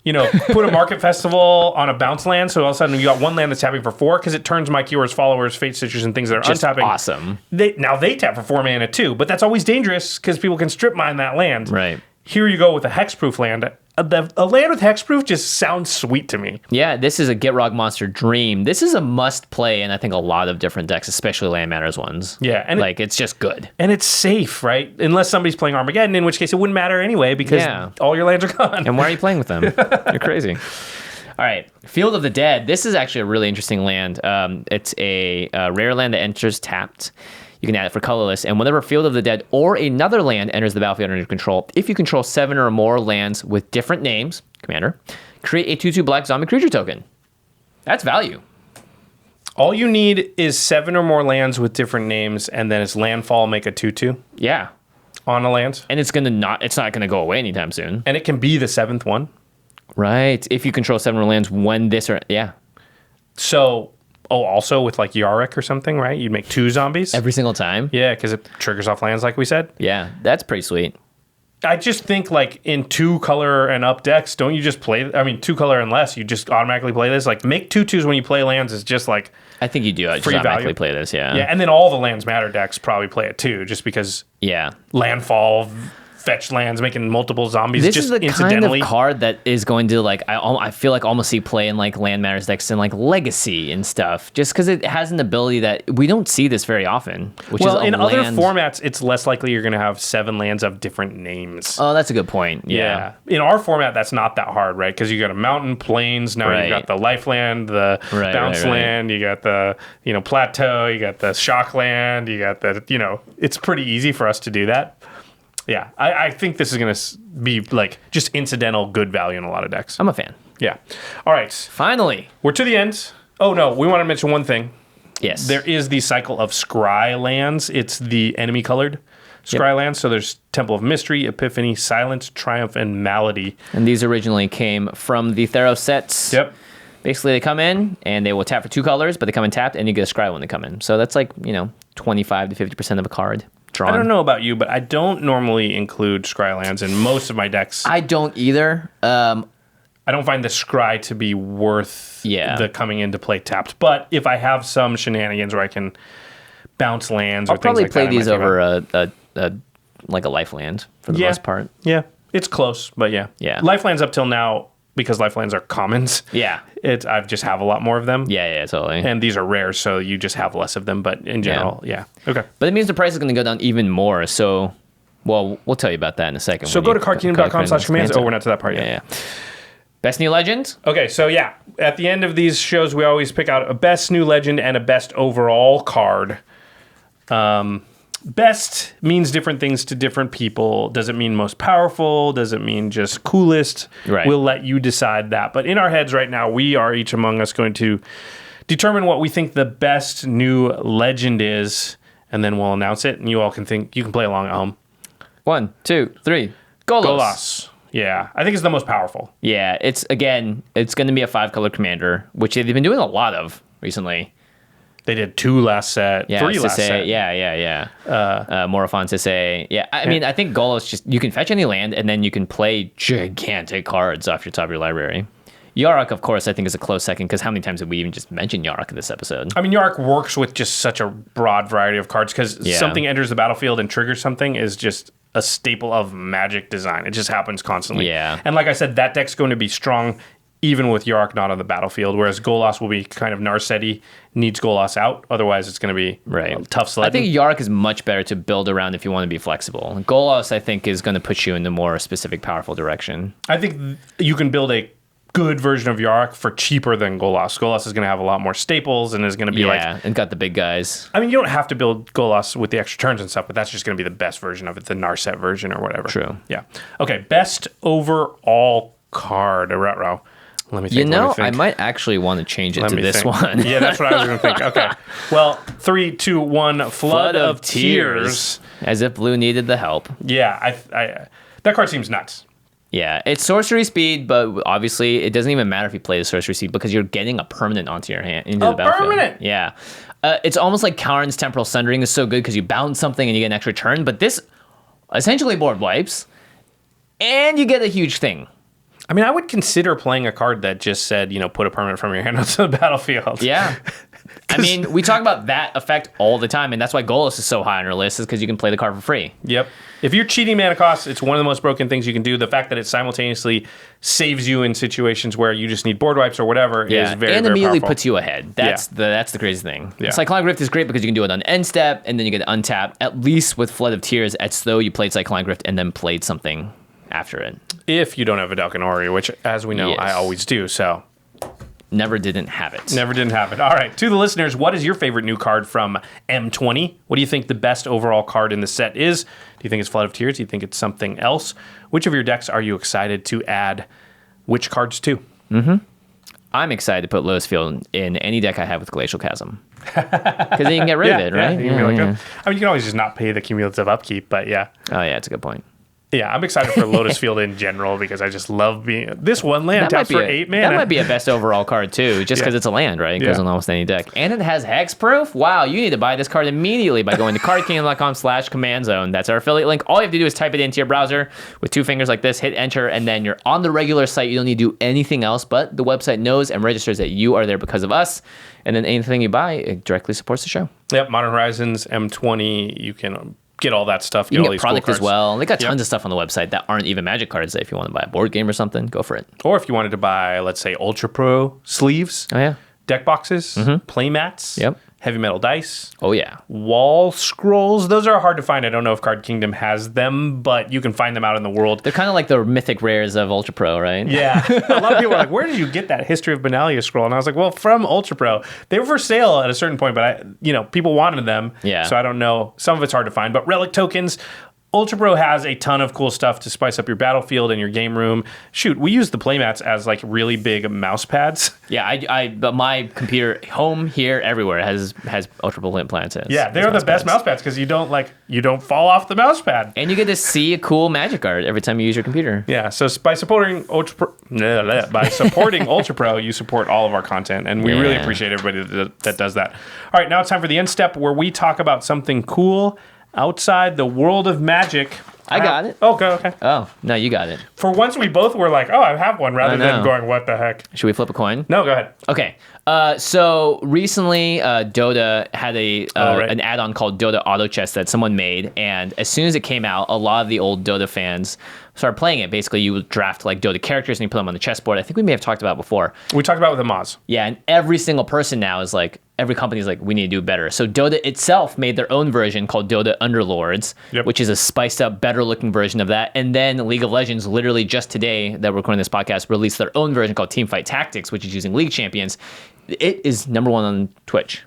You know, put a Market Festival on a bounce land, so all of a sudden you got one land that's tapping for 4, because it turns my Cures, Followers, Fate Stitchers, and things that are just untapping. Awesome. They tap for 4 mana too, but that's always dangerous because people can strip mine that land. Right. Here you go with a hexproof land. A land with hexproof just sounds sweet to me. Yeah, this is a Get Rog Monster dream. This is a must play in I think a lot of different decks, especially Land Matters ones. Yeah, and it's just good. And it's safe, right? Unless somebody's playing Armageddon, in which case it wouldn't matter anyway because all your lands are gone. And why are you playing with them? You're crazy. All right, Field of the Dead. This is actually a really interesting land. It's a rare land that enters tapped. You can add it for colorless, and whenever Field of the Dead or another land enters the battlefield under your control, if you control 7 or more lands with different names, Commander, create a 2/2 black zombie creature token. That's value. All you need is 7 or more lands with different names, and then its landfall make a 2/2. Yeah, on a land, and it's not gonna go away anytime soon. And it can be the 7th one, right? If you control 7 or more lands when this or So. Oh, also with like Yorick or something, right? You'd make 2 zombies. Every single time? Yeah, because it triggers off lands like we said. Yeah, that's pretty sweet. I just think like in 2 color and up decks, don't you just play, 2 color and less, you just automatically play this? Like make 2/2s when you play lands is just like I think you do just automatically play this, yeah. Yeah, and then all the lands matter decks probably play it too, just because landfall, fetch lands, making multiple zombies this just is the incidentally. Kind of card that is going to like I feel like almost see play in like Land Matters decks and like Legacy and stuff, just because it has an ability that we don't see this very often. Which is in other formats, it's less likely you're going to have 7 lands of different names. Oh, that's a good point. Yeah. In our format, that's not that hard, right? Because you got a mountain, plains. Now you got the life land, the bounce land. You got the plateau. You got the shock land. You got the It's pretty easy for us to do that. Yeah, I think this is going to be like just incidental good value in a lot of decks. I'm a fan. Yeah. All right. Finally. We're to the end. Oh, no. We want to mention one thing. Yes. There is the cycle of scry lands. It's the enemy colored scry lands. So there's Temple of Mystery, Epiphany, Silence, Triumph, and Malady. And these originally came from the Theros sets. Yep. Basically, they come in and they will tap for 2 colors, but they come in tapped and you get a scry when they come in. So that's like, 25 to 50% of a card. Drawn. I don't know about you, but I don't normally include scry lands in most of my decks. I don't either. I don't find the scry to be worth the coming into play tapped. But if I have some shenanigans where I can bounce lands or things like that, I'll probably play these over a life land for the most part. Yeah, it's close, but yeah. Life lands up till now, because life lands are commons. Yeah. I just have a lot more of them. Yeah, totally. And these are rare, so you just have less of them. But in general, Okay. But it means the price is going to go down even more. So, we'll tell you about that in a second. So go to cardkingdom.com/commands. Oh, we're not to that part yet. Yeah. Best new legend? Okay, so at the end of these shows, we always pick out a best new legend and a best overall card. Best means different things to different people. Does it mean most powerful? Does it mean just coolest? Right. We'll let you decide that. But in our heads right now, we are each among us going to determine what we think the best new legend is, and then we'll announce it, and you all can play along at home. 1, 2, 3. Golos. Yeah, I think it's the most powerful. Yeah, it's going to be a 5-color commander, which they've been doing a lot of recently. They did 2 last set, 3 last set. Yeah. Morophon Sisei. Yeah, I mean, I think Golos just, you can fetch any land, and then you can play gigantic cards off your top of your library. Yorick, of course, I think is a close second, because how many times did we even just mention Yorick in this episode? I mean, Yorick works with just such a broad variety of cards, because something enters the battlefield and triggers something is just a staple of Magic design. It just happens constantly. Yeah. And like I said, that deck's going to be strong even with Yorick not on the battlefield, whereas Golos will be kind of Narsetti, needs Golos out. Otherwise, it's going to be tough sledding. I think Yorick is much better to build around if you want to be flexible. Golos, I think, is going to put you in the more specific, powerful direction. I think you can build a good version of Yorick for cheaper than Golos. Golos is going to have a lot more staples and is going to be and got the big guys. I mean, you don't have to build Golos with the extra turns and stuff, but that's just going to be the best version of it, the Narset version or whatever. True. Yeah. Okay, best overall card. Let me think. I might actually want to change it to this one. Yeah, that's what I was going to think. Okay. Well, 3, 2, 1, Flood of Tears. As if blue needed the help. Yeah, that card seems nuts. Yeah, it's sorcery speed, but obviously it doesn't even matter if you play the sorcery speed because you're getting a permanent onto your hand into the battlefield. Permanent. Yeah, it's almost like Kauron's Temporal Sundering is so good because you bounce something and you get an extra turn, but this essentially board wipes, and you get a huge thing. I mean, I would consider playing a card that just said, put a permanent from your hand onto the battlefield. Yeah. I mean, we talk about that effect all the time, and that's why Golos is so high on our list, is because you can play the card for free. Yep. If you're cheating mana costs, it's one of the most broken things you can do. The fact that it simultaneously saves you in situations where you just need board wipes or whatever is very, very and immediately powerful. puts you ahead. That's the crazy thing. Yeah. Cyclonic Rift is great because you can do it on end step, and then you get to untap. At least with Flood of Tears, as though you played Cyclonic Rift and then played something after it. If you don't have a Dalkanori, which, as we know, I always do, so... Never didn't have it. Never didn't have it. All right. To the listeners, what is your favorite new card from M20? What do you think the best overall card in the set is? Do you think it's Flood of Tears? Do you think it's something else? Which of your decks are you excited to add which cards to? I'm excited to put Lotus Field in any deck I have with Glacial Chasm. Because then you can get rid of it, right? You can be like, I mean, you can always just not pay the cumulative upkeep, but yeah. Oh, yeah, it's a good point. Yeah, I'm excited for Lotus Field in general because I just love being... This one land taps for 8 mana. That might be a best overall card, too, just because it's a land, right? It goes on almost any deck. And it has hexproof? Wow, you need to buy this card immediately by going to cardkingdom.com/commandzone. That's our affiliate link. All you have to do is type it into your browser with 2 fingers like this, hit enter, and then you're on the regular site. You don't need to do anything else, but the website knows and registers that you are there because of us. And then anything you buy, it directly supports the show. Yep, Modern Horizons, M20, you can... get all that stuff. You can all get these product cool as well. They got tons of stuff on the website that aren't even Magic cards. That if you want to buy a board game or something, go for it. Or if you wanted to buy, let's say, Ultra Pro sleeves, deck boxes, play mats, heavy metal dice, wall scrolls. Those are hard to find. I don't know if Card Kingdom has them, but you can find them out in the world. They're kind of like the mythic rares of Ultra Pro, right? Yeah. A lot of people are like, where did you get that History of Benalia scroll? And I was like, well, from Ultra Pro. They were for sale at a certain point, but people wanted them. Yeah. So I don't know. Some of it's hard to find, but relic tokens. Ultra Pro has a ton of cool stuff to spice up your battlefield and your game room. Shoot, we use the playmats as like really big mouse pads. Yeah, but my computer, home, here, everywhere has Ultra Pro plants. Yeah, they're the best mouse pads because you don't fall off the mouse pad. And you get to see a cool Magic card every time you use your computer. Yeah, so by supporting Ultra Pro, you support all of our content, and we really appreciate everybody that does that. All right, now it's time for the end step where we talk about something cool outside the world of Magic. I got it. Oh, okay. Oh, no, you got it. For once, we both were like, oh, I have one, rather than going, what the heck? Should we flip a coin? No, go ahead. Okay. So recently, Dota had an add-on called Dota Auto Chess that someone made, and as soon as it came out, a lot of the old Dota fans started playing it. Basically, you would draft like Dota characters and you put them on the chessboard. I think we may have talked about it before. We talked about it with the Moz. Yeah, and every single person now is like, every company's like, we need to do better. So Dota itself made their own version called Dota Underlords, which is a spiced up, better looking version of that. And then League of Legends, literally just today that we're recording this podcast, released their own version called Teamfight Tactics, which is using League champions. It is #1 on Twitch.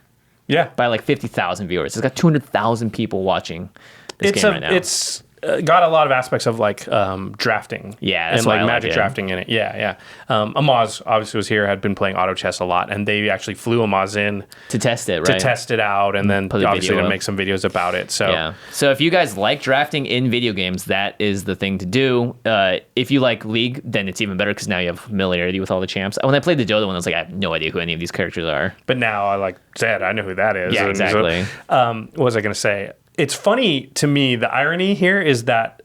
Yeah. By like 50,000 viewers. It's got 200,000 people watching this game right now. It's got a lot of aspects of like drafting. Yeah, that's and like Magic like drafting in it. Yeah. Amaz obviously was here, had been playing auto chess a lot, and they actually flew Amaz in to test it, right? To test it out, and then obviously to make some videos about it. So yeah. So if you guys like drafting in video games, that is the thing to do. If you like League, then it's even better because now you have familiarity with all the champs. When I played the Dota one, I was like, I have no idea who any of these characters are. But now I like Zed. I know who that is. Yeah, exactly. So, what was I going to say? It's funny to me, the irony here is that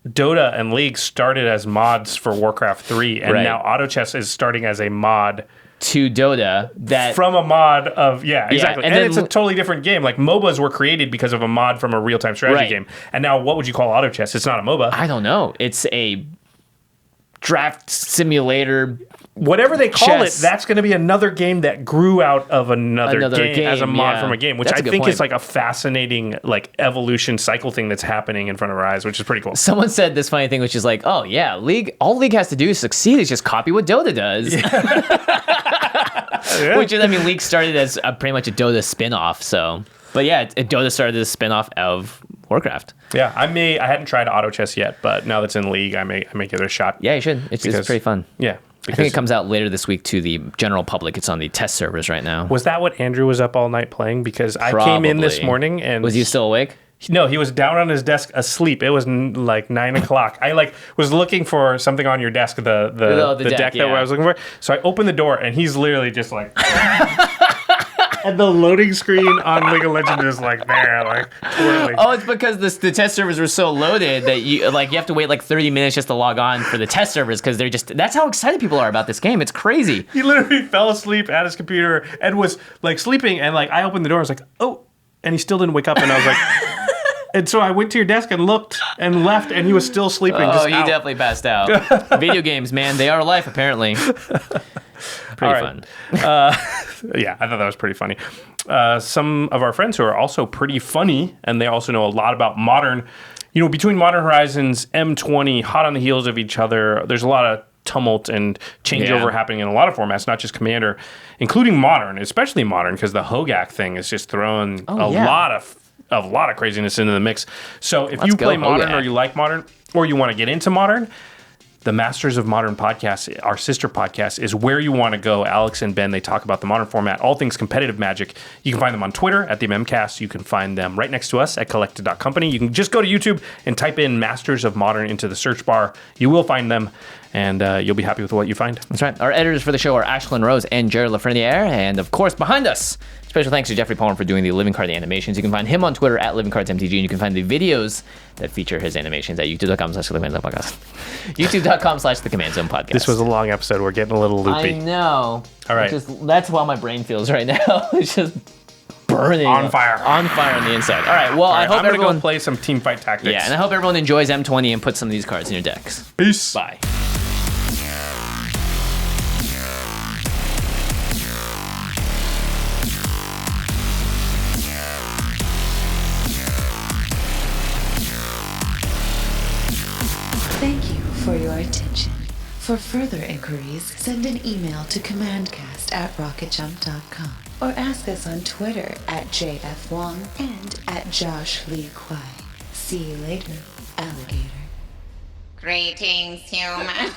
Dota and League started as mods for Warcraft 3, and now Auto Chess is starting as a mod to Dota from a mod of exactly. And it's a totally different game. Like MOBAs were created because of a mod from a real-time strategy game. And now what would you call Auto Chess? It's not a MOBA. I don't know. It's a draft simulator whatever they call chess. it, that's going to be another game that grew out of another game as a mod from a game, which I think is like a fascinating like evolution cycle thing that's happening in front of our eyes, which is pretty cool. Someone said this funny thing, which is like, oh yeah, all League has to do to succeed is just copy what Dota does. Yeah. Which is, I mean, League started as pretty much a Dota spin-off, so. But yeah, Dota started as a spin-off of Warcraft. Yeah, I hadn't tried auto chess yet, but now that's in League, I may give it a shot. Yeah, you should. It's pretty fun. Yeah. I think it comes out later this week to the general public. It's on the test servers right now. Was that what Andrew was up all night playing? Because I came in this morning and... Was he still awake? No, he was down on his desk asleep. It was like 9 o'clock. I was looking for something on your desk, the deck that I was looking for. So I opened the door and he's literally just like... And the loading screen on League of Legends is like there, like twirling. Oh, it's because the test servers were so loaded that you have to wait like 30 minutes just to log on for the test servers because that's how excited people are about this game. It's crazy. He literally fell asleep at his computer and was like sleeping, and like I opened the door, I was like, oh, and he still didn't wake up, and I was like, and so I went to your desk and looked and left, and he was still sleeping. Oh, he definitely passed out. Video games, man, they are life apparently. Pretty fun. Yeah, I thought that was pretty funny. Some of our friends who are also pretty funny, and they also know a lot about Modern. You know, between Modern Horizons, M20, hot on the heels of each other, there's a lot of tumult and changeover happening in a lot of formats, not just Commander, including Modern, especially Modern, because the Hogak thing is just throwing a lot of craziness into the mix. So if you play Modern or you like Modern, or you want to get into Modern, the Masters of Modern podcast, our sister podcast, is where you want to go. Alex and Ben, they talk about the Modern format, all things competitive Magic. You can find them on Twitter at the MMcast. You can find them right next to us at collected.company. You can just go to YouTube and type in Masters of Modern into the search bar. You will find them, and you'll be happy with what you find. That's right. Our editors for the show are Ashlyn Rose and Jared Lafreniere. And of course, behind us, special thanks to Geoffrey Palmer for doing the Living Card animations. You can find him on Twitter at LivingCardsMTG, and you can find the videos that feature his animations at youtube.com/thecommand-zone-podcast. youtube.com/thecommand-zone-podcast. This was a long episode. We're getting a little loopy. I know. All right. That's how my brain feels right now. It's just burning. On fire. On fire on the inside. All right. Well, I hope I'm everyone... go play some Teamfight Tactics. Yeah, and I hope everyone enjoys M20 and puts some of these cards in your decks. Peace. Bye. Thank you for your attention. For further inquiries, send an email to commandcast@rocketjump.com or ask us on Twitter at JFWong and at Josh Lee Kwai. See you later, alligator. Greetings, humans.